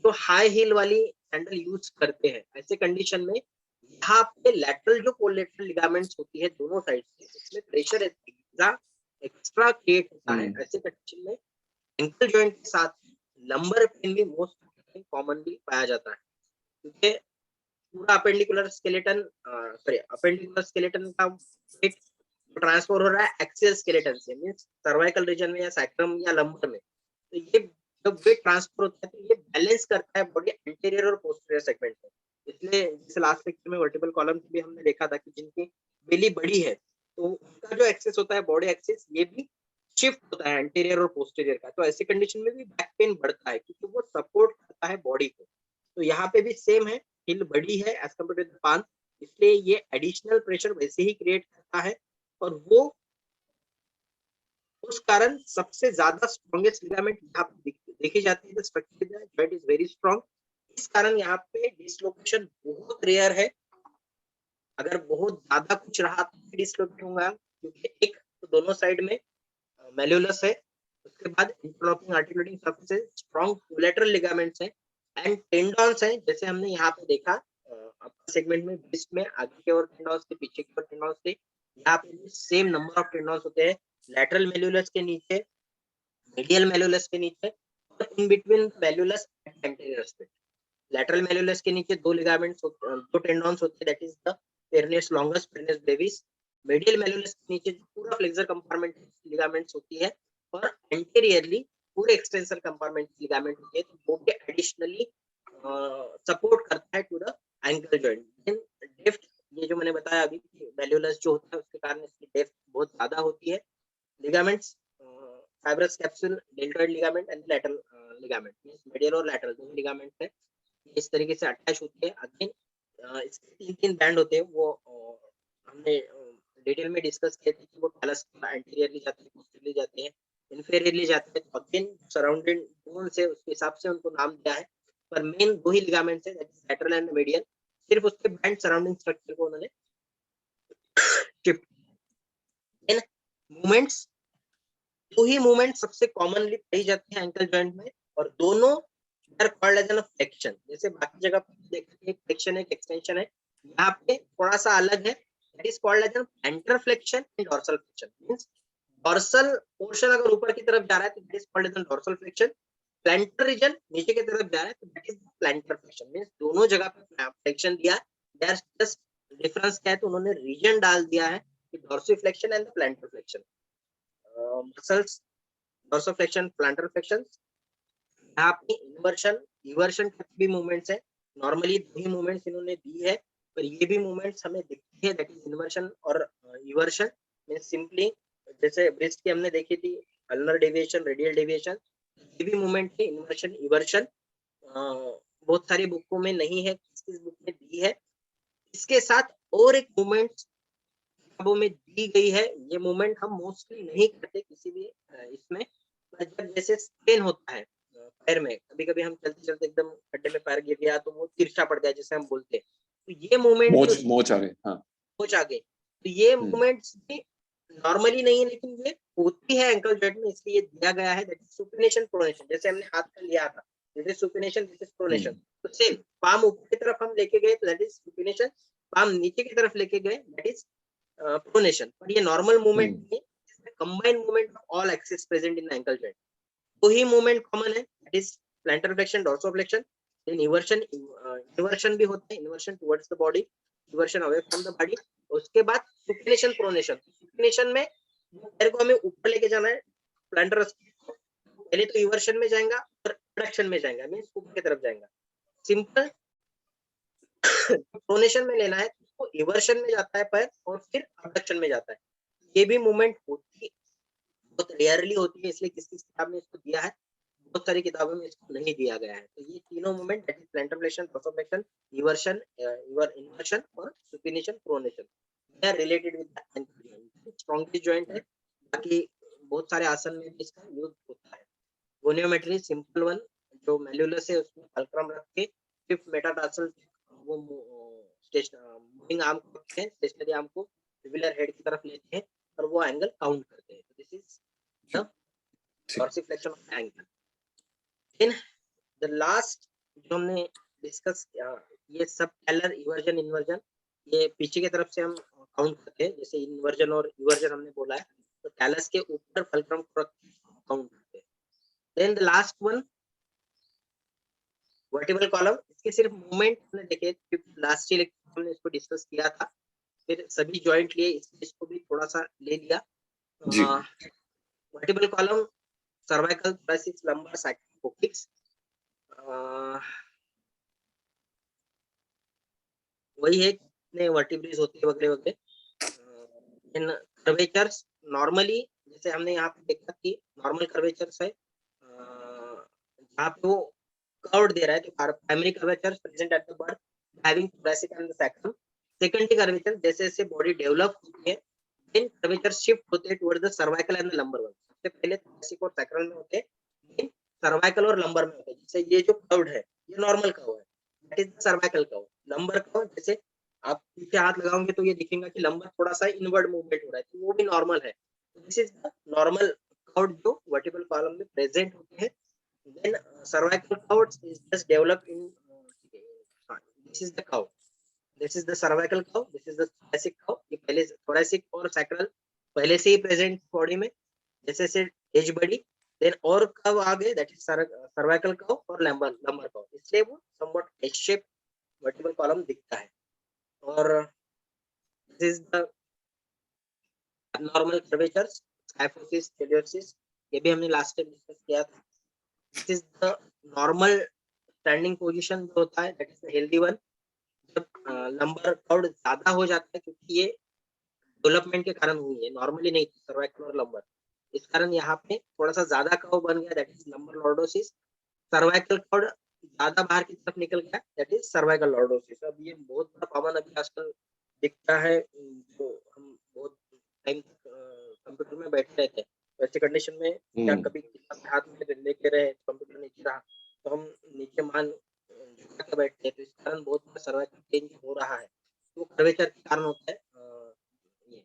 जो हाई हील वाली सैंडल यूज करते हैं ऐसे कंडीशन में यहाँ पे लैटरल जो कोलेटरल लिगामेंट्स होती है दोनों साइड से, उसमें प्रेशर एक्स्ट्रा क्रिएट होता है। ऐसे कंडीशन में एंकल जॉइंट के साथ लंबर पेन भी मोस्ट कॉमनली पाया जाता है, क्योंकि पूरा अपेंडिकुलर स्केलेटन अपेंडिकुलर स्केलेटन का वेट ट्रांसफर हो रहा है एक्सियल स्केलेटन से, मींस सर्वाइकल रीजन में या सैक्रम या लंबर में। तो ये जब वेट ट्रांसफर होता है तो ये बैलेंस करता है बॉडी एंटीरियर और पोस्टीरियर सेगमेंट में। इसलिए जैसे लास्ट लेक्चर में वर्टिकल कॉलम भी हमने देखा था कि जिनकी बेली बड़ी है तो उनका जो एक्सेस होता है बॉडी एक्सेस ये भी शिफ्ट होता है एंटीरियर और पोस्टीरियर का। तो ऐसी कंडीशन में भी बैक पेन बढ़ता है क्योंकि वो सपोर्ट करता है बॉडी को। तो यहाँ पे भी सेम है, हिल बड़ी है एज कम्पेयर टू द पान, इसलिए ये एडिशनल प्रेशर वैसे ही क्रिएट करता है और वो उस कारण सबसे ज्यादा स्ट्रॉन्गेस्ट लिगामेंट यहाँ पे देखी जाती है। Structure joint is very strong, इस कारण यहाँ पे डिसलोकेशन बहुत रेयर है। अगर बहुत ज्यादा कुछ रहा तो डिसलोकेट होगा क्योंकि एक तो दोनों साइड में मेल्यूलस है, उसके बाद interlocking articulating surfaces, strong collateral ligaments हैं एंड टेंडन्स हैं। जैसे हमने यहाँ पे देखा अपर सेगमेंट में ब्रिस्ट में आगे के और टेंडन्स थे, पीछे के और टेंडन्स थे, यहाँ पे भी सेम नंबर ऑफ टेंडन्स होते हैं लैटरल मेल्यूलस के नीचे, मीडियल मेल्यूलस के नीचे और in between malleolus and anterior aspect. Lateral malleolus के नीचे दो लिगामेंट्स दो टेंडन्स होते हैं, that is the peroneus longus, peroneus brevis. Medial malleolus के नीचे पूरा फ्लेक्सर कंपार्टमेंट लिगामेंट्स होती है और एंटीरियरली पूरे एक्सटेंसर कंपार्टमेंट लिगामेंट होती है, तो वो भी एडिशनली सपोर्ट करता है to the ankle joint. Depth ये जो मैंने बताया अभी मेल्यूलस जो होता है उसके कारण इसकी डेप्थ बहुत ज्यादा होती है। Ligaments fibrous capsule, deltoid ligament and lateral ligament, medial और लैटरल दोनों लिगामेंट है इस तरीके से अटैच होते हैं। अगेन इसके तीन बैंड होते हैं, वो हमने डिटेल में डिस्कस किए थे कि वो कैलस एंटीरियरली जाते हैं, पोस्टीरियरली जाते हैं, इन्फीरियरली जाते हैं। तो अगेन सराउंडेड बोन से उसके हिसाब से उनको नाम दिया है, पर मेन दो ही लिगामेंट्स हैं, that is lateral and medial. सिर्फ उसके बैंड सराउंडिंग स्ट्रक्चर को उन्होंने शिफ्ट। इन मूवमेंट्स दो ही मूवमेंट सबसे कॉमनली पाई जाती है एंकल जॉइंट में और दोनों are called as an flexion. जैसे बाकी जगह पर देखते हैं फ्लेक्शन है, एक्सटेंशन है, यहाँ पे थोड़ा सा अलग है, that is called as an plantar flexion and dorsal flexion. Means dorsal portion अगर ऊपर की तरफ जा रहा है तो that is called as an dorsal flexion, plantar region नीचे की तरफ जा रहा है तो that is plantar flexion. Means दोनों जगह पे फ्लेक्शन दिया है, जस्ट डिफरेंस क्या है तो उन्होंने रीजन डाल दिया है कि dorsiflexion and प्लैंटर flexion. Muscles dorsiflexion, प्लैंटर flexion, यहाँ पे इन्वर्शन इवर्शन के भी मूवमेंट्स है। नॉर्मली दो ही मूवमेंट्स इन्होंने दी है पर ये भी मूवमेंट्स हमें दिखती है, दैट इज इन्वर्शन और इवर्शन। मींस सिंपली जैसे ब्रेस्ट की हमने देखी थी अल्नर डेविएशन, रेडियल डेविएशन, ये भी मूवमेंट है इन्वर्शन इवर्शन। बहुत सारी बुकों में नहीं है, किस बुक में दी है। इसके साथ और एक मूवमेंट किताबों में दी गई है, ये मूवमेंट हम मोस्टली नहीं करते किसी भी इसमें, जब जैसे स्ट्रेन होता है पैर में, कभी कभी हम चलते चलते एकदम खड्डे में पैर गिर गया तो वो तिरछा पड़ गया जैसे हम बोलते हैं, तो ये मूवमेंट मोच आ गए, हाँ मोच आ गए, तो ये मूवमेंट्स भी नॉर्मली नहीं है लेकिन ये होती है एंकल जॉइंट में, इसलिए ये दिया गया है, दैट इज सुपिनेशन प्रोनेशन। जैसे हमने हाथ में लिया था, this is supination, this is pronation, तो सेम पाम ऊपर की तरफ हम लेके गए तो दैट इज सुपिनेशन, पाम नीचे की तरफ लेके गए दैट इज प्रोनेशन। पर ये नॉर्मल मूवमेंट नहीं, इसमें combined movement of all axis present in ankle joint. तो ही मूवमेंट कॉमन है, that is plantar flexion, dorsiflexion, then eversion, eversion भी होता है, eversion towards the body, eversion away from the body. उसके बाद सुपिनेशन प्रोनेशन, सुपिनेशन में पैर को हमें ऊपर लेके जाना है, प्लैंटर पहले तो इवर्शन में जाएगा और एडक्शन में जाएगा, मींस ऊपर की तरफ जाएगा। सिंपल प्रोनेशन में लेना है तो इवर्शन में जाता है पैर और फिर एडक्शन में जाता है। ये भी मूवमेंट होती है, बहुत रेयरली होती है, इसलिए किस किताब में इसको दिया है, बहुत सारी किताबों में इसको नहीं दिया गया है। तो ये तीनों movement that is plantar flexion, dorsiflexion, eversion, inversion और supination pronation, they are related with the ankle joint. Strongest joint है, बाकी बहुत सारे आसन में भी इसका यूज होता है। गोनियोमेट्री सिंपल वन, जो मेल्यूलस है उसमें फल्क्रम रख के फिफ्थ मेटाटार्सल वो मूविंग आर्म को रखते हैं, स्टेशनरी आर्म को रिविलर हेड की तरफ लेते हैं और वो एंगल काउंट करते हैं। This is the dorsiflexion of angle. Then the last जो हमने डिस्कस किया, ये सब कैलर इवर्जन इन्वर्जन, ये पीछे की तरफ से हम काउंट करते हैं, जैसे इन्वर्जन और इवर्जन हमने बोला है, तो कैलस के ऊपर फल्क्रम को काउंट करते हैं। Then the last one vertical column, इसके सिर्फ मूवमेंट हमने देखे, लास्ट ईयर हमने इसको डिस्कस किया था, फिर सभी जॉइंट लिए इसको भी थोड़ा सा ले लिया। Vertical column cervical, thoracic, lumbar, sacral coccyx, वही है कितने वर्टिब्रेज होते हैं वगैरह वगैरह। इन कर्वेचर्स नॉर्मली जैसे हमने यहाँ पे देखा कि नॉर्मल कर्वेचर्स है जहाँ पे वो कर्व्ड दे रहा है, तो primary curvature present at the birth having thoracic and the sacrum। Secondary curvature जैसे जैसे बॉडी डेवलप होती है, देन कर्वेचर शिफ्ट होते हैं toward the cervical and the lumbar one. सबसे पहले thoracic और sacral में होते हैं, देन सर्वाइकल और लंबर में होते हैं। जैसे ये जो कर्व्ड है ये नॉर्मल कर्व है, that is the cervical curve. Lumbar curve जैसे आप पीछे हाथ लगाओगे तो ये दिखेगा कि लंबर थोड़ा सा इनवर्ड मूवमेंट हो रहा है, तो वो भी नॉर्मल है। This is the normal curve जो वर्टिब्रल कॉलम में प्रेजेंट होते हैं। Then cervical curve is just developed in this is the curve, this is the cervical curve, this is the thoracic curve। ये पहले thoracic और sacral पहले से ही present body में, जैसे से एज बढ़ी देन और कर्व आ गए, दैट इज cervical curve और लंबर कर्व, इसलिए वो somewhat H shape vertebral column दिखता है। और this is the abnormal curvatures, kyphosis, scoliosis, ये भी हमने लास्ट टाइम डिस्कस किया था। This is the normal standing position जो होता है, that is the healthy one। जब लंबर कर्व ज्यादा हो जाता है, क्योंकि ये डेवलपमेंट के कारण हुई है, नॉर्मली नहीं थी सर्वाइकल और लंबर, इस कारण यहाँ पे थोड़ा सा ज्यादा कर्व बन गया, that is lumbar lordosis. Cervical curve ज्यादा बाहर की तरफ निकल गया, दैट इज सर्वाइकल लॉर्डोसिस। अब ये बहुत बड़ा कॉमन अभी आजकल दिखता है, जो हम बहुत टाइम कंप्यूटर में बैठे रहते हैं, वैसे कंडीशन में या कभी हाथ में लेके रहे कंप्यूटर नीचे रहा तो हम नीचे मान झुका के बैठते हैं, तो इस कारण बहुत बड़ा सर्वाइकल चेंज हो रहा है, तो कर्वेचर के कारण होता है। ये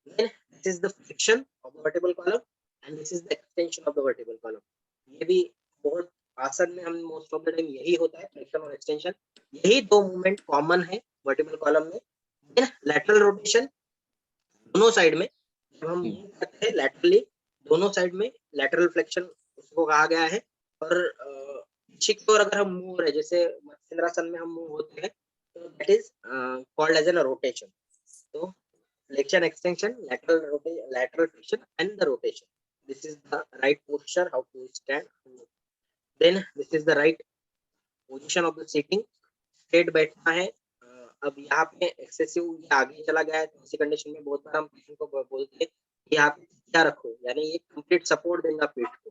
then this is the flexion of the vertebral column and this is the extension of the vertebral column। ये भी बहुत आसन में हम मोस्ट ऑफ द टाइम यही होता है, फ्लेक्शन और एक्सटेंशन, यही दो मूवमेंट कॉमन है वर्टिब्रल कॉलम में। then lateral rotation दोनों साइड में जब हम मूव करते हैं लैटरली, दोनों साइड में लैटरल फ्लेक्शन उसको कहा गया है। और पीछे की ओर अगर हम मूव हो रहे हैं, जैसे मत्स्येंद्रासन में हम मूव होते हैं, तो that is called as an rotation. तो flexion, extension, lateral flexion and the rotation, this is the right posture how to stand। then this is the right position of the sitting, straight बैठना है। अब यहाँ पे excessive आगे चला गया है, तो ऐसी कंडीशन में बहुत बार हम पेशेंट को बोलते हैं कि आप क्या रखो, यानी ये कंप्लीट सपोर्ट देगा पेट को,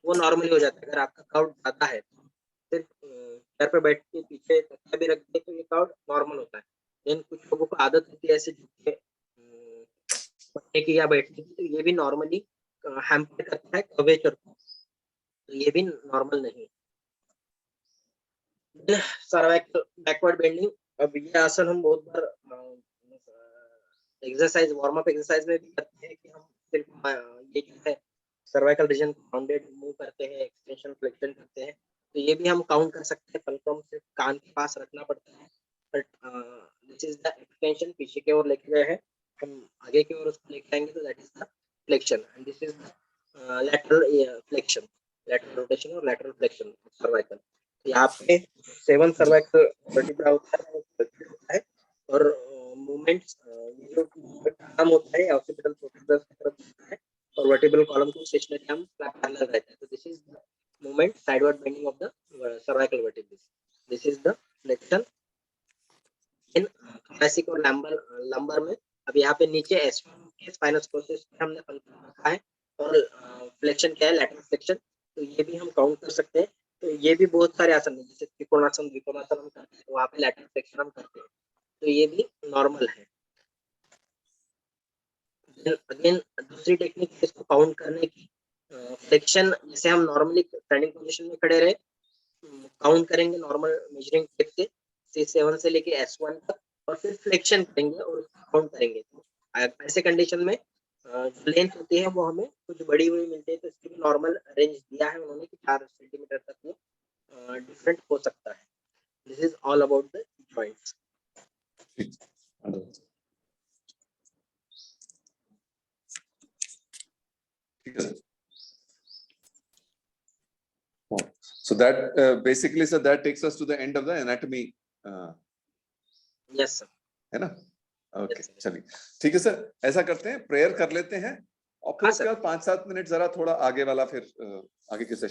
वो नॉर्मली हो जाता है। अगर आपका काउट ज्यादा है तो सिर्फ पैर पे बैठ के पीछे तकिया भी रख दे तो ये काउट नॉर्मल होता है। लेकिन कुछ लोगों को आदत होती है ऐसे झुक के पढ़ने की या बैठने की, तो ये भी नॉर्मली हैम्पर करता है कर्वेचर को, तो ये भी नॉर्मल नहीं। सर्वाइकल बैकवर्ड बेंडिंग, अब ये आसन हम बहुत बार एक्सरसाइज वार्म अप एक्सरसाइज में भी करते हैं कि हम सिर्फ ये जो है सर्वाइकल रीजन बाउंडेड मूव करते हैं, एक्सटेंशन फ्लेक्शन करते हैं, तो ये भी हम काउंट कर सकते हैं। पल को हम सिर्फ कान के पास रखना पड़ता है, but this is the extension, पीछे की ओर लेके गए हैं, हम आगे की ओर उसको लेके आएंगे तो that is the flexion and this is lateral flexion, lateral rotation और लैटरल फ्लेक्शन सर्वाइकल। यहाँ पे 7 सर्वाइकल वर्टिब्रा होता है और मूवमेंट्स जो काम होता है ऑक्सीपिटल प्रोट्रूडर्स की तरफ होता है और वर्टिब्रल कॉलम को स्टेशनरी हम पैरेलल रहता है। तो this is the movement sideward bending of the cervical vertebrae, this is the flexion in thoracic और लंबर में। अब यहाँ पे नीचे S1 के स्पाइनस प्रोसेस हमने रखा है और फ्लेक्शन क्या है, लैटरल फ्लेक्शन, तो ये भी हम काउंट कर सकते हैं। तो ये भी बहुत सारे आसन है, जैसे त्रिकोणासन द्विकोणासन हम करते हैं, तो वहाँ पे लैटरल फ्लेक्शन हम करते हैं, तो ये भी नॉर्मल है। अगेन दूसरी टेक्निक है इसको काउंट करने की, फ्लेक्शन जैसे हम नॉर्मली स्टैंडिंग पोजीशन में खड़े रहे, काउंट करेंगे नॉर्मल मेजरिंग टेप से C7 से लेके S1 तक, और फिर फ्लेक्शन करेंगे और काउंट करेंगे। तो ऐसे कंडीशन में जो लेंथ होती है वो हमें कुछ बड़ी हुई मिलती है, तो इसके भी नॉर्मल रेंज दिया है उन्होंने कि 4 सेंटीमीटर तक वो डिफरेंट हो सकता है। This is all about the joints. So that basically, sir, that takes us to the end of the anatomy. Yes sir, है ना? Okay Yes, sir. चलिए ठीक है सर, ऐसा करते हैं, प्रेयर कर लेते हैं और फिर हाँ, उसके बाद 5-7 मिनट जरा थोड़ा आगे वाला फिर आगे के सेशन